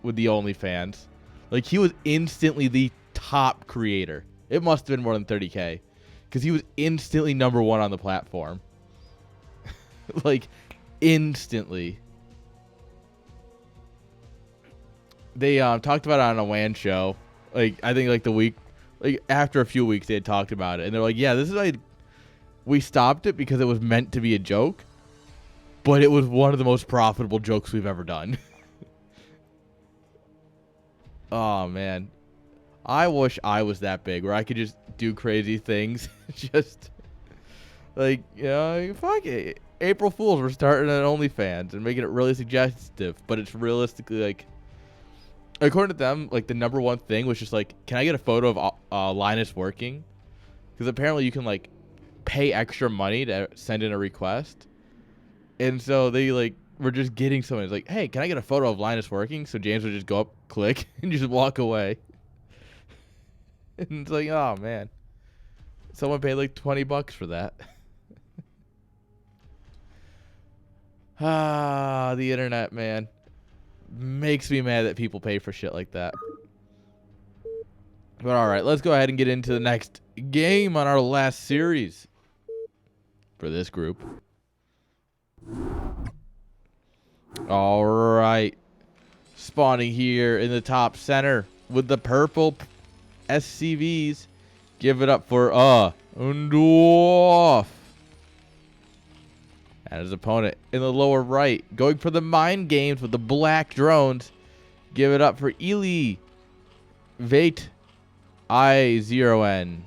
with the OnlyFans. Like he was instantly the top creator. It must have been more than 30K because he was instantly #1 on the platform. Like instantly. They talked about it on a WAN show. Like I think like the week, like after a few weeks they had talked about it, and they're like, yeah, this is like we stopped it because it was meant to be a joke, but it was one of the most profitable jokes we've ever done. Oh man, I wish I was that big where I could just do crazy things. Just Like, you know, fuck it. April Fools, we're starting an OnlyFans and making it really suggestive, but it's realistically like, according to them, like the number one thing was just like, can I get a photo of Linus working? Because apparently you can like pay extra money to send in a request, and so they like were just getting someone. It's like, hey, can I get a photo of Linus working? So James would just go up, click, and just walk away. And it's like, oh man, someone paid like $20 for that. The internet, man, makes me mad that people pay for shit like that. But all right, let's go ahead and get into the next game on our last series for this group. All right, spawning here in the top center with the purple SCVs. Give it up for dwarf. And his opponent in the lower right, going for the mind games with the black drones. Give it up for AeliaN. I0N.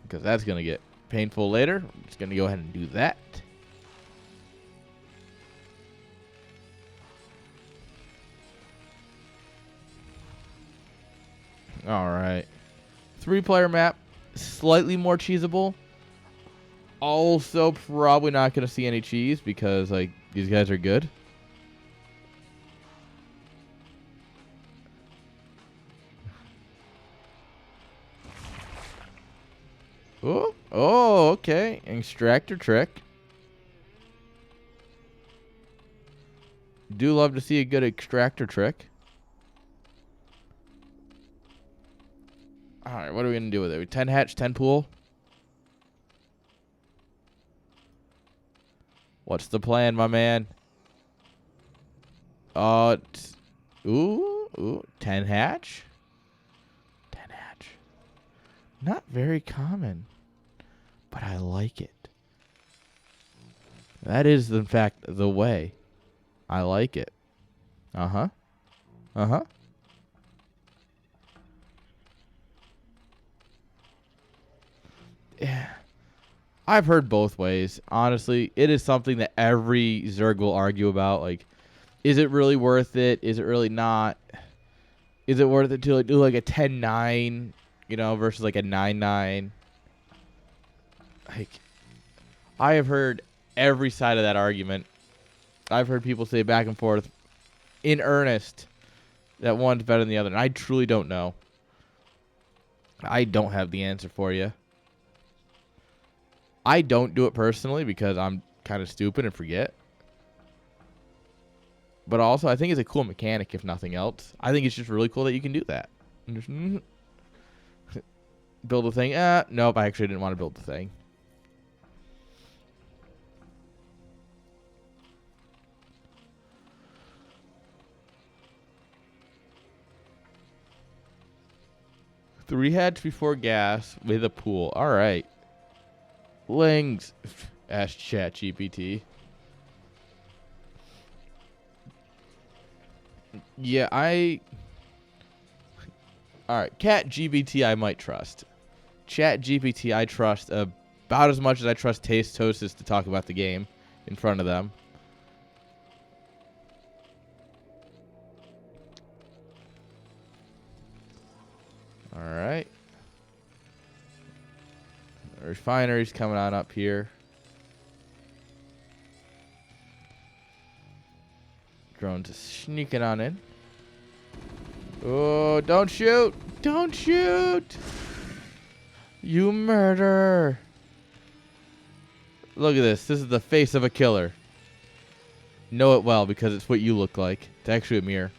Because that's going to get painful later. I'm just going to go ahead and do that. All right. 3-player map. Slightly more cheesable. Also probably not going to see any cheese because like these guys are good. Oh, okay. Extractor trick. Do love to see a good extractor trick. All right, what are we going to do with it? 10 hatch, 10 pool? What's the plan, my man? Ooh, 10 hatch? 10 hatch. Not very common, but I like it. That is, in fact, the way. I like it. Uh-huh. Uh-huh. Yeah. I've heard both ways. Honestly, it is something that every Zerg will argue about. Like, is it really worth it? Is it really not? Is it worth it to like, do like a 10-9, you know, versus like a 9-9? Like, I have heard every side of that argument. I've heard people say back and forth in earnest that one's better than the other. And I truly don't know. I don't have the answer for you. I don't do it personally because I'm kind of stupid and forget. But also, I think it's a cool mechanic, if nothing else. I think it's just really cool that you can do that. Just, build a thing. Nope, I actually didn't want to build the thing. Three hatch before gas with a pool. All right. Lings. Ask ChatGPT. Yeah, Alright, CatGPT I might trust. ChatGPT I trust about as much as I trust Tastosis to talk about the game in front of them. Alright. Refinery's coming on up here. Drones sneaking on in. Oh, don't shoot! Don't shoot! You murder! Look at this. This is the face of a killer. Know it well because it's what you look like. It's actually a mirror.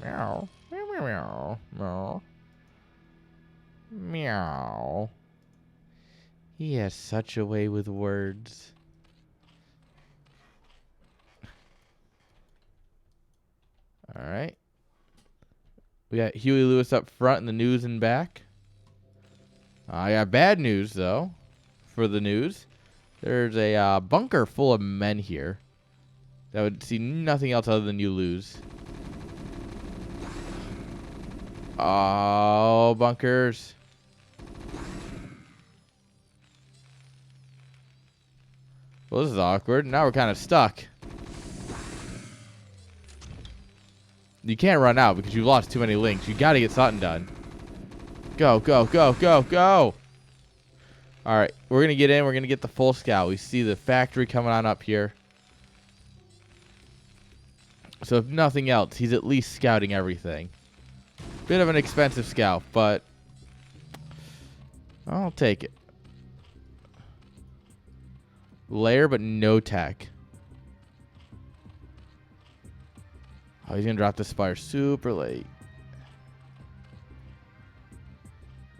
Meow. Meow, meow, meow. Meow. Meow. He has such a way with words. All right. We got Huey Lewis up front and the news in back. I got bad news, though, for the news. There's a bunker full of men here that would see nothing else other than you lose. Oh, bunkers. Well, this is awkward. Now we're kind of stuck. You can't run out because you've lost too many links. You got to get something done. Go, go, go, go, go. All right, we're going to get in. We're going to get the full scout. We see the factory coming on up here. So if nothing else, he's at least scouting everything. Bit of an expensive scout, but I'll take it. Lair, but no tech. Oh, he's going to drop the spire super late.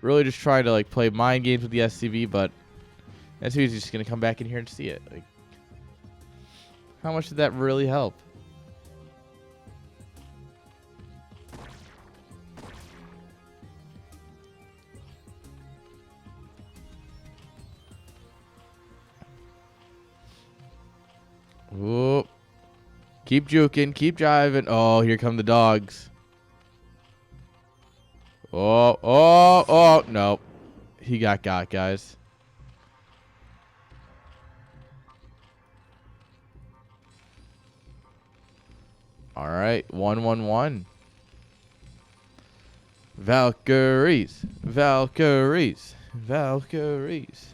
Really just trying to like play mind games with the SCV, but SCV's just going to come back in here and see it. Like, how much did that really help? Whoop. Keep juking. Keep jiving. Oh, here come the dogs. Oh, oh, oh. Nope. He got, guys. All right. 1-1-1. Valkyries. Valkyries. Valkyries.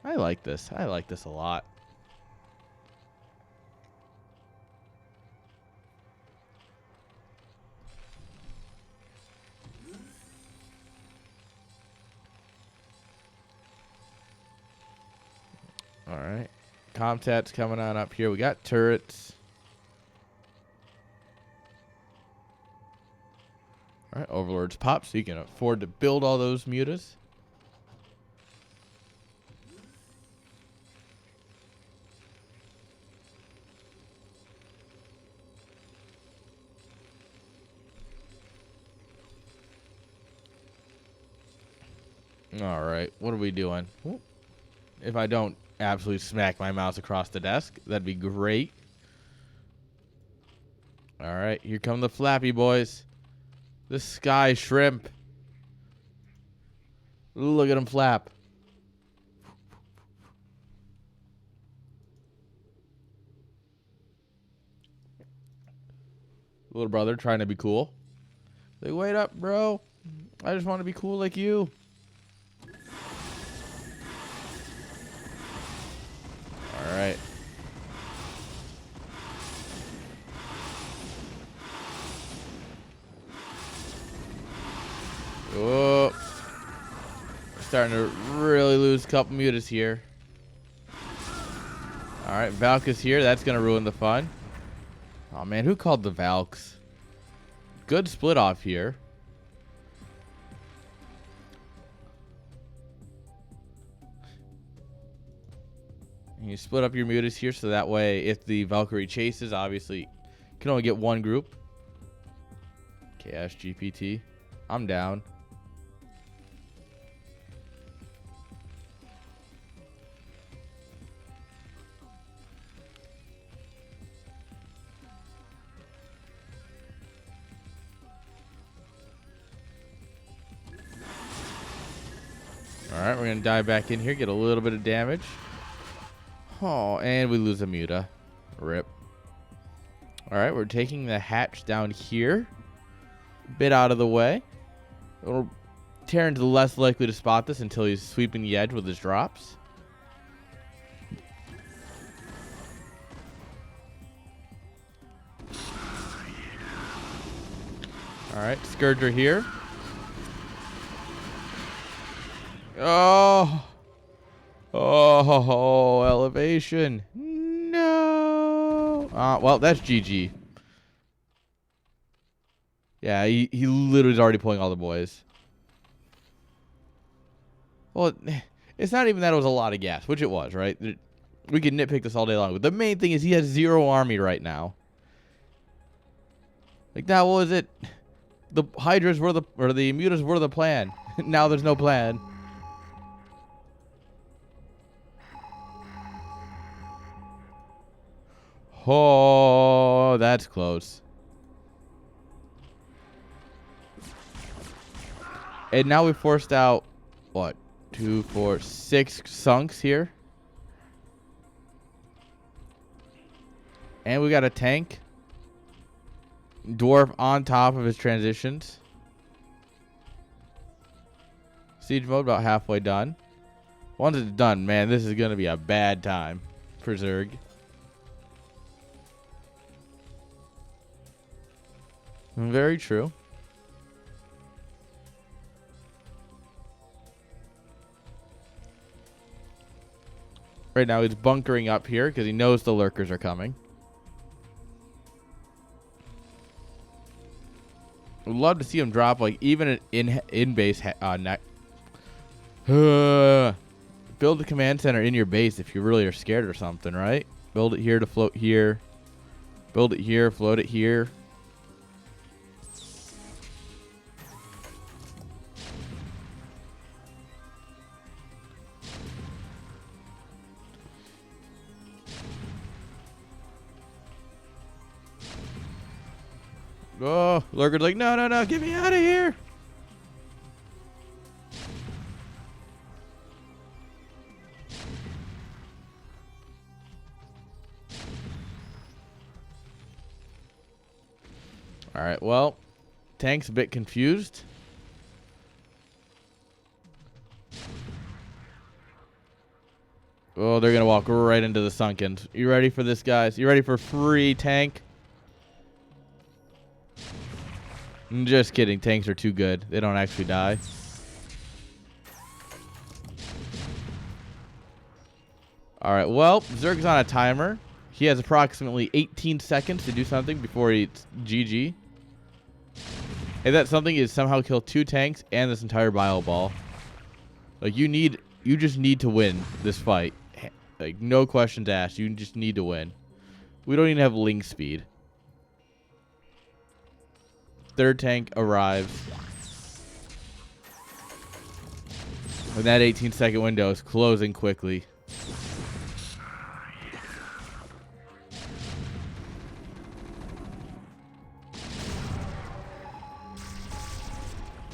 I like this. I like this a lot. All right. Comtat's coming on up here. We got turrets. All right. Overlords pop so you can afford to build all those mutas. All right, what are we doing? If I don't absolutely smack my mouse across the desk, that'd be great. All right, here come the flappy boys. The sky shrimp. Look at them flap. Little brother trying to be cool. Like, wait up, bro. I just want to be cool like you. All right. Oh. We're starting to really lose a couple mutas here. All right, Valk's here. That's going to ruin the fun. Oh, man, who called the Valks? Good split off here. You split up your mutas here so that way if the Valkyrie chases, obviously, you can only get one group. GPT. I'm down. All right, we're going to dive back in here, get a little bit of damage. Oh, and we lose a muta. Rip. All right, we're taking the hatch down here. Bit out of the way. Terran's less likely to spot this until he's sweeping the edge with his drops. All right, Scourger here. Oh. Oh, elevation. No. Well, that's GG. Yeah, he literally is already pulling all the boys. Well, it's not even that it was a lot of gas, which it was, right? We could nitpick this all day long. But the main thing is he has 0 army right now. Like, now, what was it? The Hydras were the mutas were the plan. Now there's no plan. Oh, Oh, that's close. And now we forced out, what, 2, 4, 6 sunks here. And we got a tank. Dwarf on top of his transitions. Siege mode about halfway done. Once it's done, man, this is going to be a bad time for Zerg. Very true. Right now he's bunkering up here because he knows the lurkers are coming. Would love to see him drop like even an in base neck. Build the command center in your base if you really are scared or something, right? Build it here to float here. Build it here, float it here. Oh, Lurker's like, no, no, no, get me out of here. All right, well, tank's a bit confused. Oh, they're going to walk right into the sunkens. You ready for this, guys? You ready for free tank? I'm just kidding. Tanks are too good. They don't actually die. All right. Well, Zerg's on a timer. He has approximately 18 seconds to do something before it's GG. And that something is somehow kill 2 tanks and this entire bio ball. Like you just need to win this fight. Like no questions asked. You just need to win. We don't even have link speed. Third tank arrives. And that 18-second window is closing quickly.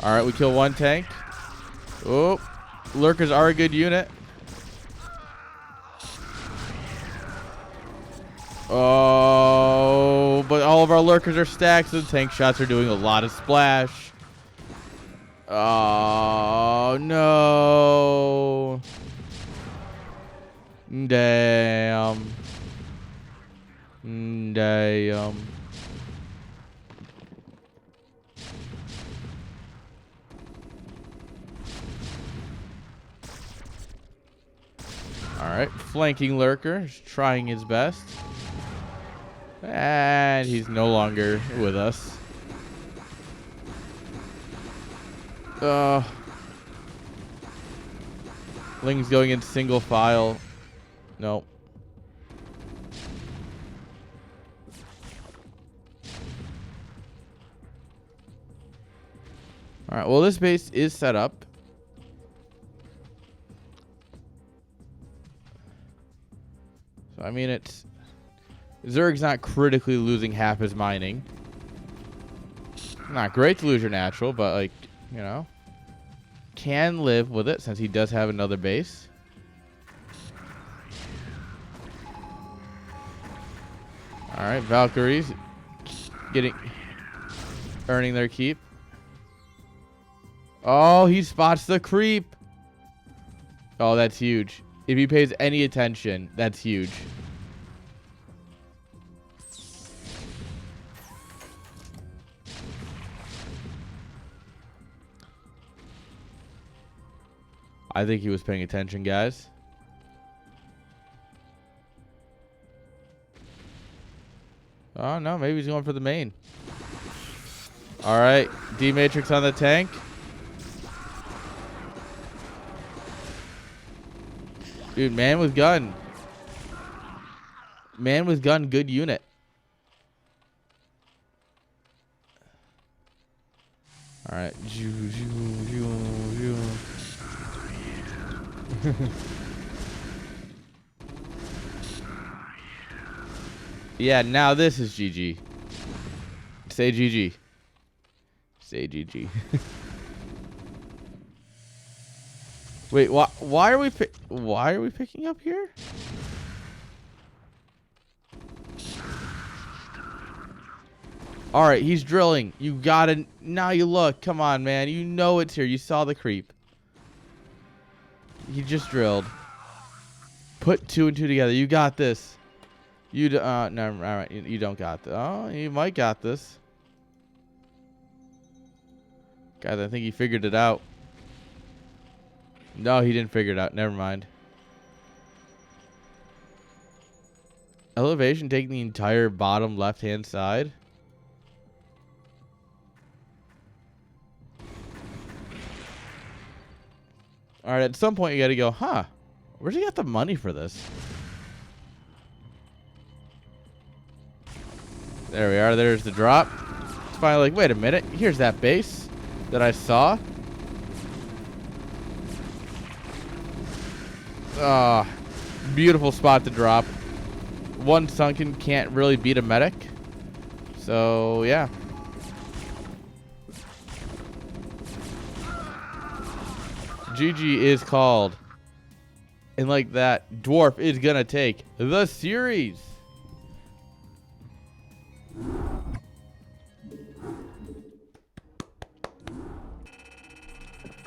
All right, we kill 1 tank. Oh, lurkers are a good unit. Oh, but all of our lurkers are stacked, so the tank shots are doing a lot of splash. Oh, no. Damn. Damn. All right, flanking lurker is trying his best. And he's no longer with us. Ling's going in single file. Nope. All right, well, this base is set up. So, I mean, it's... Zerg's not critically losing half his mining. Not great to lose your natural, but, like, you know, can live with it since he does have another base. All right, Valkyries earning their keep. Oh, he spots the creep. Oh, that's huge. If he pays any attention, that's huge. I think he was paying attention, guys. Oh, no. Maybe he's going for the main. All right. D-Matrix on the tank. Dude, man with gun. Man with gun, good unit. All right. Yeah, now this is GG. Say GG. Say GG. Wait, why are we picking up here? All right, he's drilling. You gotta, now you look. Come on, man. You know it's here. You saw the creep. He just drilled. Put 2 and 2 together. You got this. No, all right. You don't got this. Oh, you might got this. Guys, I think he figured it out. No, he didn't figure it out. Never mind. Elevation taking the entire bottom left-hand side. All right, at some point you got to go, huh? Where's he got the money for this? There we are. There's the drop. It's finally like, wait a minute. Here's that base that I saw. Ah, beautiful spot to drop. One sunken can't really beat a medic. So, yeah. GG is called. And like that, Dwarf is going to take the series.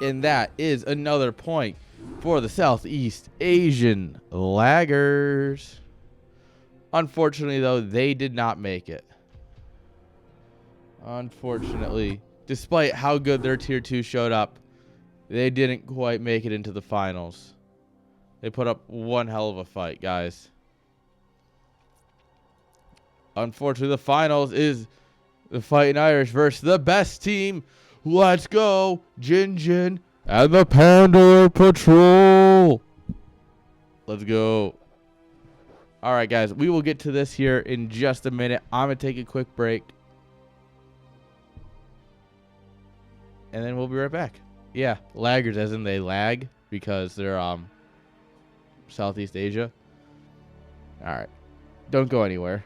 And that is another point for the Southeast Asian Laggers. Unfortunately, though, they did not make it. Unfortunately, despite how good their Tier 2 showed up, they didn't quite make it into the finals. They put up one hell of a fight, guys. Unfortunately, the finals is the Fightin Aiurish versus the best team. Let's go, Jin and the Panda Patrol. Let's go. All right, guys, we will get to this here in just a minute. I'm going to take a quick break. And then we'll be right back. Yeah, laggers as in they lag because they're Southeast Asia. All right. Don't go anywhere.